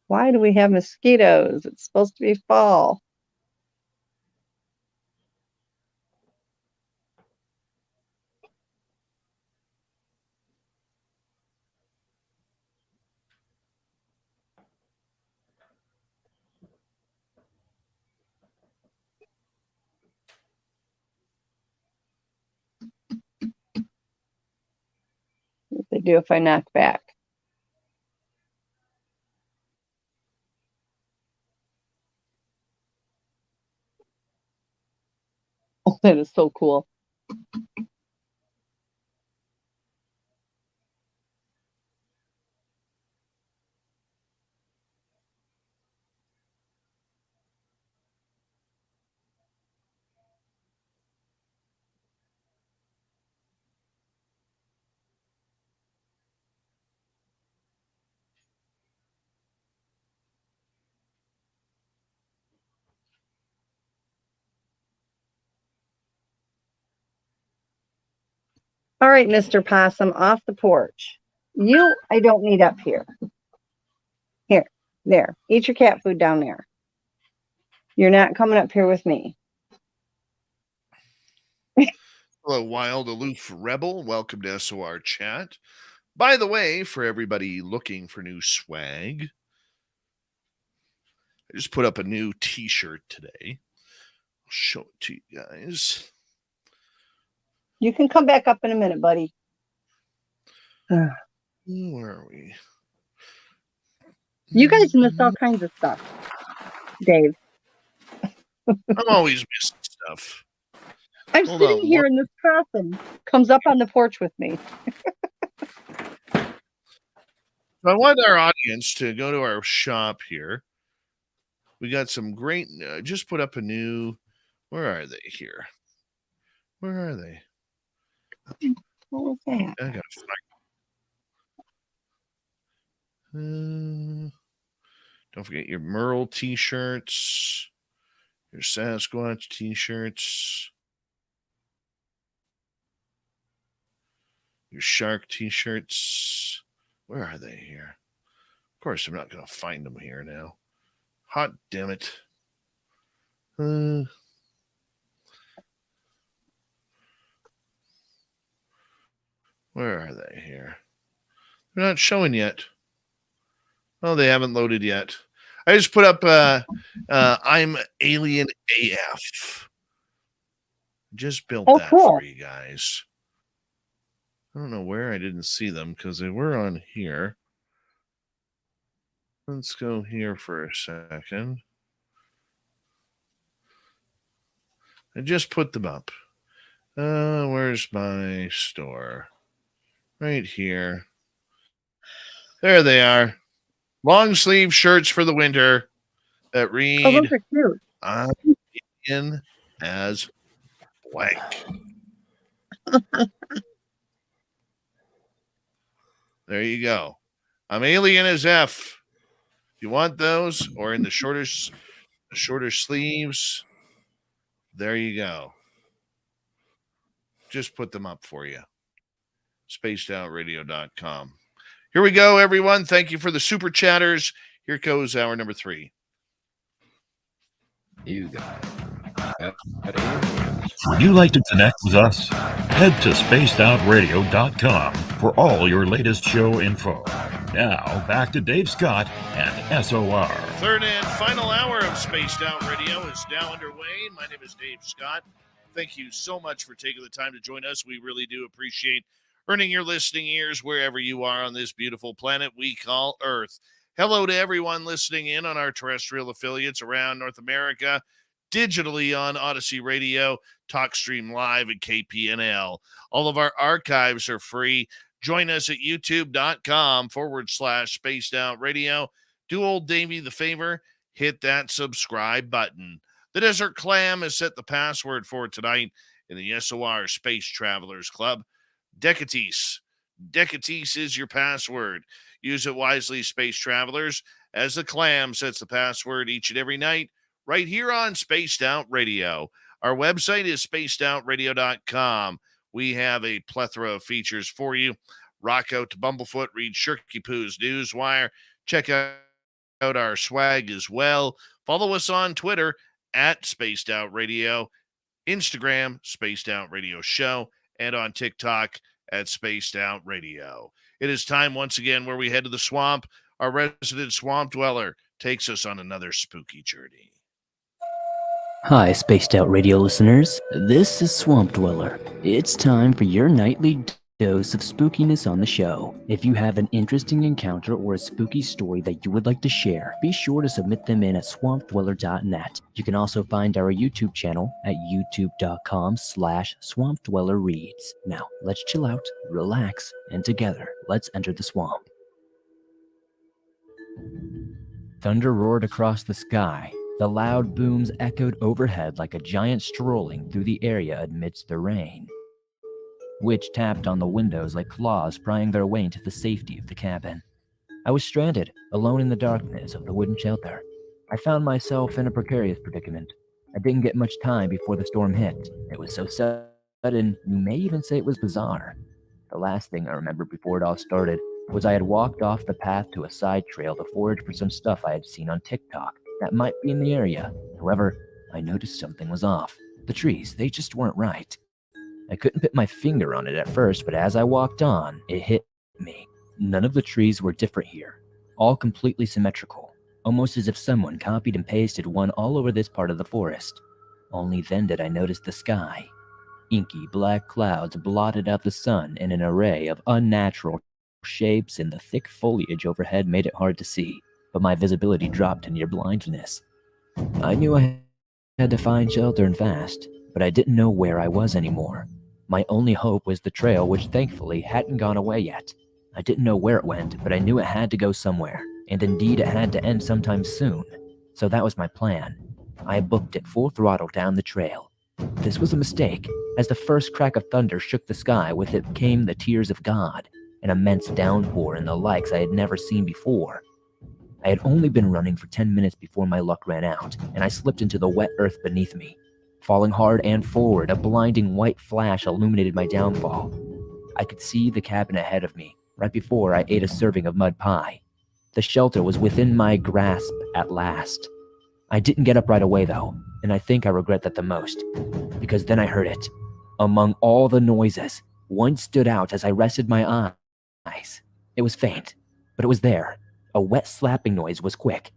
Why do we have mosquitoes? It's supposed to be fall. What they do if I knock back? Oh, that is so cool. All right, Mr. Possum, off the porch. You, I don't need up here. Here, there. Eat your cat food down there. You're not coming up here with me. Hello, Wild Aloof Rebel. Welcome to SOR Chat. By the way, for everybody looking for new swag, I just put up a new t-shirt today. I'll show it to you guys. You can come back up in a minute, buddy. Where are we? You guys miss all kinds of stuff, Dave. I'm always missing stuff. I'm Hold sitting on, here and this person comes up on the porch with me. I want our audience to go to our shop here. We got some great, just put up a new, where are they here? Where are they? What was that? I gotta find. Don't forget your Merle t-shirts, your Sasquatch t-shirts, your shark t-shirts. Where are they here? Of course, I'm not going to find them here now. Hot damn it. Where are they here? They're not showing yet. Oh, they haven't loaded yet. I just put up I'm Alien AF. Just built that cool. for you guys. I don't know where I didn't see them because they were on here. Let's go here for a second. I just put them up. Where's my store? Right here. There they are. Long sleeve shirts for the winter that read, Oh, those are cute. I'm in as blank. There you go. I'm alien as F. If you want those, or in the shorter sleeves, there you go. Just put them up for you. Spacedoutradio.com. Here we go, everyone. Thank you for the super chatters. Here goes hour number 3. You guys. Would you like to connect with us? Head to spacedoutradio.com for all your latest show info. Now, back to Dave Scott and SOR. Third and final hour of Spaced Out Radio is now underway. My name is Dave Scott. Thank you so much for taking the time to join us. We really do appreciate earning your listening ears wherever you are on this beautiful planet we call Earth. Hello to everyone listening in on our terrestrial affiliates around North America, digitally on Odyssey Radio, TalkStream Live, and KPNL. All of our archives are free. Join us at youtube.com/Spaced Out Radio. Do old Davey the favor, hit that subscribe button. The Desert Clam has set the password for tonight in the SOR Space Travelers Club. Decatis. Decatis is your password. Use it wisely, Space Travelers, as the Clam sets the password each and every night right here on Spaced Out Radio. Our website is spacedoutradio.com. We have a plethora of features for you. Rock out to Bumblefoot, read Shirky Poo's Newswire. Check out our swag as well. Follow us on Twitter at Spaced Out Radio, Instagram, Spaced Out Radio Show, and on TikTok at Spaced Out Radio. It is time once again where we head to the swamp. Our resident swamp dweller takes us on another spooky journey. Hi, Spaced Out Radio listeners. This is Swamp Dweller. It's time for your nightly dose of spookiness on the show. If you have an interesting encounter or a spooky story that you would like to share, be sure to submit them in at swampdweller.net. You can also find our YouTube channel at youtube.com/swampdwellerreads. Now, let's chill out, relax, and together, let's enter the swamp. Thunder roared across the sky. The loud booms echoed overhead like a giant strolling through the area amidst the rain, which tapped on the windows like claws prying their way into the safety of the cabin. I was stranded, alone in the darkness of the wooden shelter. I found myself in a precarious predicament. I didn't get much time before the storm hit. It was so sudden, you may even say it was bizarre. The last thing I remember before it all started was I had walked off the path to a side trail to forage for some stuff I had seen on TikTok that might be in the area. However, I noticed something was off. The trees, they just weren't right. I couldn't put my finger on it at first, but as I walked on, it hit me. None of the trees were different here, all completely symmetrical, almost as if someone copied and pasted one all over this part of the forest. Only then did I notice the sky. Inky black clouds blotted out the sun in an array of unnatural shapes, and the thick foliage overhead made it hard to see, but my visibility dropped to near blindness. I knew I had to find shelter and fast, but I didn't know where I was anymore. My only hope was the trail, which thankfully hadn't gone away yet. I didn't know where it went, but I knew it had to go somewhere, and indeed it had to end sometime soon. So that was my plan. I booked it full throttle down the trail. This was a mistake. As the first crack of thunder shook the sky, with it came the tears of God, an immense downpour and the likes I had never seen before. I had only been running for 10 minutes before my luck ran out, and I slipped into the wet earth beneath me. Falling hard and forward, a blinding white flash illuminated my downfall. I could see the cabin ahead of me, right before I ate a serving of mud pie. The shelter was within my grasp at last. I didn't get up right away though, and I think I regret that the most, because then I heard it. Among all the noises, one stood out as I rested my eyes. It was faint, but it was there. A wet slapping noise was quick.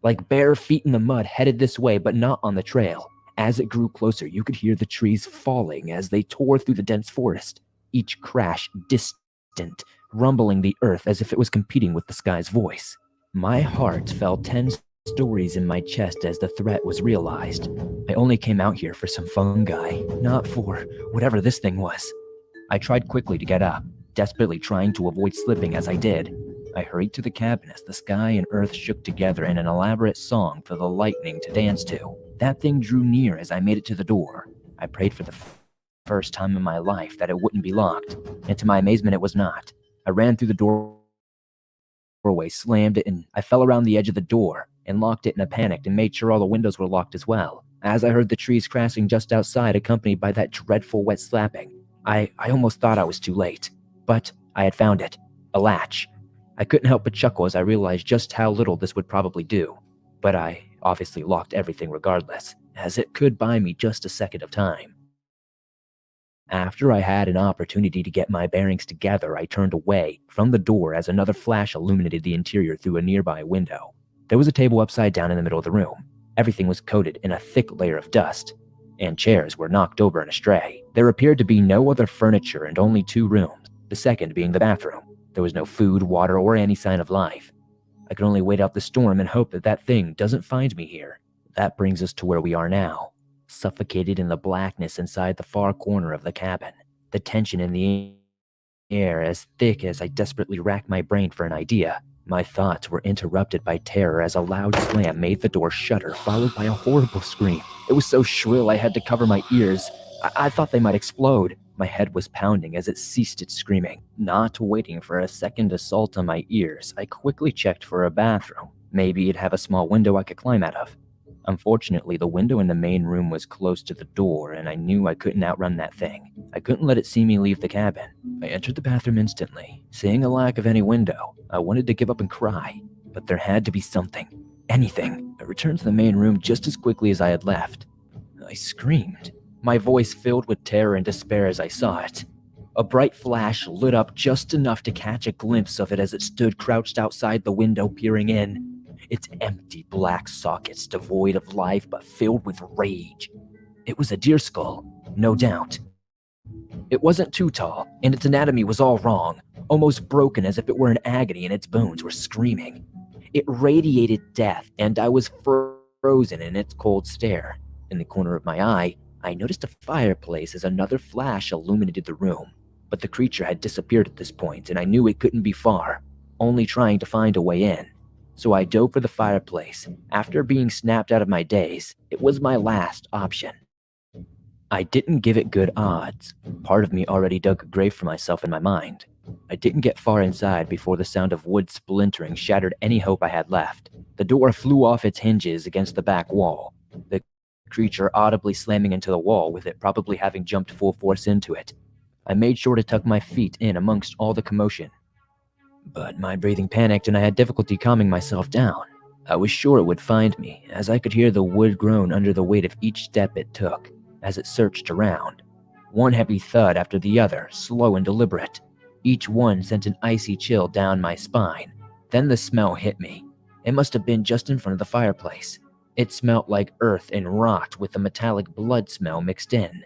Like bare feet in the mud headed this way, but not on the trail. As it grew closer, you could hear the trees falling as they tore through the dense forest, each crash distant, rumbling the earth as if it was competing with the sky's voice. My heart fell 10 stories in my chest as the threat was realized. I only came out here for some fungi, not for whatever this thing was. I tried quickly to get up, desperately trying to avoid slipping as I did. I hurried to the cabin as the sky and earth shook together in an elaborate song for the lightning to dance to. That thing drew near as I made it to the door. I prayed for the first time in my life that it wouldn't be locked, and to my amazement it was not. I ran through the doorway, slammed it, and I fell around the edge of the door and locked it in a panic and made sure all the windows were locked as well. As I heard the trees crashing just outside, accompanied by that dreadful wet slapping, I almost thought I was too late. But I had found it. A latch. I couldn't help but chuckle as I realized just how little this would probably do. But I obviously locked everything regardless, as it could buy me just a second of time. After I had an opportunity to get my bearings together, I turned away from the door as another flash illuminated the interior through a nearby window. There was a table upside down in the middle of the room. Everything was coated in a thick layer of dust, and chairs were knocked over and astray. There appeared to be no other furniture and only 2 rooms, the second being the bathroom. There was no food, water, or any sign of life. I could only wait out the storm and hope that that thing doesn't find me here. That brings us to where we are now, suffocated in the blackness inside the far corner of the cabin. The tension in the air as thick as I desperately racked my brain for an idea. My thoughts were interrupted by terror as a loud slam made the door shudder, followed by a horrible scream. It was so shrill I had to cover my ears. I thought they might explode. My head was pounding as it ceased its screaming. Not waiting for a second assault on my ears, I quickly checked for a bathroom. Maybe it'd have a small window I could climb out of. Unfortunately, the window in the main room was close to the door, and I knew I couldn't outrun that thing. I couldn't let it see me leave the cabin. I entered the bathroom instantly. Seeing a lack of any window, I wanted to give up and cry, but there had to be something. Anything. I returned to the main room just as quickly as I had left. I screamed, my voice filled with terror and despair as I saw it. A bright flash lit up just enough to catch a glimpse of it as it stood crouched outside the window peering in. Its empty black sockets devoid of life but filled with rage. It was a deer skull, no doubt. It wasn't too tall, and its anatomy was all wrong, almost broken as if it were in agony and its bones were screaming. It radiated death, and I was frozen in its cold stare. In the corner of my eye, I noticed a fireplace as another flash illuminated the room. But the creature had disappeared at this point, and I knew it couldn't be far, only trying to find a way in. So I dove for the fireplace. After being snapped out of my daze, it was my last option. I didn't give it good odds. Part of me already dug a grave for myself in my mind. I didn't get far inside before the sound of wood splintering shattered any hope I had left. The door flew off its hinges against the back wall, the creature audibly slamming into the wall, with it probably having jumped full force into it. I made sure to tuck my feet in amongst all the commotion. But my breathing panicked and I had difficulty calming myself down. I was sure it would find me, as I could hear the wood groan under the weight of each step it took, as it searched around. One heavy thud after the other, slow and deliberate. Each one sent an icy chill down my spine. Then the smell hit me. It must have been just in front of the fireplace. It smelt like earth and rot with a metallic blood smell mixed in.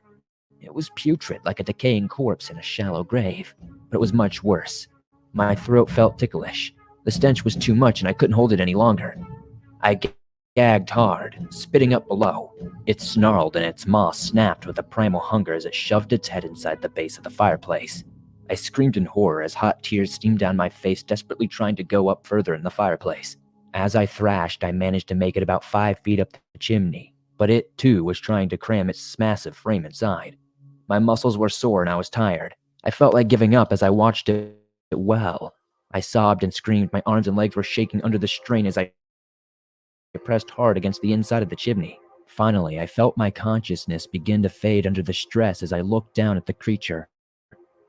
It was putrid, like a decaying corpse in a shallow grave, but it was much worse. My throat felt ticklish. The stench was too much and I couldn't hold it any longer. I gagged hard, spitting up below. It snarled and its maw snapped with a primal hunger as it shoved its head inside the base of the fireplace. I screamed in horror as hot tears steamed down my face, desperately trying to go up further in the fireplace. As I thrashed, I managed to make it about 5 feet up the chimney, but it too was trying to cram its massive frame inside. My muscles were sore and I was tired. I felt like giving up as I watched it well. I sobbed and screamed. My arms and legs were shaking under the strain as I pressed hard against the inside of the chimney. Finally, I felt my consciousness begin to fade under the stress as I looked down at the creature.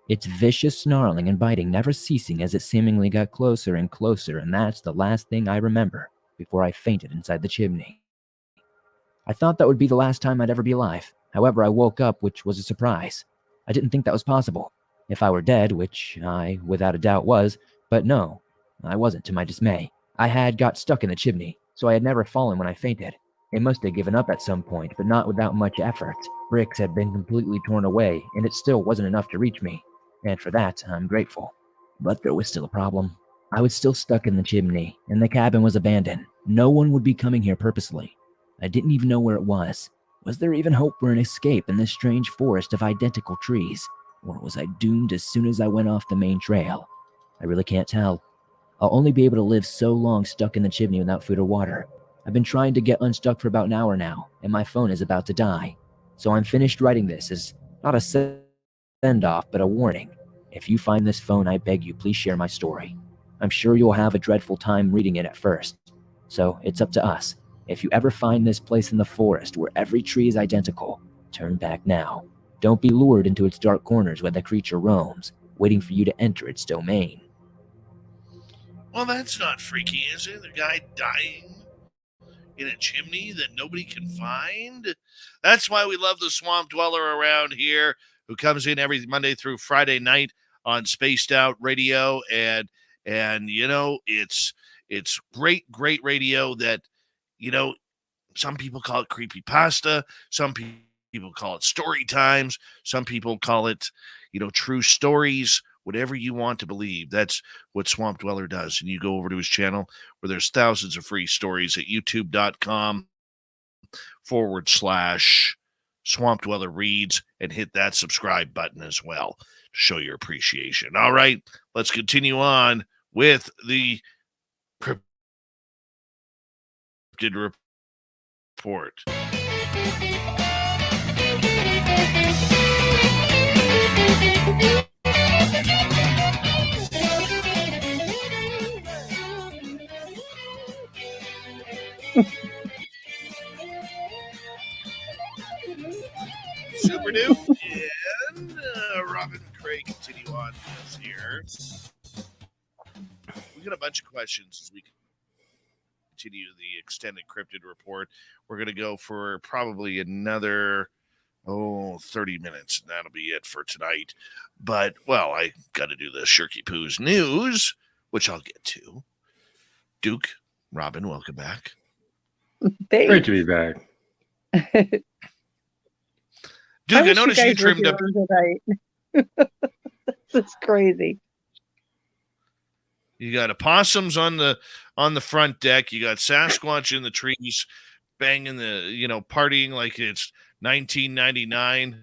Its vicious snarling and biting never ceasing as it seemingly got closer and closer, and that's the last thing I remember before I fainted inside the chimney. I thought that would be the last time I'd ever be alive. However, I woke up, which was a surprise. I didn't think that was possible. If I were dead, which I without a doubt was, but no, I wasn't, to my dismay. I had got stuck in the chimney, so I had never fallen when I fainted. It must have given up at some point, but not without much effort. Bricks had been completely torn away, and it still wasn't enough to reach me, and for that, I'm grateful. But there was still a problem. I was still stuck in the chimney, and the cabin was abandoned. No one would be coming here purposely. I didn't even know where it was. Was there even hope for an escape in this strange forest of identical trees? Or was I doomed as soon as I went off the main trail? I really can't tell. I'll only be able to live so long stuck in the chimney without food or water. I've been trying to get unstuck for about an hour now, and my phone is about to die. So I'm finished writing this as not a send-off, but a warning. If you find this phone, I beg you, please share my story. I'm sure you'll have a dreadful time reading it at first. So it's up to us. If you ever find this place in the forest where every tree is identical, turn back now. Don't be lured into its dark corners where the creature roams, waiting for you to enter its domain. Well, that's not freaky, is it? The guy dying in a chimney that nobody can find? That's why we love the Swamp Dweller around here, who comes in every Monday through Friday night on Spaced Out Radio. And you know, it's great radio that, you know, some people call it creepypasta, some people call it story times, some people call it, you know, true stories, whatever you want to believe. That's what Swamp Dweller does. And you go over to his channel where there's thousands of free stories at youtube.com/Swamp Dweller Reads, and hit that subscribe button as well to show your appreciation. All right, let's continue on with the Cryptid Report. Super Duke and Robin and Craig continue on with us here. We got a bunch of questions as we continue the extended Cryptid Report. We're going to go for probably another 30 minutes, and that'll be it for tonight. But, well, I got to do the Shirky Poo's news, which I'll get to. Duke, Robin, welcome back. Thanks. Great to be back. Duke, I noticed you trimmed up. This is crazy. You got opossums on the front deck. You got Sasquatch in the trees, banging partying like it's 1999.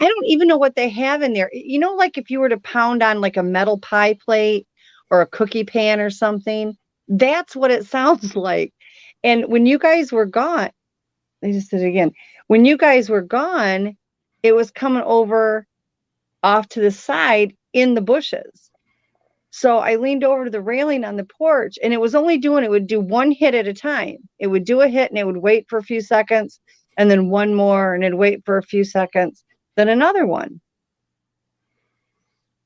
I don't even know what they have in there. You know, like if you were to pound on like a metal pie plate or a cookie pan or something, that's what it sounds like. And when you guys were gone, I just did it again. When you guys were gone, it was coming over off to the side in the bushes. So I leaned over to the railing on the porch, and it was only it would do one hit at a time. It would do a hit and it would wait for a few seconds, and then one more, and it'd wait for a few seconds, then another one.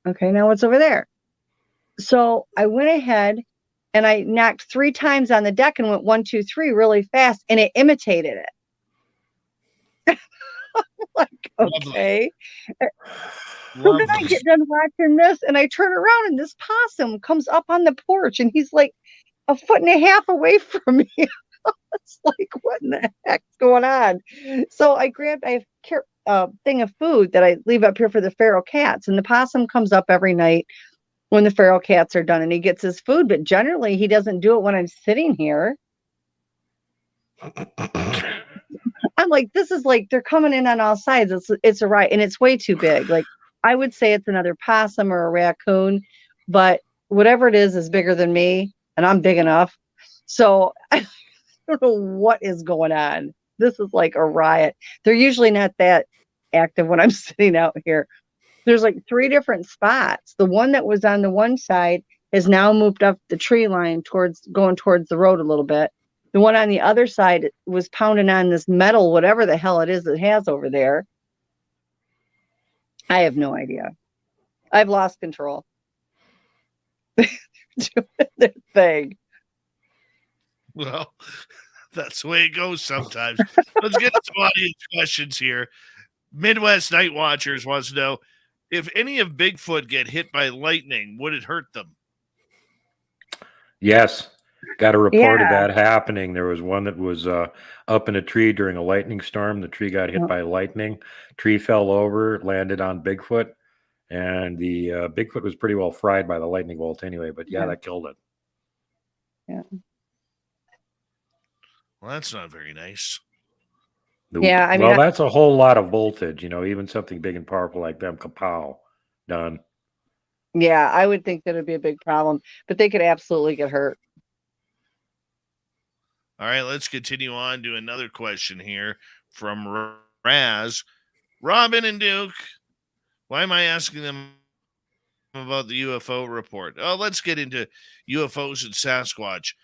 Okay, now what's over there? So I went ahead and I knocked 3 times on the deck and went 1, 2, 3 really fast, and it imitated it. Like, Lovely. okay. So then I Lovely. get done watching this, and I turn around, and this possum comes up on the porch, and he's like a foot and a half away from me. It's like, what in the heck's going on? So I grabbed a thing of food that I leave up here for the feral cats, and the possum comes up every night when the feral cats are done, and he gets his food, but generally he doesn't do it when I'm sitting here. I'm like, this is like they're coming in on all sides. It's a riot, and it's way too big. Like, I would say it's another possum or a raccoon, but whatever it is bigger than me, and I'm big enough. So I don't know what is going on. This is like a riot. They're usually not that active when I'm sitting out here. There's like 3 different spots. The one that was on the one side has now moved up the tree line going towards the road a little bit. The one on the other side was pounding on this metal, whatever the hell it is it has over there. I have no idea. I've lost control. Doing their thing. Well, that's the way it goes sometimes. Let's get to some audience questions here. Midwest Night Watchers wants to know, if any of Bigfoot get hit by lightning, would it hurt them? Yes. Got a report of Yeah. that happening. There was one that was up in a tree during a lightning storm. The tree got hit by lightning. Tree fell over, landed on Bigfoot, and the Bigfoot was pretty well fried by the lightning bolt anyway. But yeah, that killed it. Yeah. Well, that's not very nice. Yeah, I mean, well, that's a whole lot of voltage. You know, even something big and powerful like them, kapow, done. Yeah, I would think that would be a big problem, but they could absolutely get hurt. All right, let's continue on to another question here from Raz. Robin and Duke, why am I asking them about the UFO report? Oh, let's get into UFOs and Sasquatch.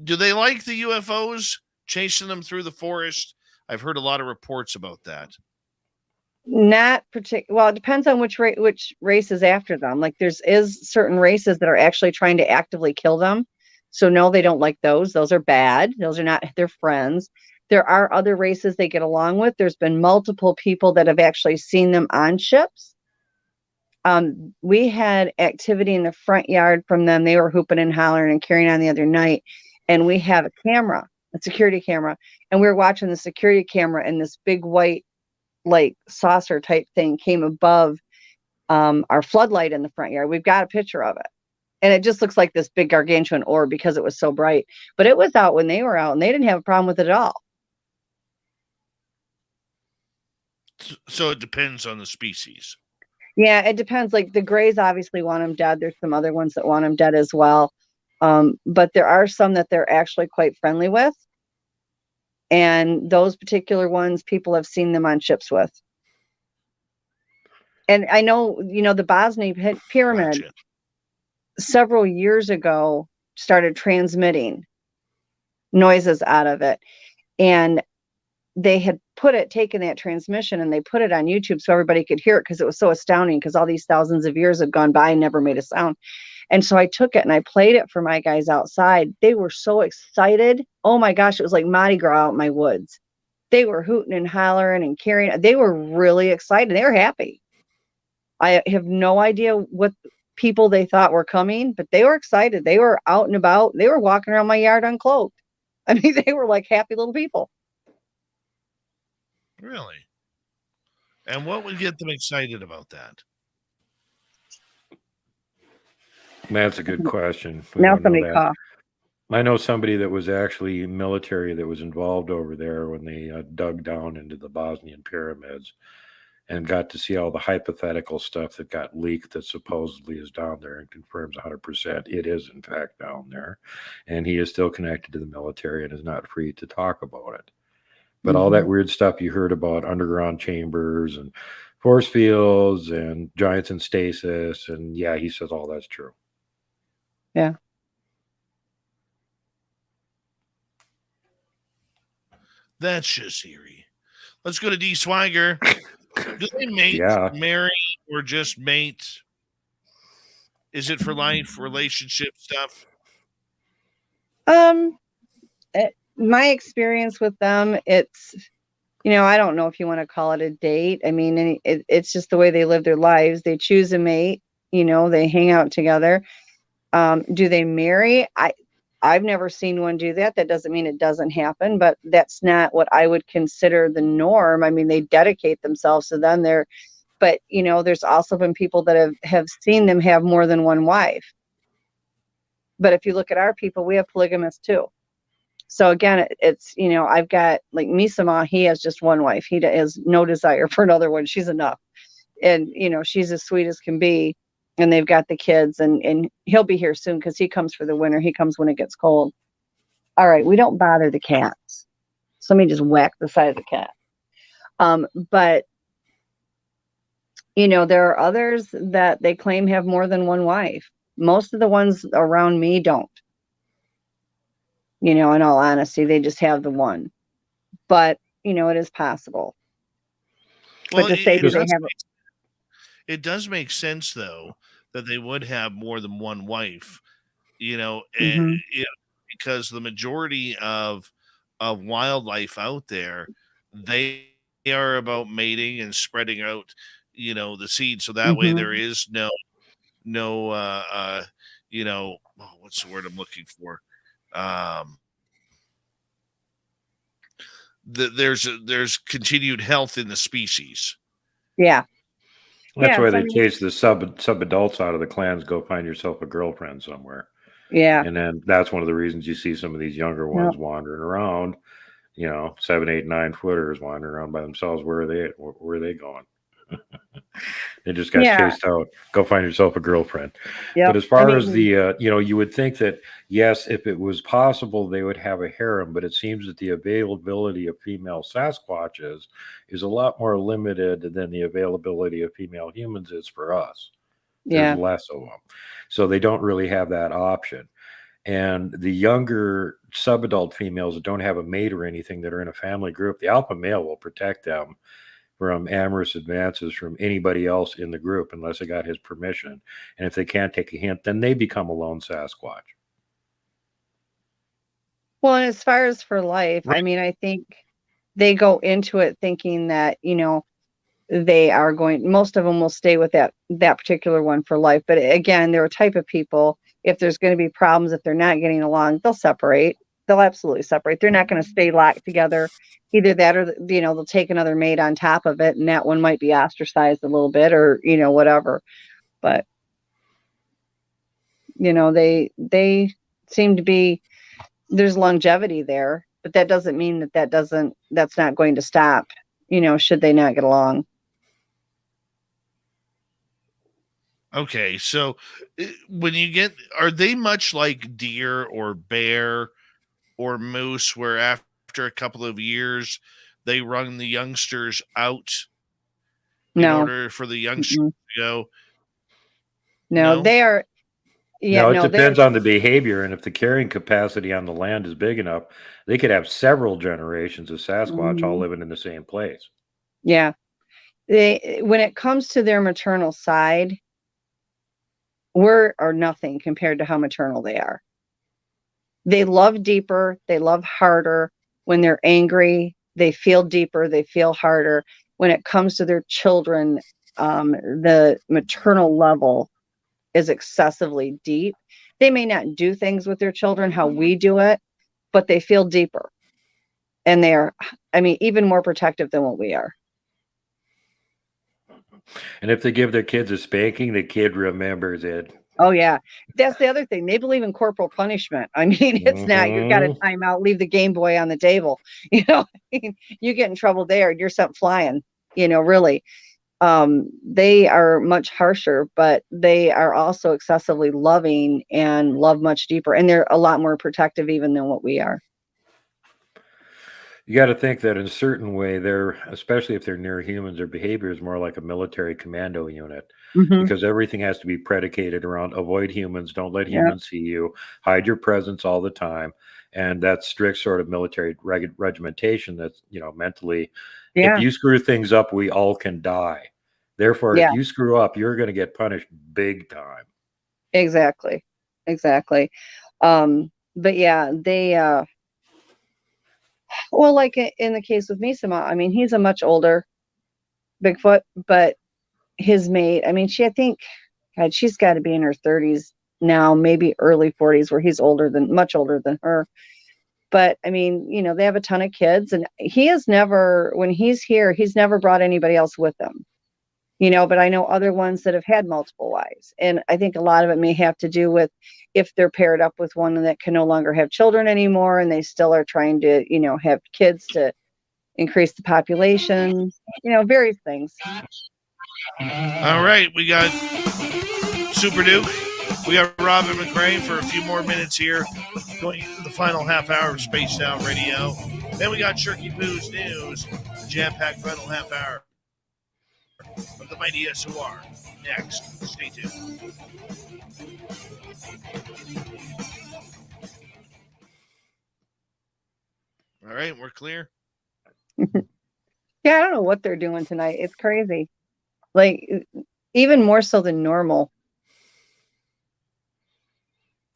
Do they like the UFOs, chasing them through the forest? I've heard a lot of reports about that. Not particular. Well, it depends on which race is after them. Like, is certain races that are actually trying to actively kill them. So no, they don't like those. Those are bad. Those are not their friends. There are other races they get along with. There's been multiple people that have actually seen them on ships. We had activity in the front yard from them. They were hooping and hollering and carrying on the other night. And we have a security camera. And we were watching the security camera, and this big white, like, saucer type thing came above our floodlight in the front yard. We've got a picture of it. And it just looks like this big gargantuan orb because it was so bright. But it was out when they were out, and they didn't have a problem with it at all. So it depends on the species. Yeah, it depends. Like, the grays obviously want them dead. There's some other ones that want them dead as well. But there are some that they're actually quite friendly with. And those particular ones, people have seen them on ships with. And I know, the Bosnia Pyramid, Gotcha. several years ago, started transmitting noises out of it. And they had taken that transmission, and they put it on YouTube so everybody could hear it, because it was so astounding, because all these thousands of years had gone by and never made a sound. And so I took it and I played it for my guys outside. They were so excited. Oh my gosh, it was like Mardi Gras out in my woods. They were hooting and hollering and carrying. They were really excited. They were happy. I have no idea what people they thought were coming, but they were excited. They were out and about. They were walking around my yard uncloaked. I mean, they were like happy little people. Really? And what would get them excited about that? That's a good question. Now somebody cough. I know somebody that was actually military that was involved over there when they dug down into the Bosnian pyramids and got to see all the hypothetical stuff that got leaked that supposedly is down there, and confirms 100% it is in fact down there. And he is still connected to the military and is not free to talk about it. But all that weird stuff you heard about underground chambers and force fields and giants in stasis, and yeah, he says all that's true. Yeah. That's just eerie. Let's go to D. Swiger. Do they mate, Yeah. marry, or just mate? Is it for life, relationship stuff? My experience with them, it's, I don't know if you want to call it a date. I mean, it's just the way they live their lives. They choose a mate, they hang out together. Do they marry? I've never seen one do that. That doesn't mean it doesn't happen, but that's not what I would consider the norm. I mean, they dedicate themselves to them. But there's also been people that have seen them have more than one wife. But if you look at our people, we have polygamists too. So again, it's, I've got like Misama, he has just one wife. He has no desire for another one. She's enough. And, she's as sweet as can be. And they've got the kids, and he'll be here soon because he comes for the winter. He comes when it gets cold. All right, we don't bother the cats. So let me just whack the side of the cat. But, there are others that they claim have more than one wife. Most of the ones around me don't. In all honesty, they just have the one. But, it is possible. Well, but to say that they have... It does make sense, though, that they would have more than one wife, because the majority of wildlife out there, they are about mating and spreading out, the seed. So that way there is no, what's the word I'm looking for? There's continued health in the species. Yeah. That's why they chase the sub adults out of the clans. Go find yourself a girlfriend somewhere. Yeah. And then that's one of the reasons you see some of these younger ones wandering around, 7, 8, 9 footers wandering around by themselves. Where are they going? They just got chased out. Go find yourself a girlfriend. Yep. But as far as the, you would think that, yes, if it was possible, they would have a harem, but it seems that the availability of female Sasquatches is a lot more limited than the availability of female humans is for us. There's less of them. So they don't really have that option. And the younger subadult females that don't have a mate or anything that are in a family group, the alpha male will protect them from amorous advances from anybody else in the group unless they got his permission. And if they can't take a hint, then they become a lone Sasquatch. Well, and as far as for life, I mean, I think they go into it thinking that, they are going, most of them will stay with that particular one for life. But again, they're a type of people, if there's going to be problems, if they're not getting along, they'll separate. They'll absolutely separate. They're not going to stay locked together. Either that or, they'll take another mate on top of it, and that one might be ostracized a little bit or, whatever. But, they seem to be, there's longevity there, but that doesn't mean that's not going to stop, should they not get along. Okay, so when are they much like deer or bear or moose, where after a couple of years they run the youngsters out in order for the youngsters to go? No, they are. Yeah, no, it depends on the behavior, and if the carrying capacity on the land is big enough, they could have several generations of Sasquatch all living in the same place. Yeah, when it comes to their maternal side, we're nothing compared to how maternal they are. They love deeper, they love harder. When they're angry, they feel deeper, they feel harder. When it comes to their children, the maternal level is excessively deep. They may not do things with their children how we do it, but they feel deeper. And they are, even more protective than what we are. And if they give their kids a spanking, the kid remembers it. Oh, yeah. That's the other thing. They believe in corporal punishment. It's not, you've got to time out, leave the Game Boy on the table. You get in trouble there and you're sent flying, really. They are much harsher, but they are also excessively loving and love much deeper. And they're a lot more protective even than what we are. You got to think that in a certain way, especially if they're near humans, their behavior is more like a military commando unit, because everything has to be predicated around avoid humans, don't let humans see you, hide your presence all the time. And that strict sort of military regimentation that's, mentally, if you screw things up, we all can die. Therefore, if you screw up, you're going to get punished big time. Exactly. Exactly. But yeah, they well, like in the case with Misama, I mean, he's a much older Bigfoot, but his mate, I mean, I think, God, she's got to be in her 30s now, maybe early 40s, where he's much older than her. But I mean, they have a ton of kids, and when he's here, he's never brought anybody else with him. But I know other ones that have had multiple wives. And I think a lot of it may have to do with if they're paired up with one that can no longer have children anymore, and they still are trying to, have kids to increase the population, various things. All right, we got Super Duke. We got Robin McRae for a few more minutes here, going into the final half hour of Spaced Out Radio. Then we got Shirky Poo's News, the jam-packed final half hour of the mighty SOR. Next, stay tuned. All right, we're clear. Yeah, I don't know what they're doing tonight. It's crazy. Like, even more so than normal.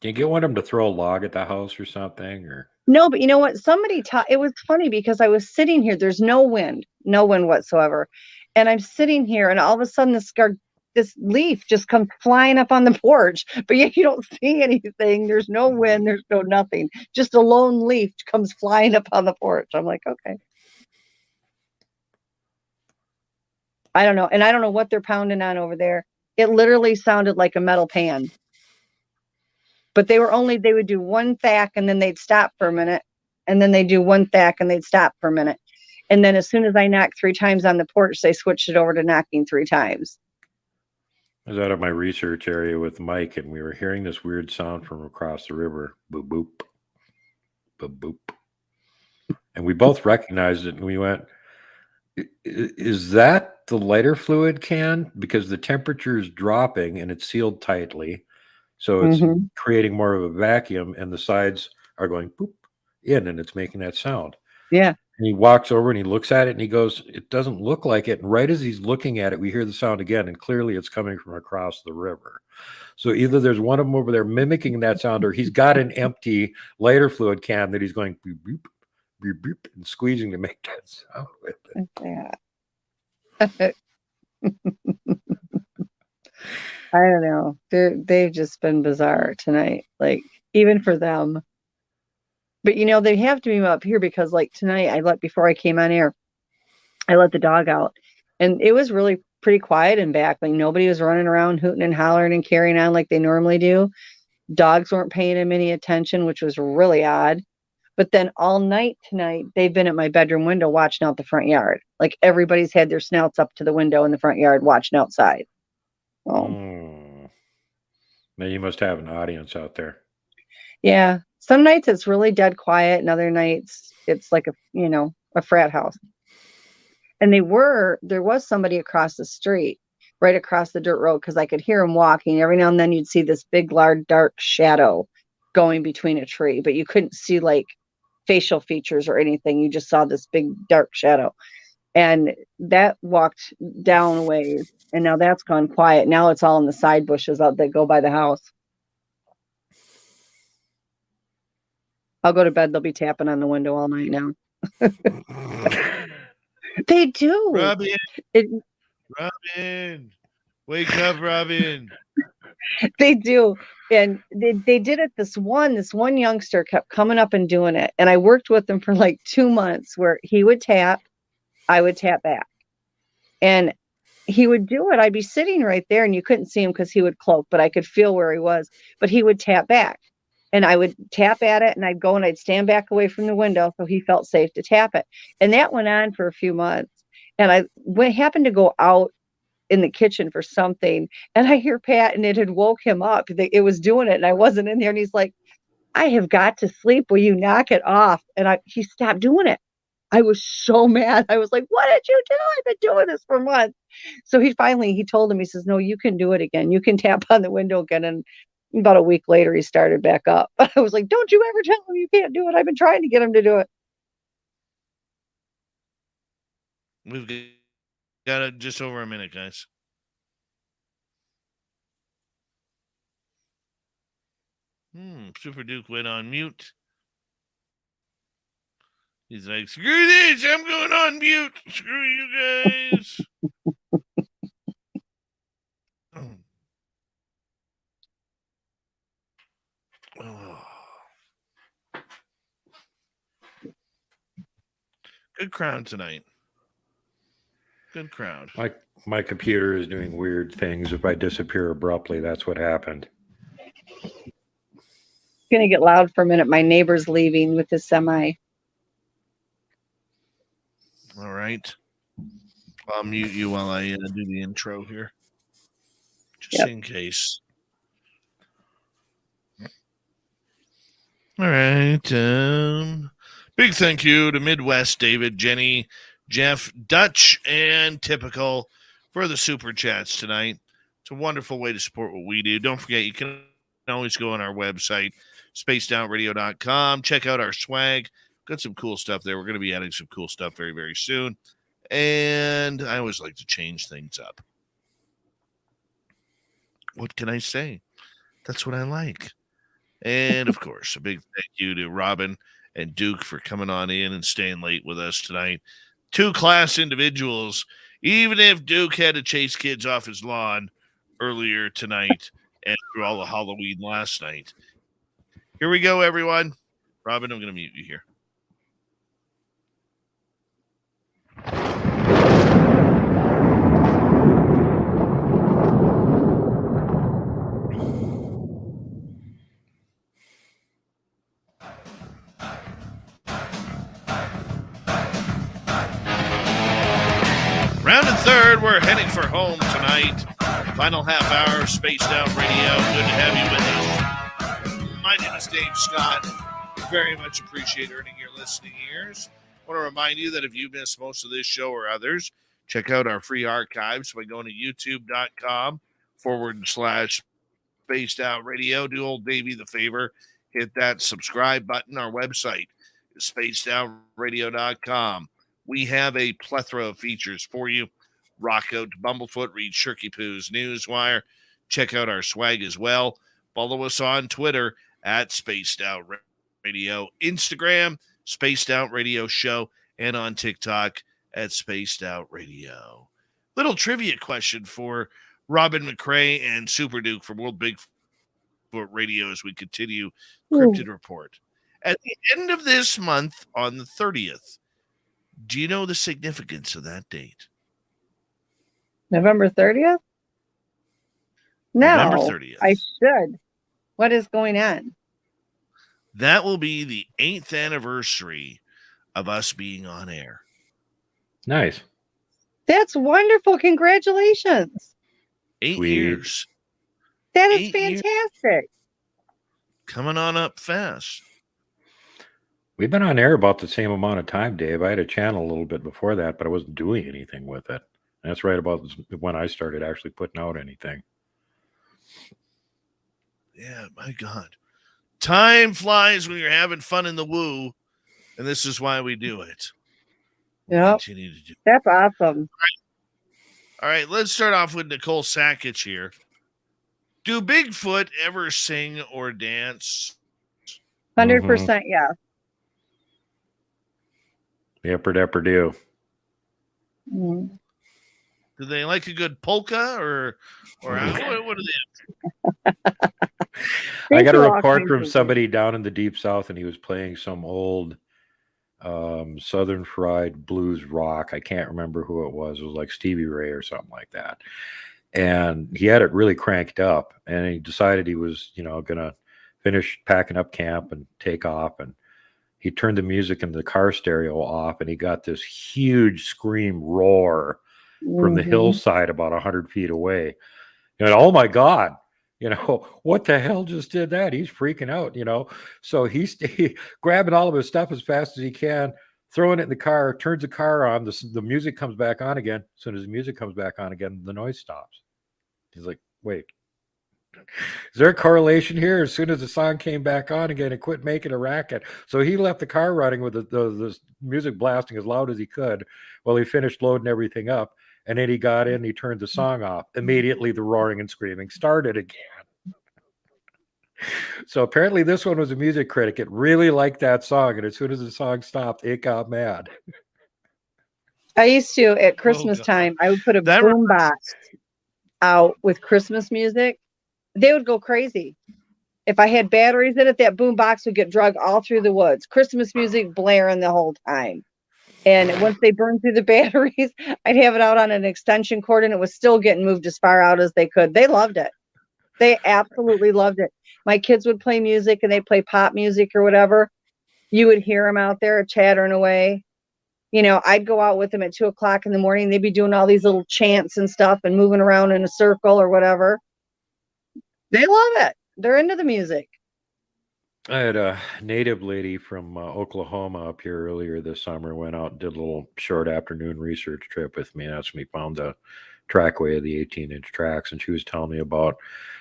Can you get one of them to throw a log at the house or something? Or no, but you know what? It was funny because I was sitting here. There's no wind whatsoever. And I'm sitting here, and all of a sudden this leaf just comes flying up on the porch, but yet you don't see anything. There's no wind. There's no nothing. Just a lone leaf comes flying up on the porch. I'm like, okay. I don't know. And I don't know what they're pounding on over there. It literally sounded like a metal pan. But they would do one thack and then they'd stop for a minute. And then they'd do one thack and they'd stop for a minute. And then as soon as I knocked 3 times on the porch, they switched it over to knocking 3 times. I was out of my research area with Mike, and we were hearing this weird sound from across the river. Boop, boop. Boop, boop. And we both recognized it, and we went, is that the lighter fluid can? Because the temperature is dropping, and it's sealed tightly. So it's creating more of a vacuum, and the sides are going boop in, and it's making that sound. Yeah. And he walks over and he looks at it and he goes, it doesn't look like it. And right as he's looking at it, we hear the sound again, and clearly it's coming from across the river. So either there's one of them over there mimicking that sound, or he's got an empty lighter fluid can that he's going boop, boop, boop, boop, and squeezing to make that sound with it. Yeah. I don't know. They've just been bizarre tonight, like even for them. But they have to be up here because like tonight before I came on air, I let the dog out, and it was really pretty quiet in back. Like nobody was running around hooting and hollering and carrying on like they normally do. Dogs weren't paying him any attention, which was really odd. But then all night tonight, they've been at my bedroom window watching out the front yard. Like everybody's had their snouts up to the window in the front yard watching outside. Now you must have an audience out there. Yeah. Some nights it's really dead quiet, and other nights it's like a frat house. And there was somebody across the street, right across the dirt road, because I could hear him walking. Every now and then you'd see this big, large, dark shadow going between a tree, but you couldn't see like facial features or anything. You just saw this big, dark shadow. And that walked down a ways, and now that's gone quiet. Now it's all in the side bushes out that go by the house. I'll go to bed. They'll be tapping on the window all night now. They do. Robin, wake up, Robin. They do. And they did it. This one youngster kept coming up and doing it. And I worked with him for like 2 months, where he would tap, I would tap back. And he would do it. I'd be sitting right there, and you couldn't see him because he would cloak, but I could feel where he was. But he would tap back. And I would tap at it, and I'd go and I'd stand back away from the window so he felt safe to tap it. And that went on for a few months. And I happened to go out in the kitchen for something, and I hear Pat, and it had woke him up. It was doing it, and I wasn't in there. And he's like, I have got to sleep. Will you knock it off? And he stopped doing it. I was so mad. I was like, what did you do? I've been doing this for months. So he told him, he says, no, you can do it again. You can tap on the window again. And about a week later, he started back up. I was like, don't you ever tell him you can't do it. I've been trying to get him to do it. We've got just over a minute, guys. Super Duke went on mute. He's like, screw this, I'm going on mute. Screw you guys. Oh. Good crowd tonight. Good crowd. My computer is doing weird things. If I disappear abruptly, that's what happened. It's going to get loud for a minute. My neighbor's leaving with his semi. All right. I'll mute you while I do the intro here. Just in case. All right. Big thank you to Midwest, David, Jenny, Jeff, Dutch, and Typical for the super chats tonight. It's a wonderful way to support what we do. Don't forget, you can always go on our website, spacedoutradio.com. Check out our swag. Got some cool stuff there. We're going to be adding some cool stuff very, very soon. And I always like to change things up. What can I say? That's what I like. And, of course, a big thank you to Robin and Duke for coming on in and staying late with us tonight. Two class individuals, even if Duke had to chase kids off his lawn earlier tonight and through all the Halloween last night. Here we go, everyone. Robin, I'm going to mute you here. Round and third, we're heading for home tonight. Final half hour of Spaced Out Radio. Good to have you with us. My name is Dave Scott. Very much appreciate earning your listening ears. I want to remind you that if you missed most of this show or others, check out our free archives by going to youtube.com/Spaced Out Radio. Do old Davey the favor. Hit that subscribe button. Our website is spacedoutradio.com. We have a plethora of features for you. Rock out to Bumblefoot, read Shirky Poo's Newswire. Check out our swag as well. Follow us on Twitter at Spaced Out Radio, Instagram, Spaced Out Radio Show, and on TikTok at Spaced Out Radio. Little trivia question for Robin McRae and Super Duke from World Bigfoot Radio as we continue Cryptid Report. At the end of this month, on the 30th, do you know the significance of that date? November 30th? No, November 30th. I should. What is going on? That will be the 8th anniversary of us being on air. Nice. That's wonderful. Congratulations. 8 Sweet. years. That is 8 years. fantastic. Coming on up fast. We've been on air about the same amount of time, Dave. I had a channel a little bit before that, but I wasn't doing anything with it. And that's right about when I started actually putting out anything. Yeah, my God. Time flies when you're having fun in the woo, and this is why we do it. Yep. Continue to do. That's awesome. All right, let's start off with Nicole Sackich here. Do Bigfoot ever sing or dance? 100% yes. Yepper depper do. Mm. Do they like a good polka or what do they? I got a do all report kinds from of somebody down in the deep south, and he was playing some old Southern Fried blues rock. I can't remember who it was. It was like Stevie Ray or something like that. And he had it really cranked up, and he decided he was, going to finish packing up camp and take off. And he turned the music in the car stereo off, and he got this huge scream roar from the hillside about 100 feet away. And oh my God, what the hell just did that? He's freaking out, So he's grabbing all of his stuff as fast as he can, throwing it in the car, turns the car on. The music comes back on again. As soon as the music comes back on again, the noise stops. He's like, wait, is there a correlation here? As soon as the song came back on again, it quit making a racket. So he left the car running with the music blasting as loud as he could while he finished loading everything up. And then he got in, he turned the song off. Immediately, the roaring and screaming started again. So apparently this one was a music critic. It really liked that song, and as soon as the song stopped, it got mad. I used to, at Christmas God. time, I would put a That boom box out with Christmas music. They would go crazy. If I had batteries in it, that boom box would get drug all through the woods. Christmas music blaring the whole time. And once they burned through the batteries, I'd have it out on an extension cord, and it was still getting moved as far out as they could. They loved it. They absolutely loved it. My kids would play music, and they'd play pop music or whatever. You would hear them out there chattering away. I'd go out with them at 2:00 in the morning. They'd be doing all these little chants and stuff and moving around in a circle or whatever. They love it. They're into the music. I had a native lady from Oklahoma up here earlier this summer, went out and did a little short afternoon research trip with me. That's when we found the trackway of the 18-inch tracks. And she was telling me about,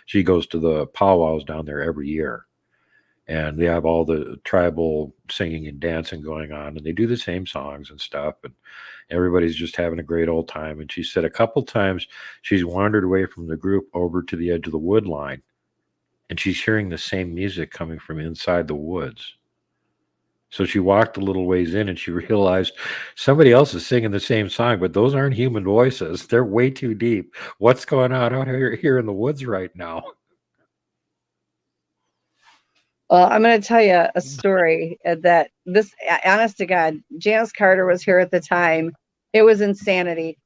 she goes to the powwows down there every year. And they have all the tribal singing and dancing going on. And they do the same songs and stuff. And everybody's just having a great old time. And she said a couple times she's wandered away from the group over to the edge of the wood line. And she's hearing the same music coming from inside the woods. So she walked a little ways in and she realized somebody else is singing the same song, but those aren't human voices. They're way too deep. What's going on out here in the woods right now? Well, I'm going to tell you a story that this, honest to God, Janice Carter was here at the time. It was insanity.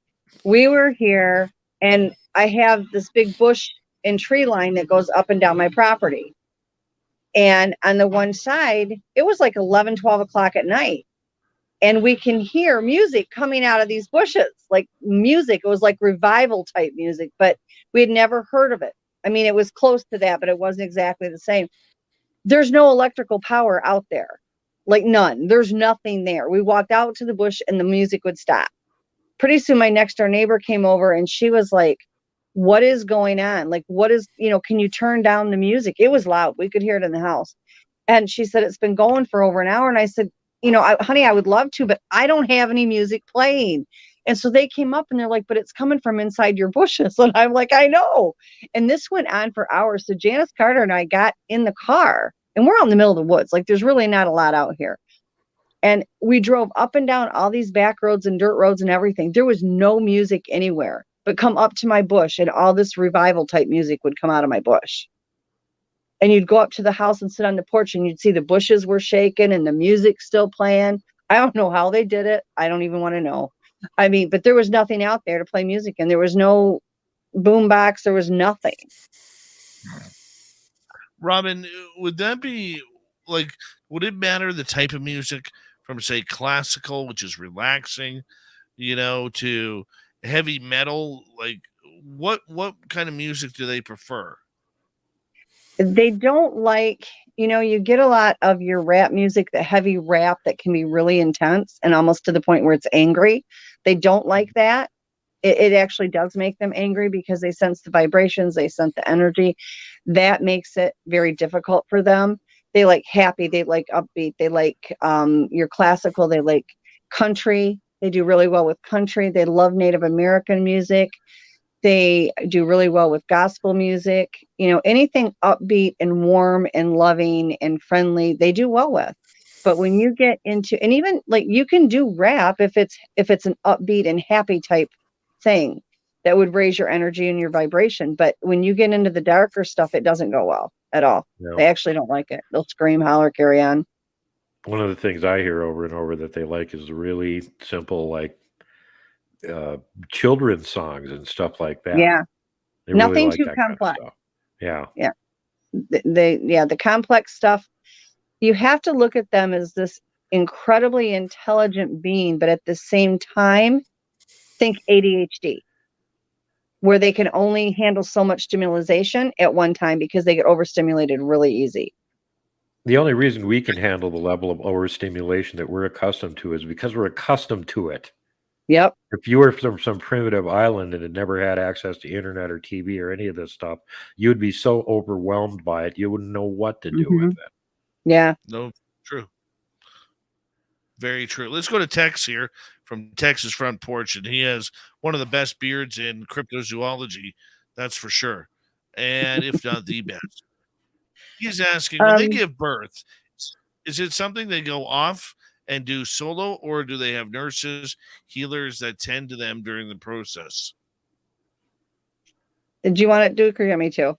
We were here, and I have this big bush and tree line that goes up and down my property. And on the one side, it was like 11, 12 o'clock at night. And we can hear music coming out of these bushes, like music. It was like revival type music, but we had never heard of it. I mean, it was close to that, but it wasn't exactly the same. There's no electrical power out there, like none. There's nothing there. We walked out to the bush and the music would stop. Pretty soon my next door neighbor came over and she was like, what is going on? Like, what is, can you turn down the music? It was loud. We could hear it in the house. And she said, it's been going for over an hour. And I said, honey, I would love to, but I don't have any music playing. And so they came up and they're like, but it's coming from inside your bushes. And I'm like, I know. And this went on for hours. So Janice Carter and I got in the car, and we're out in the middle of the woods. Like, there's really not a lot out here. And we drove up and down all these back roads and dirt roads and everything. There was no music anywhere, but come up to my bush and all this revival type music would come out of my bush. And you'd go up to the house and sit on the porch and you'd see the bushes were shaking and the music still playing. I don't know how they did it. I don't even want to know. I mean, but there was nothing out there to play music, and there was no boom box. There was nothing. Robin, would that be like, would it matter the type of music from, say, classical, which is relaxing, to heavy metal? Like, what kind of music do they prefer? They don't like, you get a lot of your rap music, the heavy rap that can be really intense and almost to the point where it's angry. They don't like that. It actually does make them angry because they sense the vibrations, they sense the energy. That makes it very difficult for them. They like happy, they like upbeat, they like your classical, they like country. They do really well with country. They love Native American music. They do really well with gospel music. Anything upbeat and warm and loving and friendly, they do well with. But when you get into, and even like you can do rap if it's an upbeat and happy type thing that would raise your energy and your vibration. But when you get into the darker stuff, it doesn't go well at all. No. They actually don't like it. They'll scream, holler, carry on. One of the things I hear over and over that they like is really simple, like children's songs and stuff like that. Yeah. They Nothing really like too that kind of complex. stuff. Yeah. Yeah. The complex stuff, you have to look at them as this incredibly intelligent being, but at the same time, think ADHD, where they can only handle so much stimulation at one time because they get overstimulated really easy. The only reason we can handle the level of overstimulation that we're accustomed to is because we're accustomed to it. Yep. If you were from some primitive island and had never had access to internet or TV or any of this stuff, you would be so overwhelmed by it, you wouldn't know what to do with it. Yeah. No, true. Very true. Let's go to Tex here from Texas Front Porch, and he has one of the best beards in cryptozoology, that's for sure. And if not the best. He's asking, when they Um, give birth, is it something they go off and do solo, or do they have nurses, healers that tend to them during the process? Did you want it, Duke, or you want me to?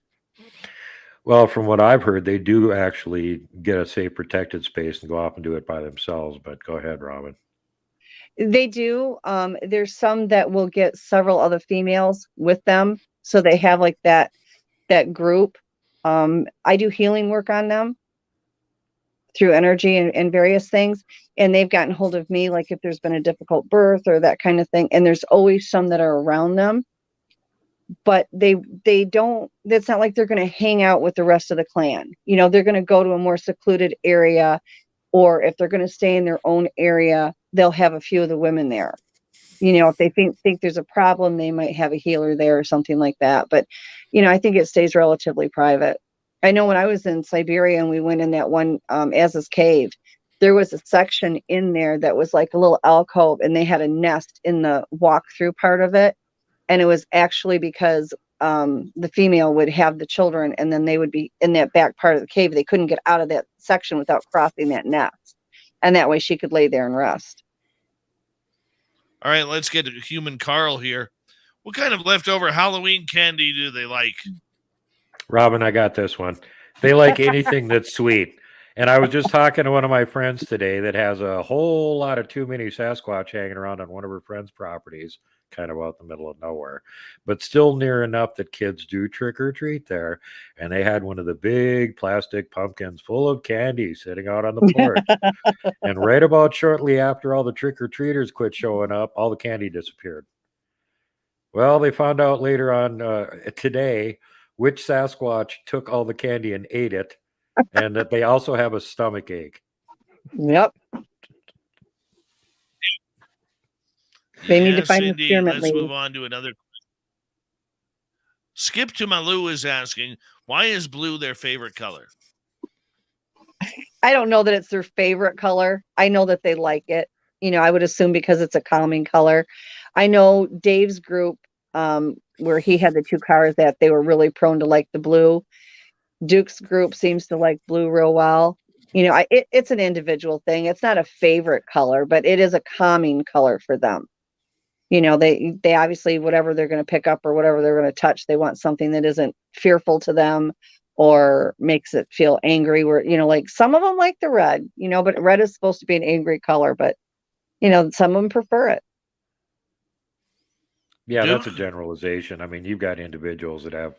Well, from what I've heard, they do actually get a safe, protected space and go off and do it by themselves. But go ahead, Robin. They do. There's some that will get several other females with them, so they have like that group. I do healing work on them through energy and various things, and they've gotten hold of me, like if there's been a difficult birth or that kind of thing. And there's always some that are around them, but they don't. It's not like they're going to hang out with the rest of the clan. They're going to go to a more secluded area, or if they're going to stay in their own area, they'll have a few of the women there. If they think there's a problem, they might have a healer there or something like that. But, I think it stays relatively private. I know when I was in Siberia and we went in that one Az's cave, there was a section in there that was like a little alcove, and they had a nest in the walk-through part of it. And it was actually because the female would have the children, and then they would be in that back part of the cave. They couldn't get out of that section without crossing that nest. And that way she could lay there and rest. All right, let's get to Human Carl here. What kind of leftover Halloween candy do they like? Robin, I got this one. They like anything that's sweet. And I was just talking to one of my friends today that has a whole lot of too many Sasquatch hanging around on one of her friends' properties, kind of out in the middle of nowhere, but still near enough that kids do trick or treat there. And they had one of the big plastic pumpkins full of candy sitting out on the porch. And right about shortly after all the trick or treaters quit showing up, all the candy disappeared. Well, they found out later on today which Sasquatch took all the candy and ate it, and that they also have a stomach ache. Yep. They need to find the indeed. experiment Let's lady. move on to another. Skip to Malou is asking, why is blue their favorite color? I don't know that it's their favorite color. I know that they like it. I would assume because it's a calming color. I know Dave's group, where he had the two cars, that they were really prone to like the blue. Duke's group seems to like blue real well. It's an individual thing. It's not a favorite color, but it is a calming color for them. They obviously, whatever they're going to pick up or whatever they're going to touch, they want something that isn't fearful to them or makes it feel angry. Where, like some of them like the red, but red is supposed to be an angry color, but some of them prefer it. Yeah, that's a generalization. I mean, you've got individuals that have,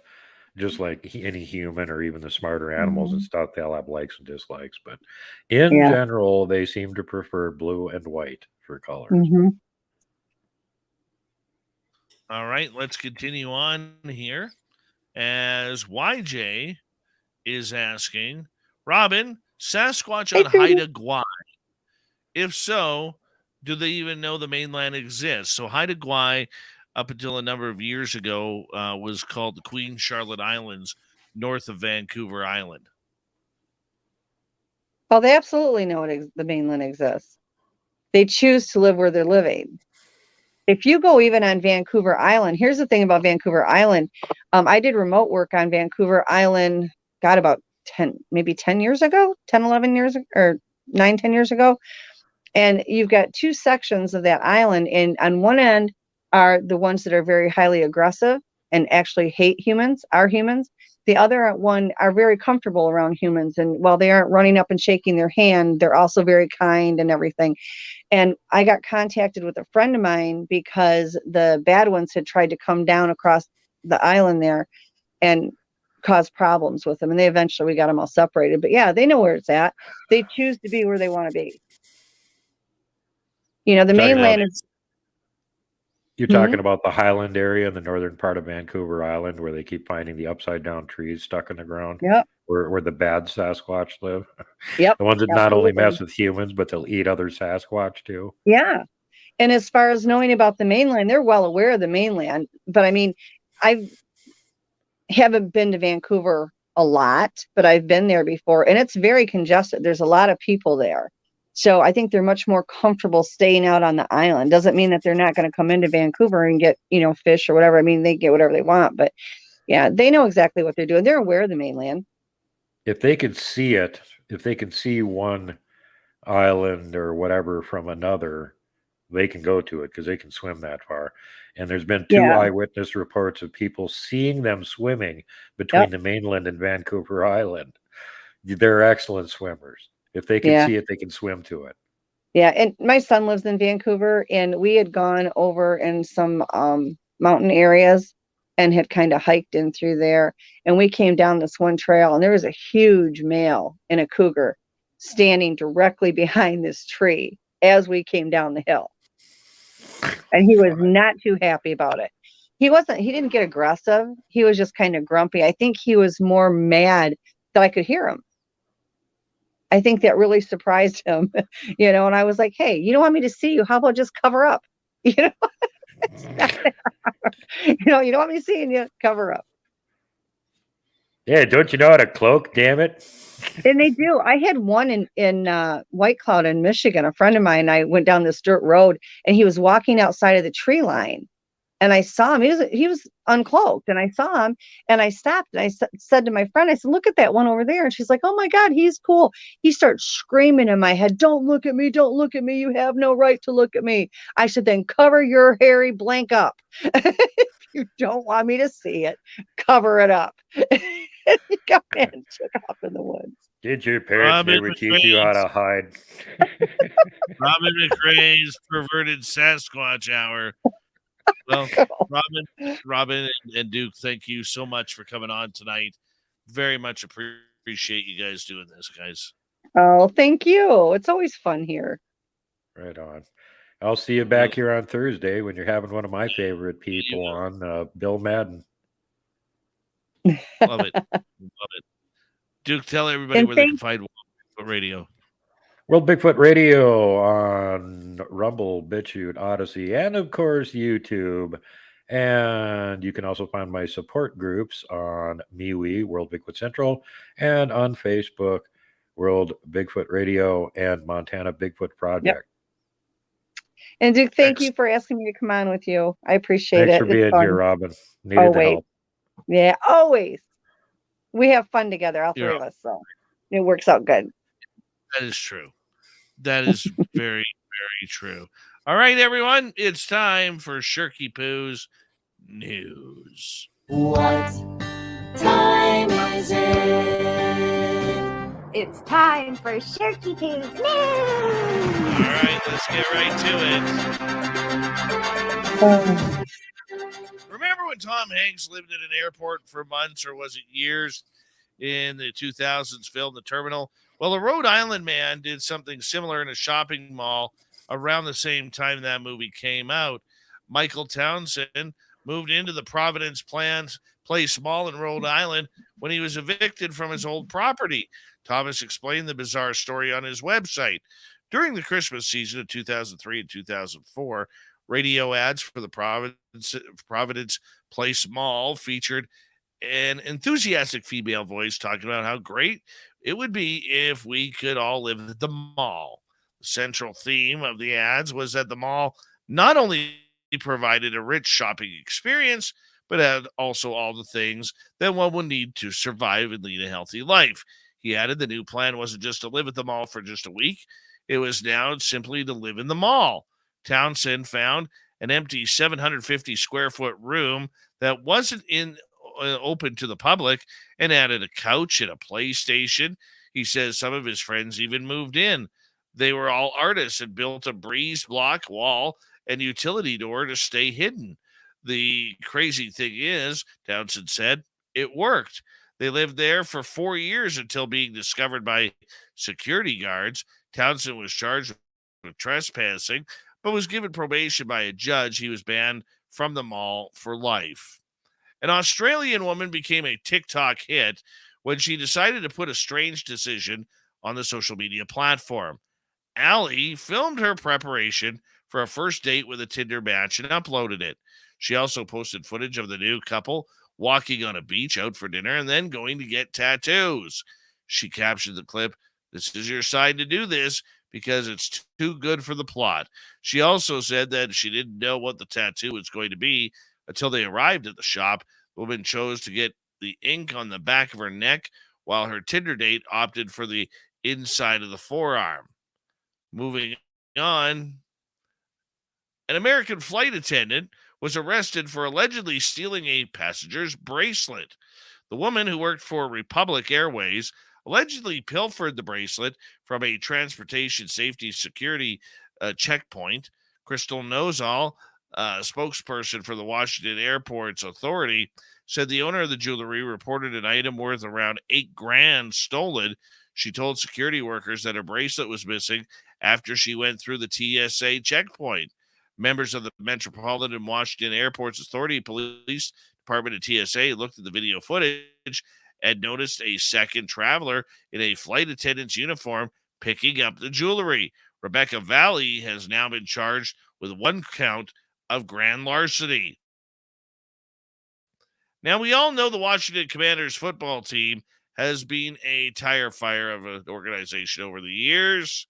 just like any human or even the smarter animals and stuff, they'll have likes and dislikes. But in general, they seem to prefer blue and white for colors. Mm-hmm. All right, let's continue on here. As YJ is asking, Robin, Sasquatch on Haida Gwaii. If so, do they even know the mainland exists? So Haida Gwaii, up until a number of years ago, was called the Queen Charlotte Islands, north of Vancouver Island. Well, they absolutely know the mainland exists. They choose to live where they're living. If you go even on Vancouver Island, here's the thing about Vancouver Island. I did remote work on Vancouver Island, about 10 years ago, 10, 11 years, or 9, 10 years ago. And you've got two sections of that island. And on one end are the ones that are very highly aggressive and actually hate humans, are humans. The other one are very comfortable around humans. And while they aren't running up and shaking their hand, they're also very kind and everything. And I got contacted with a friend of mine because the bad ones had tried to come down across the island there and cause problems with them. And we got them all separated. But yeah, they know where it's at. They choose to be where they want to be. The mainland is. You're talking about the Highland area in the northern part of Vancouver Island, where they keep finding the upside down trees stuck in the ground. Yep. Where the bad Sasquatch live. Yep. The ones that not only mess with humans, but they'll eat other Sasquatch too. Yeah. And as far as knowing about the mainland, they're well aware of the mainland. But I mean, I haven't been to Vancouver a lot, but I've been there before, and it's very congested. There's a lot of people there. So I think they're much more comfortable staying out on the island. Doesn't mean that they're not going to come into Vancouver and get, fish or whatever. I mean, they get whatever they want, but yeah, they know exactly what they're doing. They're aware of the mainland. if they could see it, if they can see one island or whatever from another, they can go to it because they can swim that far. And there's been 2 Yeah. eyewitness reports of people seeing them swimming between Yep. the mainland and Vancouver Island. They're excellent swimmers. If they can Yeah. see it, they can swim to it. Yeah. And my son lives in Vancouver, and we had gone over in some mountain areas and had kind of hiked in through there. And we came down this one trail, and there was a huge male in a cougar standing directly behind this tree as we came down the hill. And he was not too happy about it. He didn't get aggressive. He was just kind of grumpy. I think he was more mad that I could hear him. I think that really surprised him, and I was like, hey, you don't want me to see you. How about just cover up? It's not that hard. You don't want me to see you, cover up. Yeah, don't you know how to cloak, damn it? And they do. I had one in White Cloud in Michigan. A friend of mine, I went down this dirt road, and he was walking outside of the tree line. And I saw him. He was uncloaked, and I saw him, and I stopped, and I said to my friend, I said, look at that one over there. And she's like, oh my God, he's cool. He starts screaming in my head, don't look at me, don't look at me. You have no right to look at me. I said, then cover your hairy blank up. If you don't want me to see it, cover it up. And he got in and took off in the woods. Did your parents never teach you how to hide? Robin McRae's perverted Sasquatch hour. Well, Robin and Duke, thank you so much for coming on tonight. Very much appreciate you guys doing this, guys. Oh, thank you. It's always fun here. Right on. I'll see you back here on Thursday when you're having one of my favorite people on, Bill Madden. Love it. Love it. Duke, tell everybody where they can find Bigfoot Radio. World Bigfoot Radio on Rumble, BitChute, Odyssey, and of course YouTube. And you can also find my support groups on MeWe, World Bigfoot Central, and on Facebook, World Bigfoot Radio and Montana Bigfoot Project. Yep. And Duke, thank you for asking me to come on with you. I appreciate it. Thanks for being here, Robin. Needed the help. Yeah, always. We have fun together, all three of us, so it works out good. That is true. That is very, very true. All right, everyone, it's time for Shirky Poo's News. What time is it? It's time for Shirky Poo's News. All right, let's get right to it. Remember when Tom Hanks lived in an airport for months, or was it years, in the 2000s, filmed The Terminal? Well, a Rhode Island man did something similar in a shopping mall around the same time that movie came out. Michael Townsend moved into the Providence Place Mall in Rhode Island when he was evicted from his old property. Thomas explained the bizarre story on his website. During the Christmas season of 2003 and 2004, radio ads for the Providence Place Mall featured an enthusiastic female voice talking about how great it would be if we could all live at the mall. The central theme of the ads was that the mall not only provided a rich shopping experience, but had also all the things that one would need to survive and lead a healthy life. He added the new plan wasn't just to live at the mall for just a week. It was now simply to live in the mall. Townsend found an empty 750 square foot room that wasn't open to the public and added a couch and a PlayStation. He says some of his friends even moved in. They were all artists and built a breeze block wall and utility door to stay hidden. The crazy thing is, Townsend said, it worked. They lived there for 4 years until being discovered by security guards. Townsend was charged with trespassing, but was given probation by a judge. He was banned from the mall for life. An Australian woman became a TikTok hit when she decided to put a strange decision on the social media platform. Allie filmed her preparation for a first date with a Tinder match and uploaded it. She also posted footage of the new couple walking on a beach out for dinner and then going to get tattoos. She captioned the clip, "This is your sign to do this because it's too good for the plot." She also said that she didn't know what the tattoo was going to be until they arrived at the shop. The woman chose to get the ink on the back of her neck while her Tinder date opted for the inside of the forearm. Moving on, an American flight attendant was arrested for allegedly stealing a passenger's bracelet. The woman, who worked for Republic Airways, allegedly pilfered the bracelet from a transportation safety security checkpoint. Crystal Nozal, spokesperson for the Washington Airports Authority, said the owner of the jewelry reported an item worth around $8,000 stolen. She told security workers that her bracelet was missing after she went through the TSA checkpoint. Members of the Metropolitan Washington Airports Authority Police Department and TSA looked at the video footage and noticed a second traveler in a flight attendant's uniform picking up the jewelry. Rebecca Valley has now been charged with 1 count of grand larceny. Now, we all know the Washington Commanders football team has been a tire fire of an organization over the years.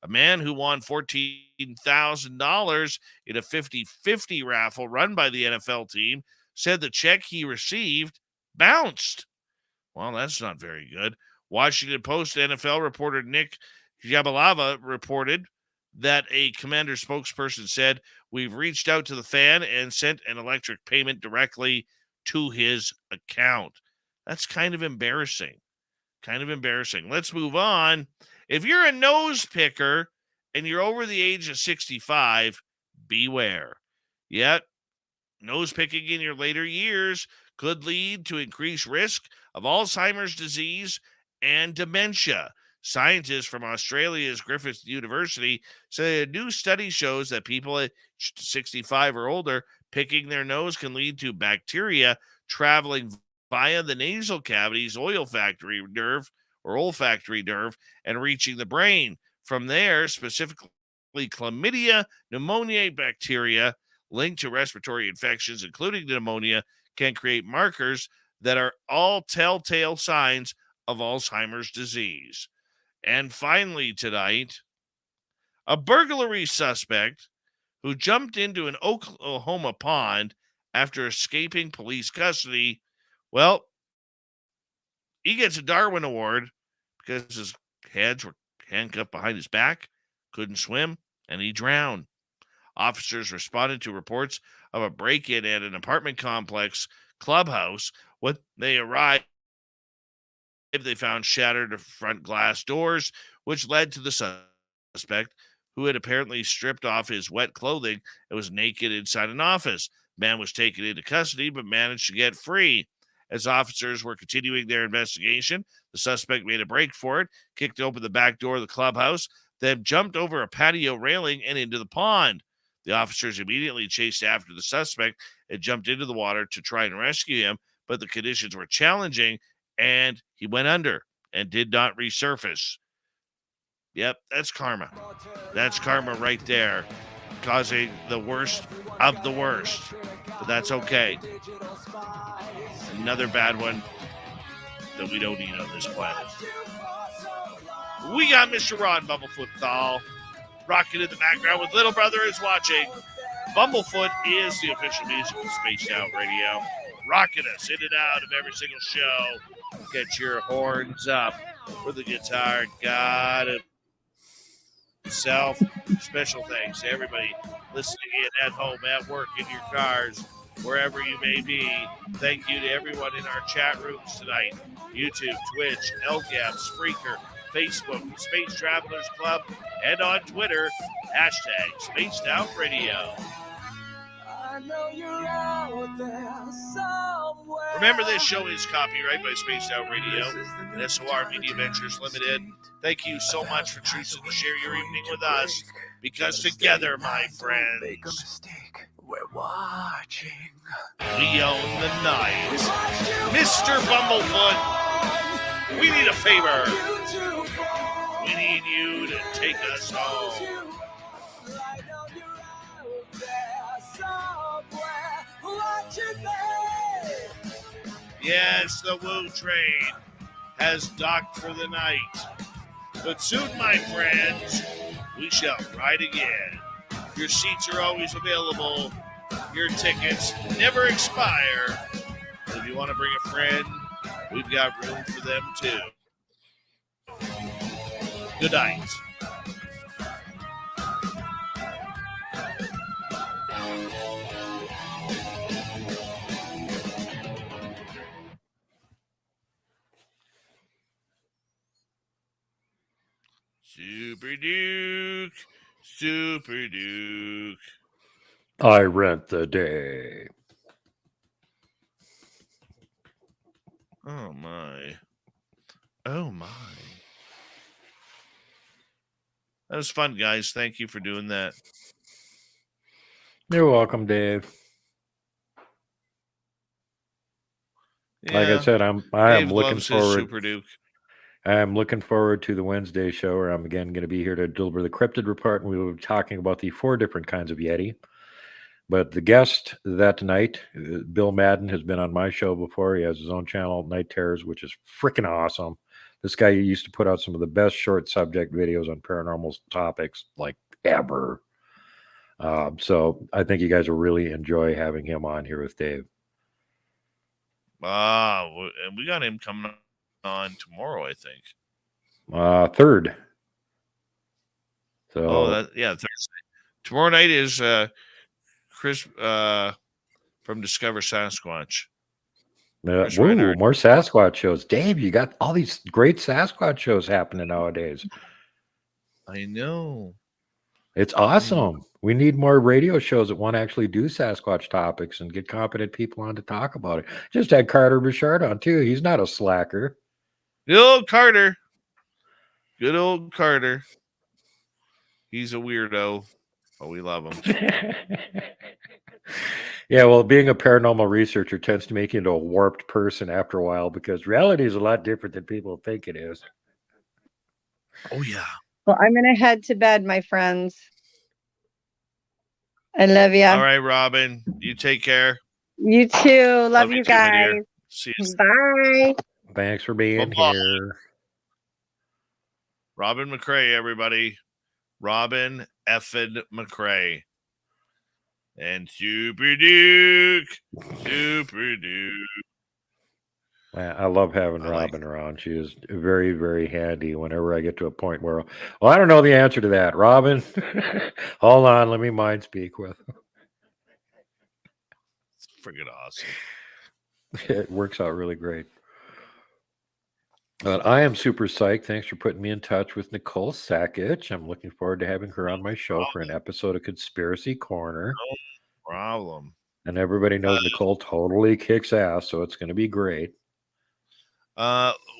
A man who won $14,000 in a 50-50 raffle run by the NFL team said the check he received bounced. Well, that's not very good. Washington Post NFL reporter Nick Jabalava reported that a Commander spokesperson said, "We've reached out to the fan and sent an electric payment directly to his account." That's kind of embarrassing. Let's move on. If you're a nose picker and you're over the age of 65, beware. Yet, nose picking in your later years could lead to increased risk of Alzheimer's disease and dementia. Scientists from Australia's Griffith University say a new study shows that people at 65 or older picking their nose can lead to bacteria traveling via the nasal cavity's olfactory nerve and reaching the brain. From there, specifically chlamydia, pneumonia bacteria linked to respiratory infections, including pneumonia, can create markers that are all telltale signs of Alzheimer's disease. And finally tonight, a burglary suspect who jumped into an Oklahoma pond after escaping police custody, well, he gets a Darwin Award because his hands were handcuffed behind his back, couldn't swim, and he drowned. Officers responded to reports of a break-in at an apartment complex clubhouse. When they arrived, they found shattered front glass doors, which led to the suspect, who had apparently stripped off his wet clothing and was naked inside an office. The man was taken into custody but managed to get free. As officers were continuing their investigation, the suspect made a break for it, kicked open the back door of the clubhouse, then jumped over a patio railing and into the pond. The officers immediately chased after the suspect and jumped into the water to try and rescue him, but the conditions were challenging and he went under and did not resurface. Yep, that's karma. That's karma right there, causing the worst of the worst. But that's okay. Another bad one that we don't need on this planet. We got Mr. Ron Bumblefoot Thal rocking in the background with Little Brother is watching. Bumblefoot is the official music of Spaced Out Radio. Rocking us in and out of every single show. Get your horns up for the guitar god himself. Special thanks to everybody listening in at home, at work, in your cars, wherever you may be. Thank you to everyone in our chat rooms tonight. YouTube, Twitch, LGAP, Spreaker, Facebook, Space Travelers Club, and on Twitter, hashtag Spaced Out Radio. Remember, this show is copyright by Spaced Out Radio and SOR Media Ventures Limited. Thank you so much for choosing to share your evening with us, because together, my friends, we're watching. We own the night. Mr. Bumblefoot, we need a favor. We need you to take us home. Yes, the Woo train has docked for the night. But soon, my friends, we shall ride again. Your seats are always available. Your tickets never expire. If you want to bring a friend, We've got room for them too. Good night. Super Duke. Super Duke. I rent the day. Oh my. Oh my. That was fun, guys. Thank you for doing that. You're welcome, Dave. Like I said, I am Dave looking loves his forward. Super Duke. I'm looking forward to the Wednesday show, where I'm again going to be here to deliver the Cryptid report, and we will be talking about the 4 different kinds of Yeti. But the guest that night, Bill Madden, has been on my show before. He has his own channel, Night Terrors, which is freaking awesome. This guy used to put out some of the best short subject videos on paranormal topics, like ever. So I think you guys will really enjoy having him on here with Dave. And we got him coming on tomorrow, I think. 3rd. So Thursday. Tomorrow night is Chris from Discover Sasquatch. Woo, more Sasquatch shows. Dave, you got all these great Sasquatch shows happening nowadays. I know. It's awesome. We need more radio shows that want to actually do Sasquatch topics and get competent people on to talk about it. Just had Carter Bouchard on too. He's not a slacker. Good old Carter. Good old Carter. He's a weirdo, but we love him. Yeah, well, being a paranormal researcher tends to make you into a warped person after a while, because reality is a lot different than people think it is. Oh, yeah. Well, I'm going to head to bed, my friends. I love you. All right, Robin. You take care. You too. Love you too, my guys. dear. See you. Bye. Thanks for being Bye-bye. here. Robin McCrae, everybody. Robin effing McCrae. And Super Duke. Super Duke. Man, I love having Robin around. She is very, very handy whenever I get to a point where, well, I don't know the answer to that. Robin, hold on. Let me mind speak with. It's freaking awesome. It works out really great. But I am super psyched. Thanks for putting me in touch with Nicole Sackich. I'm looking forward to having her on my show for an episode of Conspiracy Corner. No problem. And everybody knows Nicole totally kicks ass, so it's going to be great.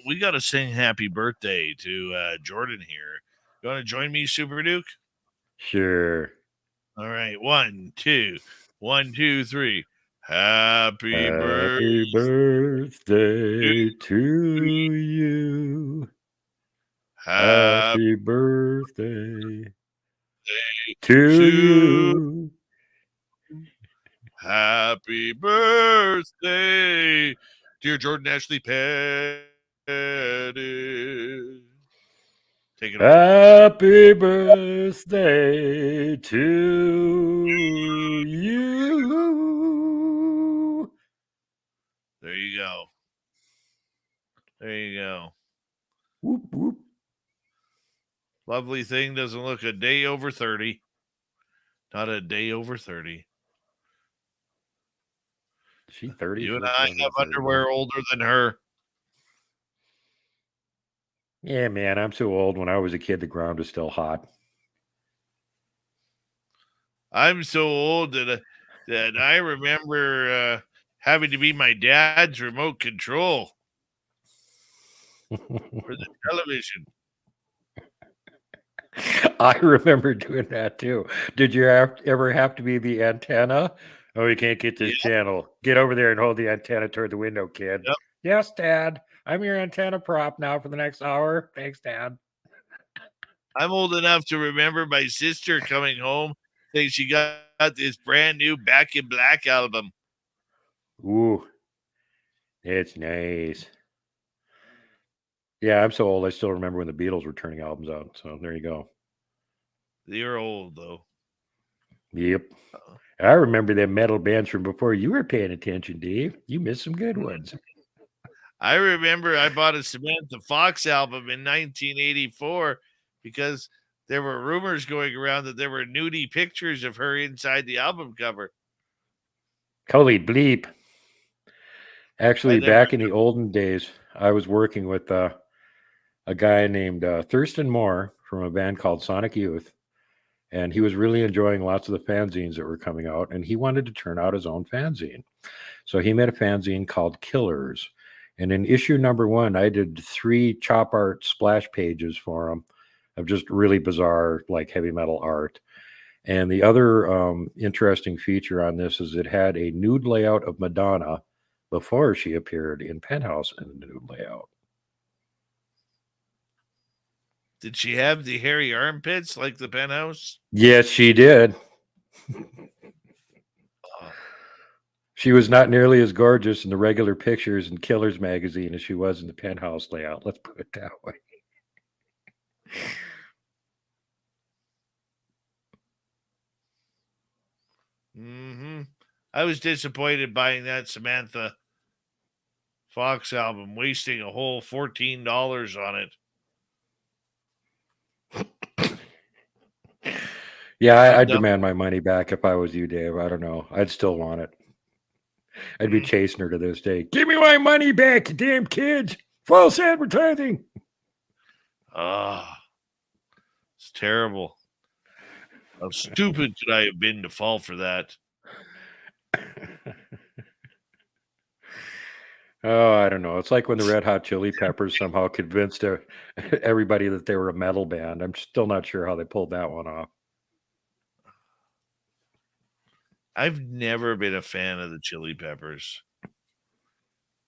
We got to sing happy birthday to Jordan here. You want to join me, Super Duke? Sure. All right. 1, 2. 1, 2, 3. Happy birthday to you. Happy birthday to you. Happy birthday, dear Jordan Ashley Pettit. Take it Happy birthday to you. There you go. There you go. Whoop, whoop. Lovely thing doesn't look a day over 30. Not a day over 30. She 30. You and I have underwear older than her. Yeah, man, I'm so old. When I was a kid, the ground was still hot. I'm so old that I remember having to be my dad's remote control for the television. I remember doing that too. Did you ever have to be the antenna? Oh, you can't get this channel. Get over there and hold the antenna toward the window, kid. Yep. Yes, Dad. I'm your antenna prop now for the next hour. Thanks, Dad. I'm old enough to remember my sister coming home saying she got this brand new Back in Black album. Ooh, it's nice. Yeah, I'm so old. I still remember when the Beatles were turning albums out. So there you go. You're old, though. Yep. I remember them metal bands from before you were paying attention, Dave. You missed some good ones. I remember I bought a Samantha Fox album in 1984 because there were rumors going around that there were nudie pictures of her inside the album cover. Holy bleep. Actually, never- back in the olden days, I was working with a guy named Thurston Moore from a band called Sonic Youth. And he was really enjoying lots of the fanzines that were coming out. And he wanted to turn out his own fanzine. So he made a fanzine called Killers. And in issue number 1, I did 3 chop art splash pages for him of just really bizarre, like heavy metal art. And the other interesting feature on this is it had a nude layout of Madonna before she appeared in Penthouse in the nude layout. Did she have the hairy armpits like the Penthouse? Yes, she did. She was not nearly as gorgeous in the regular pictures in Killers magazine as she was in the Penthouse layout. Let's put it that way. Mm-hmm. I was disappointed buying that Samantha Fox album, wasting a whole $14 on it. Yeah, I'd demand my money back if I was you, Dave. I don't know. I'd still want it. I'd be chasing her to this day. Give me my money back, you damn kids. False advertising. It's terrible. How stupid could I have been to fall for that? Oh, I don't know. It's like when the Red Hot Chili Peppers somehow convinced everybody that they were a metal band. I'm still not sure how they pulled that one off. I've never been a fan of the Chili Peppers.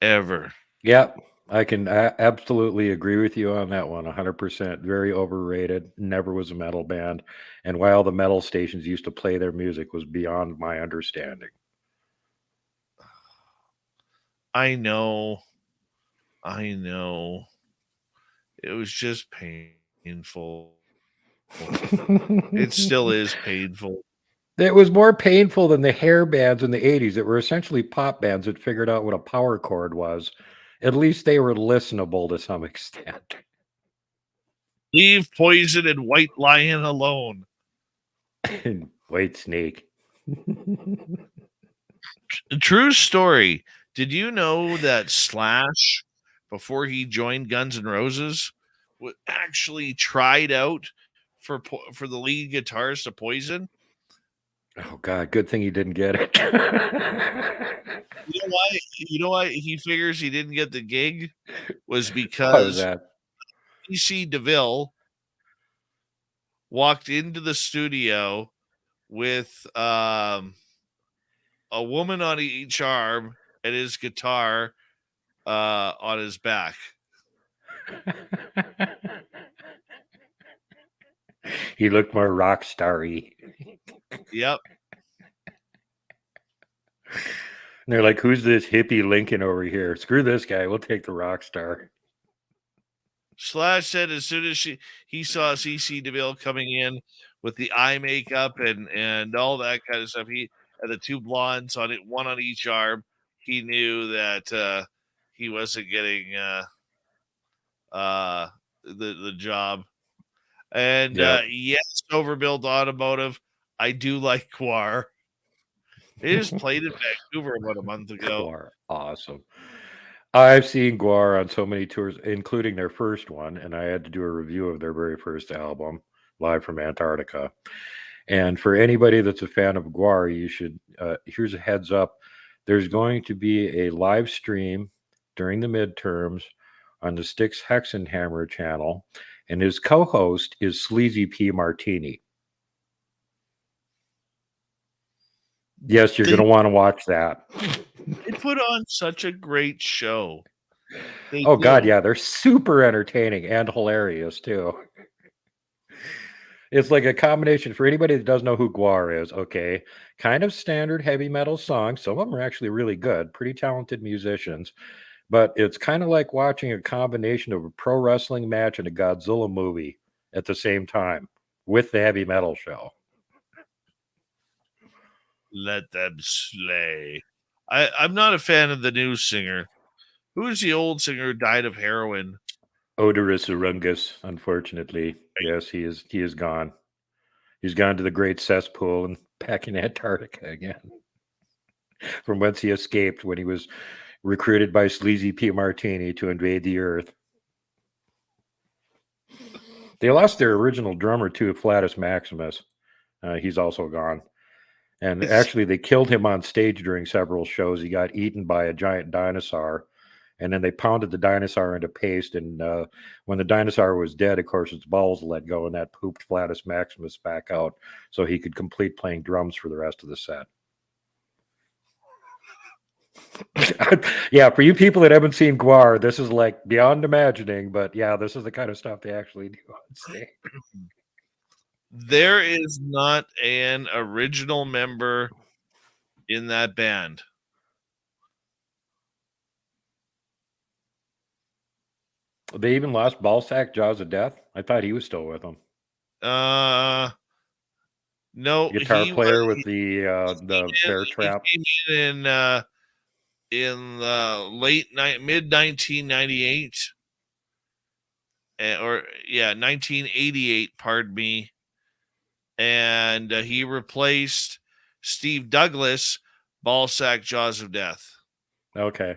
Ever. Yep. I can absolutely agree with you on that one. 100%. Very overrated. Never was a metal band. And while the metal stations used to play their music was beyond my understanding. I know. It was just painful. It still is painful. It was more painful than the hair bands in the 80s that were essentially pop bands that figured out what a power chord was. At least they were listenable to some extent. Leave Poison and White Lion alone. White Snake. True story. Did you know that Slash, before he joined Guns N' Roses, actually tried out for the lead guitarist of Poison? Oh God! Good thing he didn't get it. You know why he figures he didn't get the gig was Why was because that? E.C. DeVille walked into the studio with a woman on each arm and his guitar on his back. He looked more rock starry. Yep. And they're like, "Who's this hippie Lincoln over here? Screw this guy. We'll take the rock star." Slash said as soon as he saw C.C. DeVille coming in with the eye makeup and all that kind of stuff, he had the 2 blondes on it, one on each arm. He knew that he wasn't getting the job. And yes, Overbuilt Automotive. I do like Guar. They just played in Vancouver about a month ago. Guar, awesome. I've seen Guar on so many tours, including their first one, and I had to do a review of their very first album, Live from Antarctica. And for anybody that's a fan of Guar, you should, here's a heads up. There's going to be a live stream during the midterms on the Styx Hexenhammer channel, and his co-host is Sleazy P. Martini. Yes, you're going to want to watch that. They put on such a great show. God, yeah, they're super entertaining and hilarious too. It's like a combination for anybody that doesn't know who Guar is. Okay, kind of standard heavy metal songs. Some of them are actually really good, pretty talented musicians. But it's kind of like watching a combination of a pro wrestling match and a Godzilla movie at the same time with the heavy metal show. Let them slay. I'm not a fan of the new singer, Who is the old singer who died of heroin? Odorous Urungus, unfortunately. Yes, he is gone. He's gone to the great cesspool and back in Antarctica again, from whence he escaped when he was recruited by Sleazy P. Martini to invade the Earth. They lost their original drummer too, Flatus Maximus. He's also gone. And actually, they killed him on stage during several shows. He got eaten by a giant dinosaur. And then they pounded the dinosaur into paste. And when the dinosaur was dead, of course, its balls let go, and that pooped Flatus Maximus back out so he could complete playing drums for the rest of the set. Yeah, for you people that haven't seen Guar, this is like beyond imagining. But yeah, this is the kind of stuff they actually do on stage. There is not an original member in that band. They even lost Ballsack, Jaws of Death. I thought he was still with them. No, guitar player with the bear trap. He came in mid 1998, or 1988. Pardon me, and he replaced Steve Douglas, Ballsack, Jaws of Death. Okay.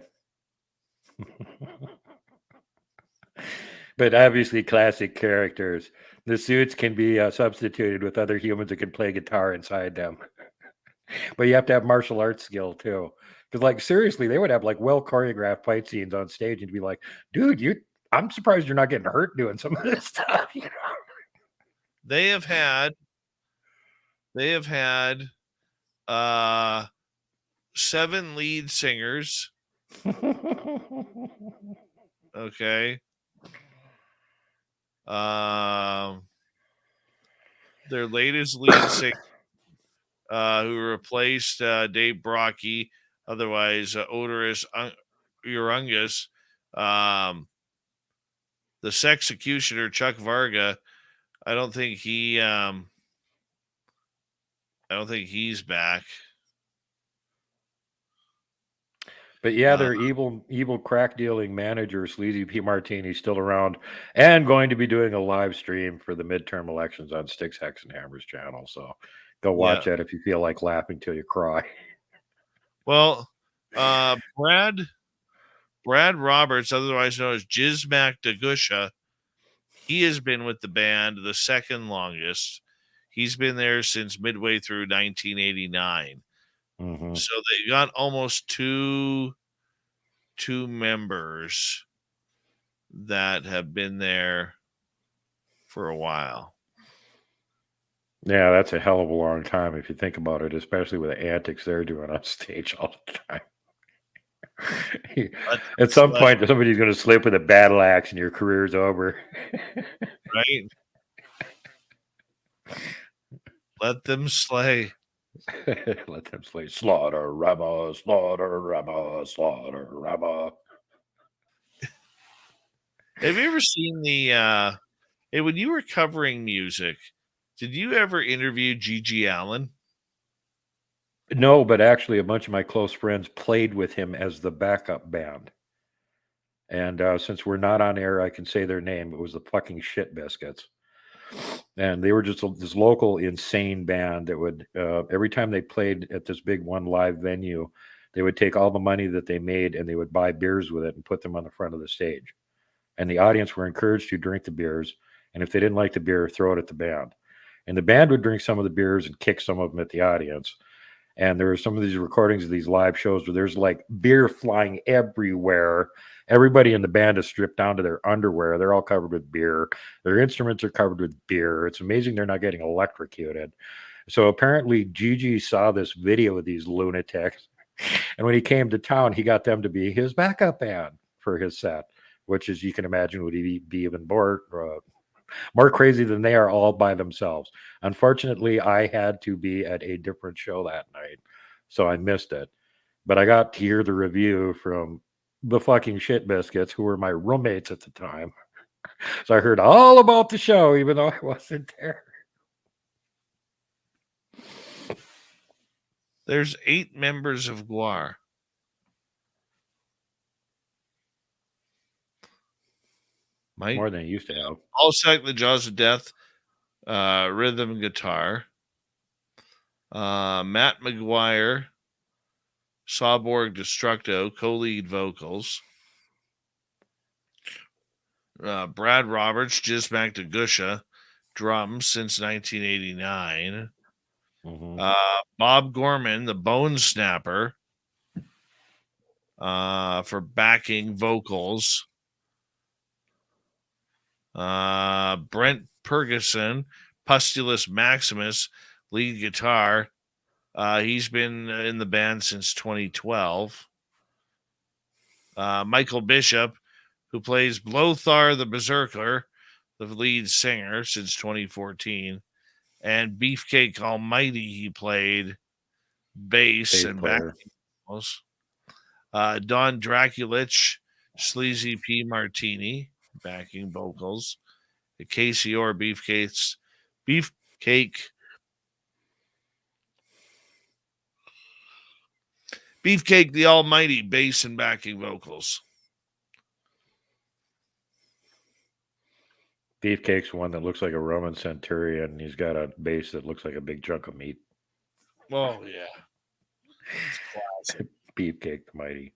But obviously classic characters. The suits can be substituted with other humans that can play guitar inside them. But you have to have martial arts skill too. Because like seriously, they would have like well choreographed fight scenes on stage and be like, dude, I'm surprised you're not getting hurt doing some of this stuff. You know? They have had 7 lead singers. Okay. Their latest lead singer, who replaced Dave Brocky, otherwise Odorous Urungus, the Sexecutioner Chuck Varga. I don't think he's back. But yeah, their evil crack dealing manager, Sleazy P. Martini, still around and going to be doing a live stream for the midterm elections on Sticks, Hex, and Hammers channel. So go watch that if you feel like laughing till you cry. Well, Brad Roberts, otherwise known as Jizmac Dagusha, he has been with the band the second longest. He's been there since midway through 1989. Mm-hmm. So they got almost two members that have been there for a while. Yeah, that's a hell of a long time if you think about it, especially with the antics they're doing on stage all the time. At some point, somebody's going to slip with a battle axe and your career's over. Right? Let them slay. Let them slay. Slaughter Rama, slaughter Rama, slaughter Rama. Have you ever seen the when you were covering music, did you ever interview G.G. Allen? No, but actually a bunch of my close friends played with him as the backup band. And since we're not on air, I can say their name. It was the fucking Shit Biscuits. And they were just this local insane band that would, every time they played at this big one live venue, they would take all the money that they made and they would buy beers with it and put them on the front of the stage. And the audience were encouraged to drink the beers. And if they didn't like the beer, throw it at the band. And the band would drink some of the beers and kick some of them at the audience. And there were some of these recordings of these live shows where there's like beer flying everywhere. Everybody in the band is stripped down to their underwear. They're all covered with beer. Their instruments are covered with beer. It's amazing they're not getting electrocuted. So apparently Gigi saw this video of these lunatics. And when he came to town, he got them to be his backup band for his set, which, as you can imagine, would be even more crazy than they are all by themselves. Unfortunately, I had to be at a different show that night, so I missed it. But I got to hear the review from the fucking Shit Biscuits, who were my roommates at the time. So I heard all about the show, even though I wasn't there. There's 8 members of Guar. More than it used to have. All Sack, The Jaws of Death, rhythm guitar. Matt McGuire, Sawborg Destructo, co-lead vocals. Brad Roberts, Jizmak Degusha, drums since 1989. Bob Gorman, the Bone Snapper, for backing vocals. Brent Ferguson, Pustulus Maximus, lead guitar. He's been in the band since 2012. Michael Bishop, who plays Blothar the Berserker, the lead singer since 2014. And Beefcake Almighty, he played bass and backing vocals. Don Draculich, Sleazy P. Martini, backing vocals. Casey Orr, Beefcake, the Almighty, bass and backing vocals. Beefcake's one that looks like a Roman centurion, and he's got a bass that looks like a big chunk of meat. Oh, yeah. Beefcake the Mighty.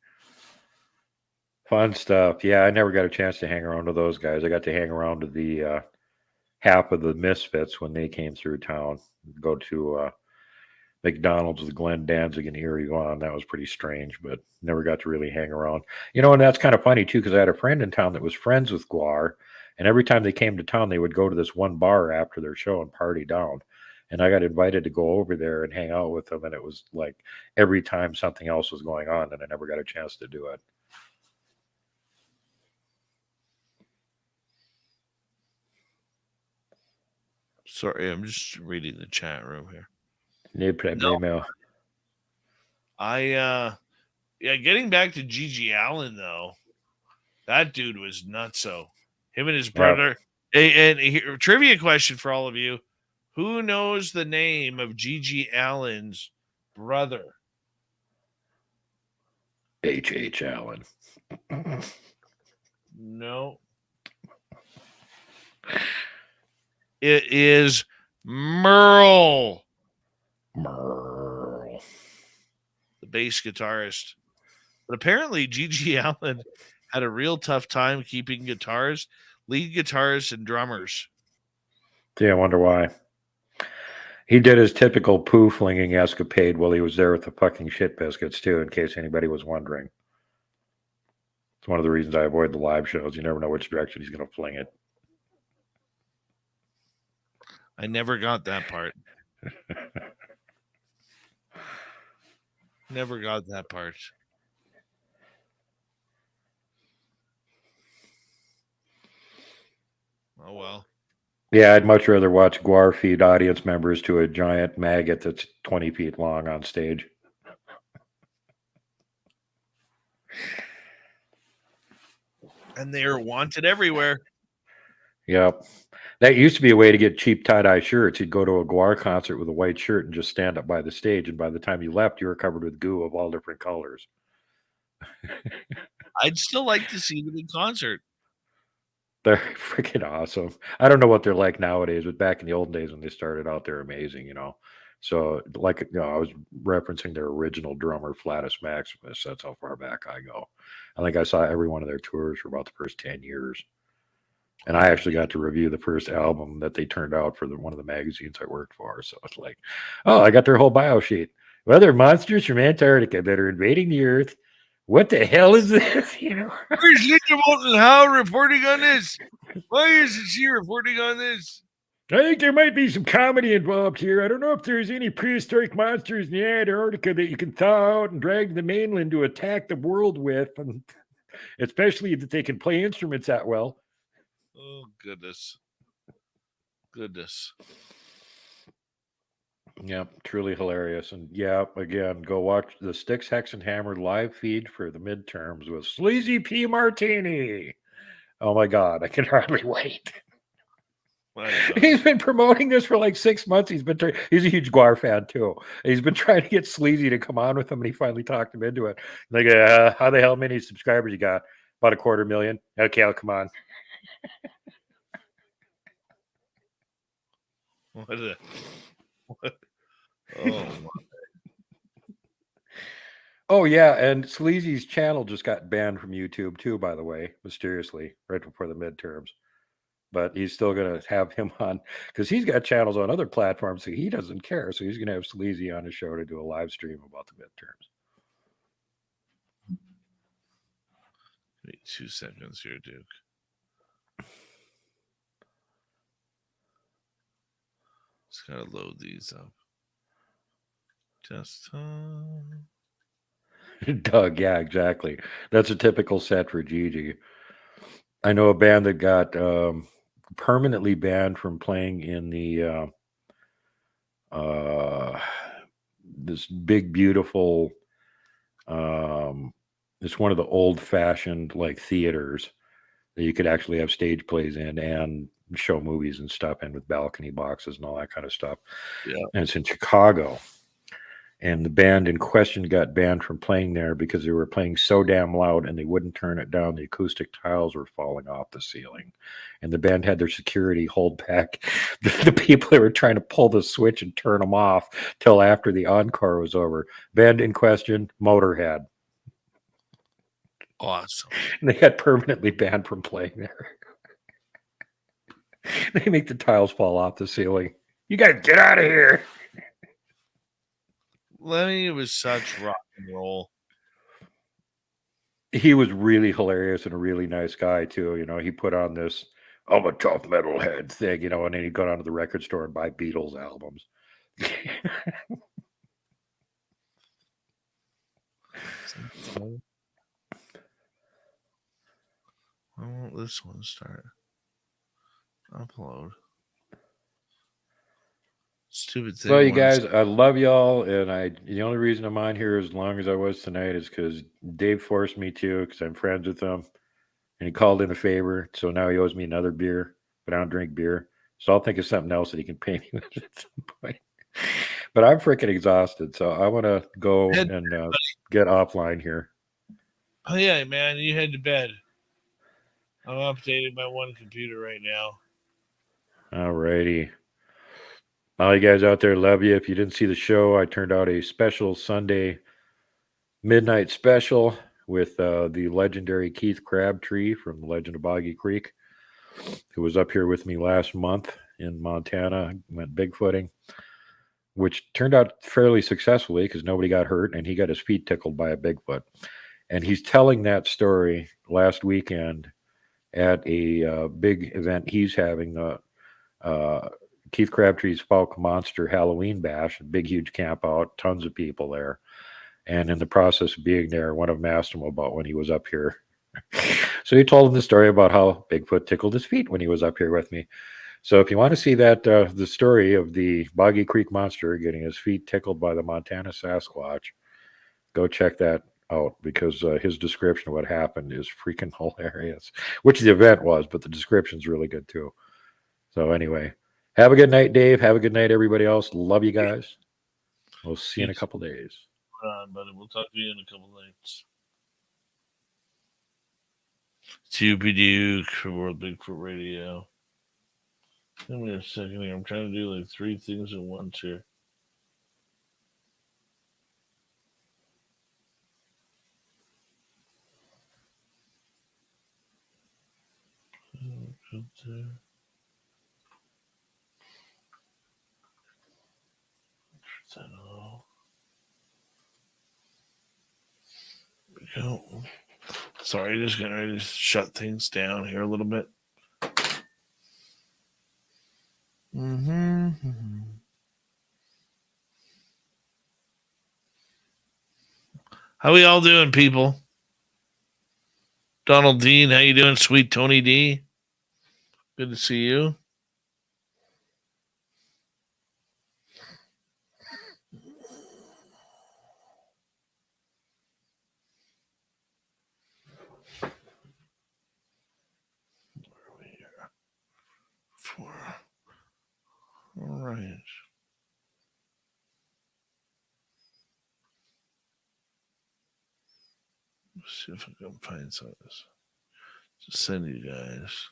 Fun stuff. Yeah, I never got a chance to hang around with those guys. I got to hang around with the half of the Misfits when they came through town. Go to McDonald's with Glenn Danzig and Erie Vaughn. That was pretty strange, but never got to really hang around. You know, and that's kind of funny, too, because I had a friend in town that was friends with Guar, and every time they came to town, they would go to this one bar after their show and party down. And I got invited to go over there and hang out with them, and it was like every time something else was going on, and I never got a chance to do it. Sorry, I'm just reading the chat room here. No problem. Getting back to Gigi Allen, though, that dude was nutso. Him and his brother. And here, trivia question for all of you. Who knows the name of Gigi Allen's brother? H.H. Allen. No. It is Merle. Merle. The bass guitarist. But apparently Gigi Allen had a real tough time keeping guitars, lead guitarists, and drummers. Yeah, I wonder why. He did his typical poo flinging escapade while he was there with the fucking shit biscuits, too, in case anybody was wondering. It's one of the reasons I avoid the live shows. You never know which direction he's going to fling it. I never got that part. Never got that part. Oh, well. Yeah, I'd much rather watch Guar feed audience members to a giant maggot that's 20 feet long on stage. And they are wanted everywhere. Yep. That used to be a way to get cheap tie-dye shirts. You'd go to a Guar concert with a white shirt and just stand up by the stage, and by the time you left, you were covered with goo of all different colors. I'd still like to see them in concert. They're freaking awesome. I don't know what they're like nowadays, but back in the old days when they started out, they're amazing, you know. So, like, you know, I was referencing their original drummer, Flatus Maximus. That's how far back I go. I think I saw every one of their tours for about the first 10 years. And I actually got to review the first album that they turned out for one of the magazines I worked for. So it's like, oh, I got their whole bio sheet. Well, they're monsters from Antarctica that are invading the Earth. What the hell is this? You know, where's Linda Moulton Howe reporting on this? Why isn't she reporting on this? I think there might be some comedy involved here. I don't know if there's any prehistoric monsters in the Antarctica that you can thaw out and drag to the mainland to attack the world with, and especially that they can play instruments that well. Oh, goodness. Goodness. Yep, truly hilarious. And yeah, again, go watch the Styx, Hex, and Hammer live feed for the midterms with Sleazy P. Martini. Oh my God, I can hardly wait. He's been promoting this for like 6 months. He's a huge Guar fan too. He's been trying to get Sleazy to come on with him, and he finally talked him into it. Like, how the hell many subscribers you got? About 250,000. Okay, I'll come on. What a what? Oh my. Oh yeah, and Sleazy's channel just got banned from YouTube too, by the way, mysteriously, right before the midterms. But he's still gonna have him on because he's got channels on other platforms, so he doesn't care. So he's gonna have Sleazy on his show to do a live stream about the midterms. Wait 2 seconds here, Duke. Just gotta load these up. Just Doug, yeah, exactly. That's a typical set for Gigi. I know a band that got permanently banned from playing in the this big, beautiful. It's one of the old-fashioned like theaters that you could actually have stage plays in and show movies and stuff in with balcony boxes and all that kind of stuff. Yeah. And it's in Chicago. And the band in question got banned from playing there because they were playing so damn loud and they wouldn't turn it down. The acoustic tiles were falling off the ceiling. And the band had their security hold back the people that were trying to pull the switch and turn them off till after the encore was over. Band in question, Motorhead. Awesome. And they got permanently banned from playing there. They make the tiles fall off the ceiling. You guys get out of here. Lemmy was such rock and roll. He was really hilarious and a really nice guy too. You know, he put on this "I'm a tough metalhead" thing, you know, and then he'd go down to the record store and buy Beatles albums. Why won't this one start? Upload. Stupid thing. Well, you guys, I love y'all, and the only reason I'm on here as long as I was tonight is because Dave forced me to, because I'm friends with him, and he called in a favor, so now he owes me another beer, but I don't drink beer, so I'll think of something else that he can pay me with at some point. But I'm freaking exhausted, so I want to go and get offline here. Oh yeah, man, you head to bed. I'm updating my one computer right now. All righty. All you guys out there, love you. If you didn't see the show, I turned out a special Sunday midnight special with the legendary Keith Crabtree from the Legend of Boggy Creek, who was up here with me last month in Montana, went bigfooting, which turned out fairly successfully because nobody got hurt and he got his feet tickled by a Bigfoot. And he's telling that story last weekend at a big event he's having, Keith Crabtree's Falk Monster Halloween Bash, a big, huge camp out, tons of people there. And in the process of being there, one of them asked him about when he was up here. So he told him the story about how Bigfoot tickled his feet when he was up here with me. So if you want to see that, the story of the Boggy Creek Monster getting his feet tickled by the Montana Sasquatch, go check that out because his description of what happened is freaking hilarious, which the event was, but the description's really good too. So anyway, have a good night, Dave. Have a good night, everybody else. Love you guys. We'll see you in a couple days. Buddy. We'll talk to you in a couple nights. Stupid Duke for World Bigfoot Radio. Give me a second here. I'm trying to do like 3 things at once here. Good there. Go. Sorry, just getting ready to shut things down here a little bit. How we all doing, people? Donald Dean, how you doing, sweet Tony D? Good to see you. All right. Let's see if I can find some of this. Just send you guys.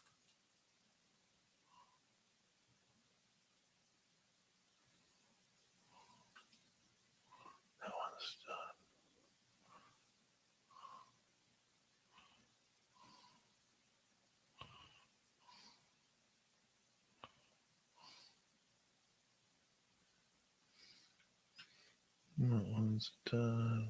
That one's done.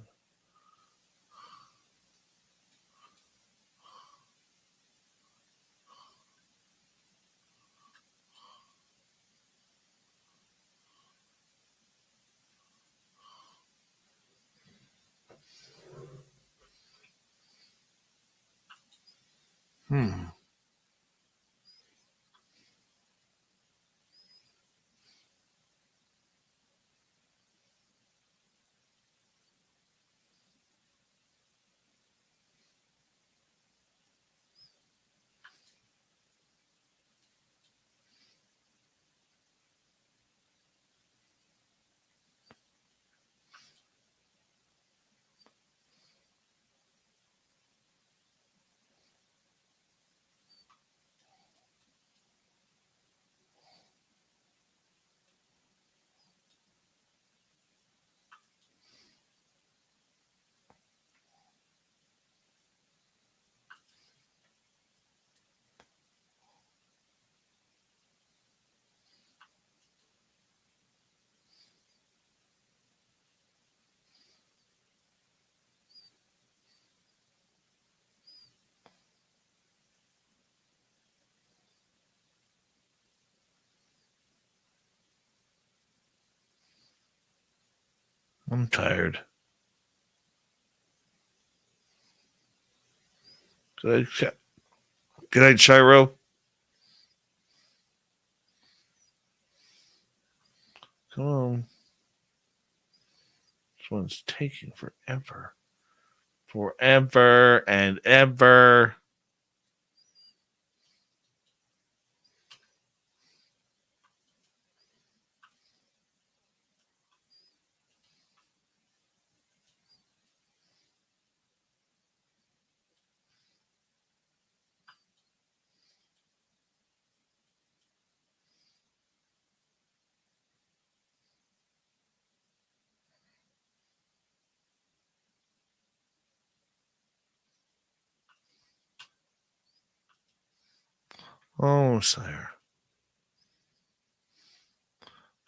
I'm tired. Good night, Shiro. Come on. This one's taking forever. Forever and ever. Oh, sire.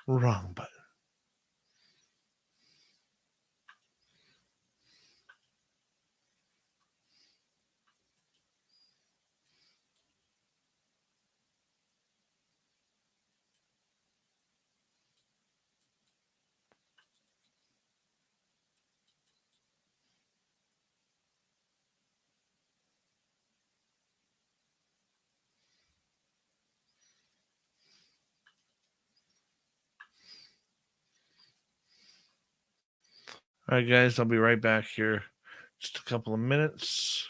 Wrong button. All right, guys, I'll be right back here. Just a couple of minutes.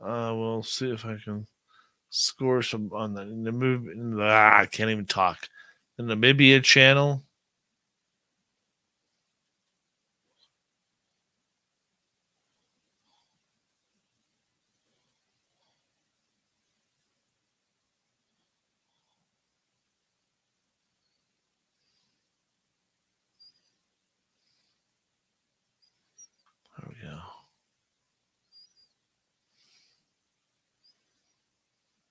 We'll see if I can score some on the move. I can't even talk. The Namibia channel. There we go.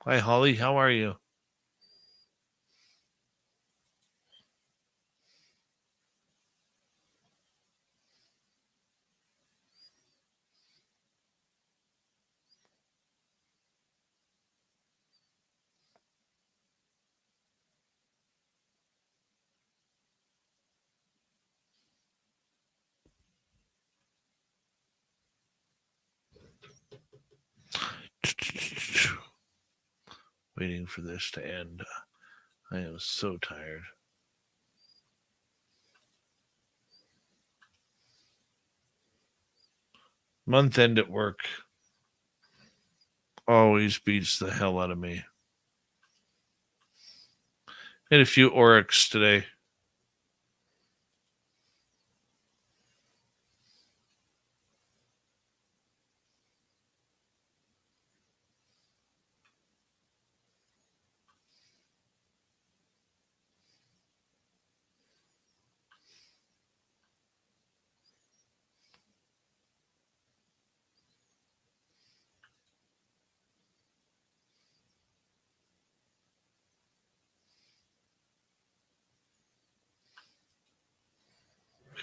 Hi, Holly. How are you? Waiting for this to end. I am so tired. Month end at work always beats the hell out of me. Had a few oryx today.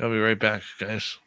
I'll be right back, guys.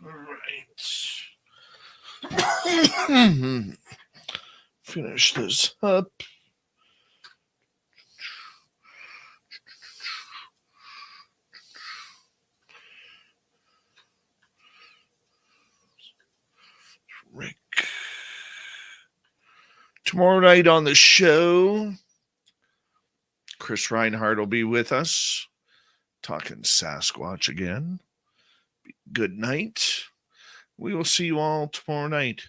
All right. Finish this up. Rick. Tomorrow night on the show, Chris Reinhardt will be with us, talking Sasquatch again. Good night. We will see you all tomorrow night.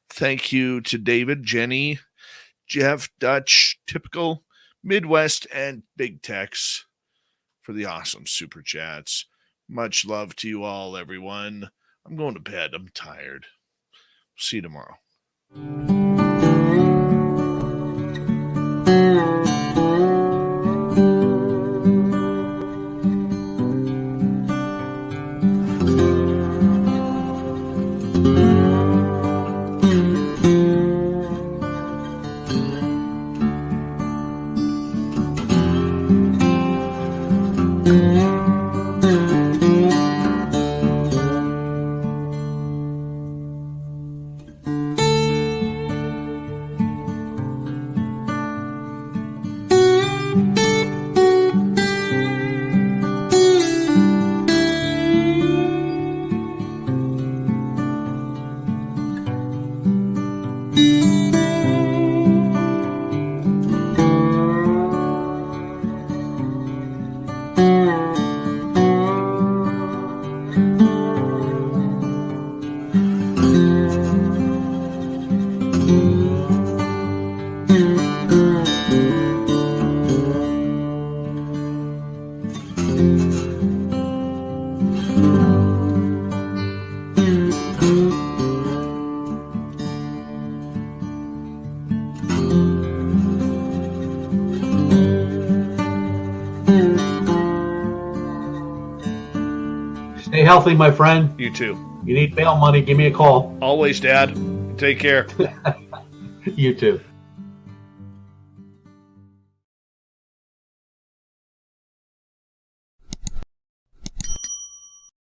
Thank you to David, Jenny, Jeff, Dutch, Typical, Midwest, and Big Tex for the awesome super chats. Much love to you all, everyone. I'm going to bed. I'm tired. See you tomorrow. Stay healthy, my friend. You too. You need bail money, give me a call. Always, Dad. Take care. You too.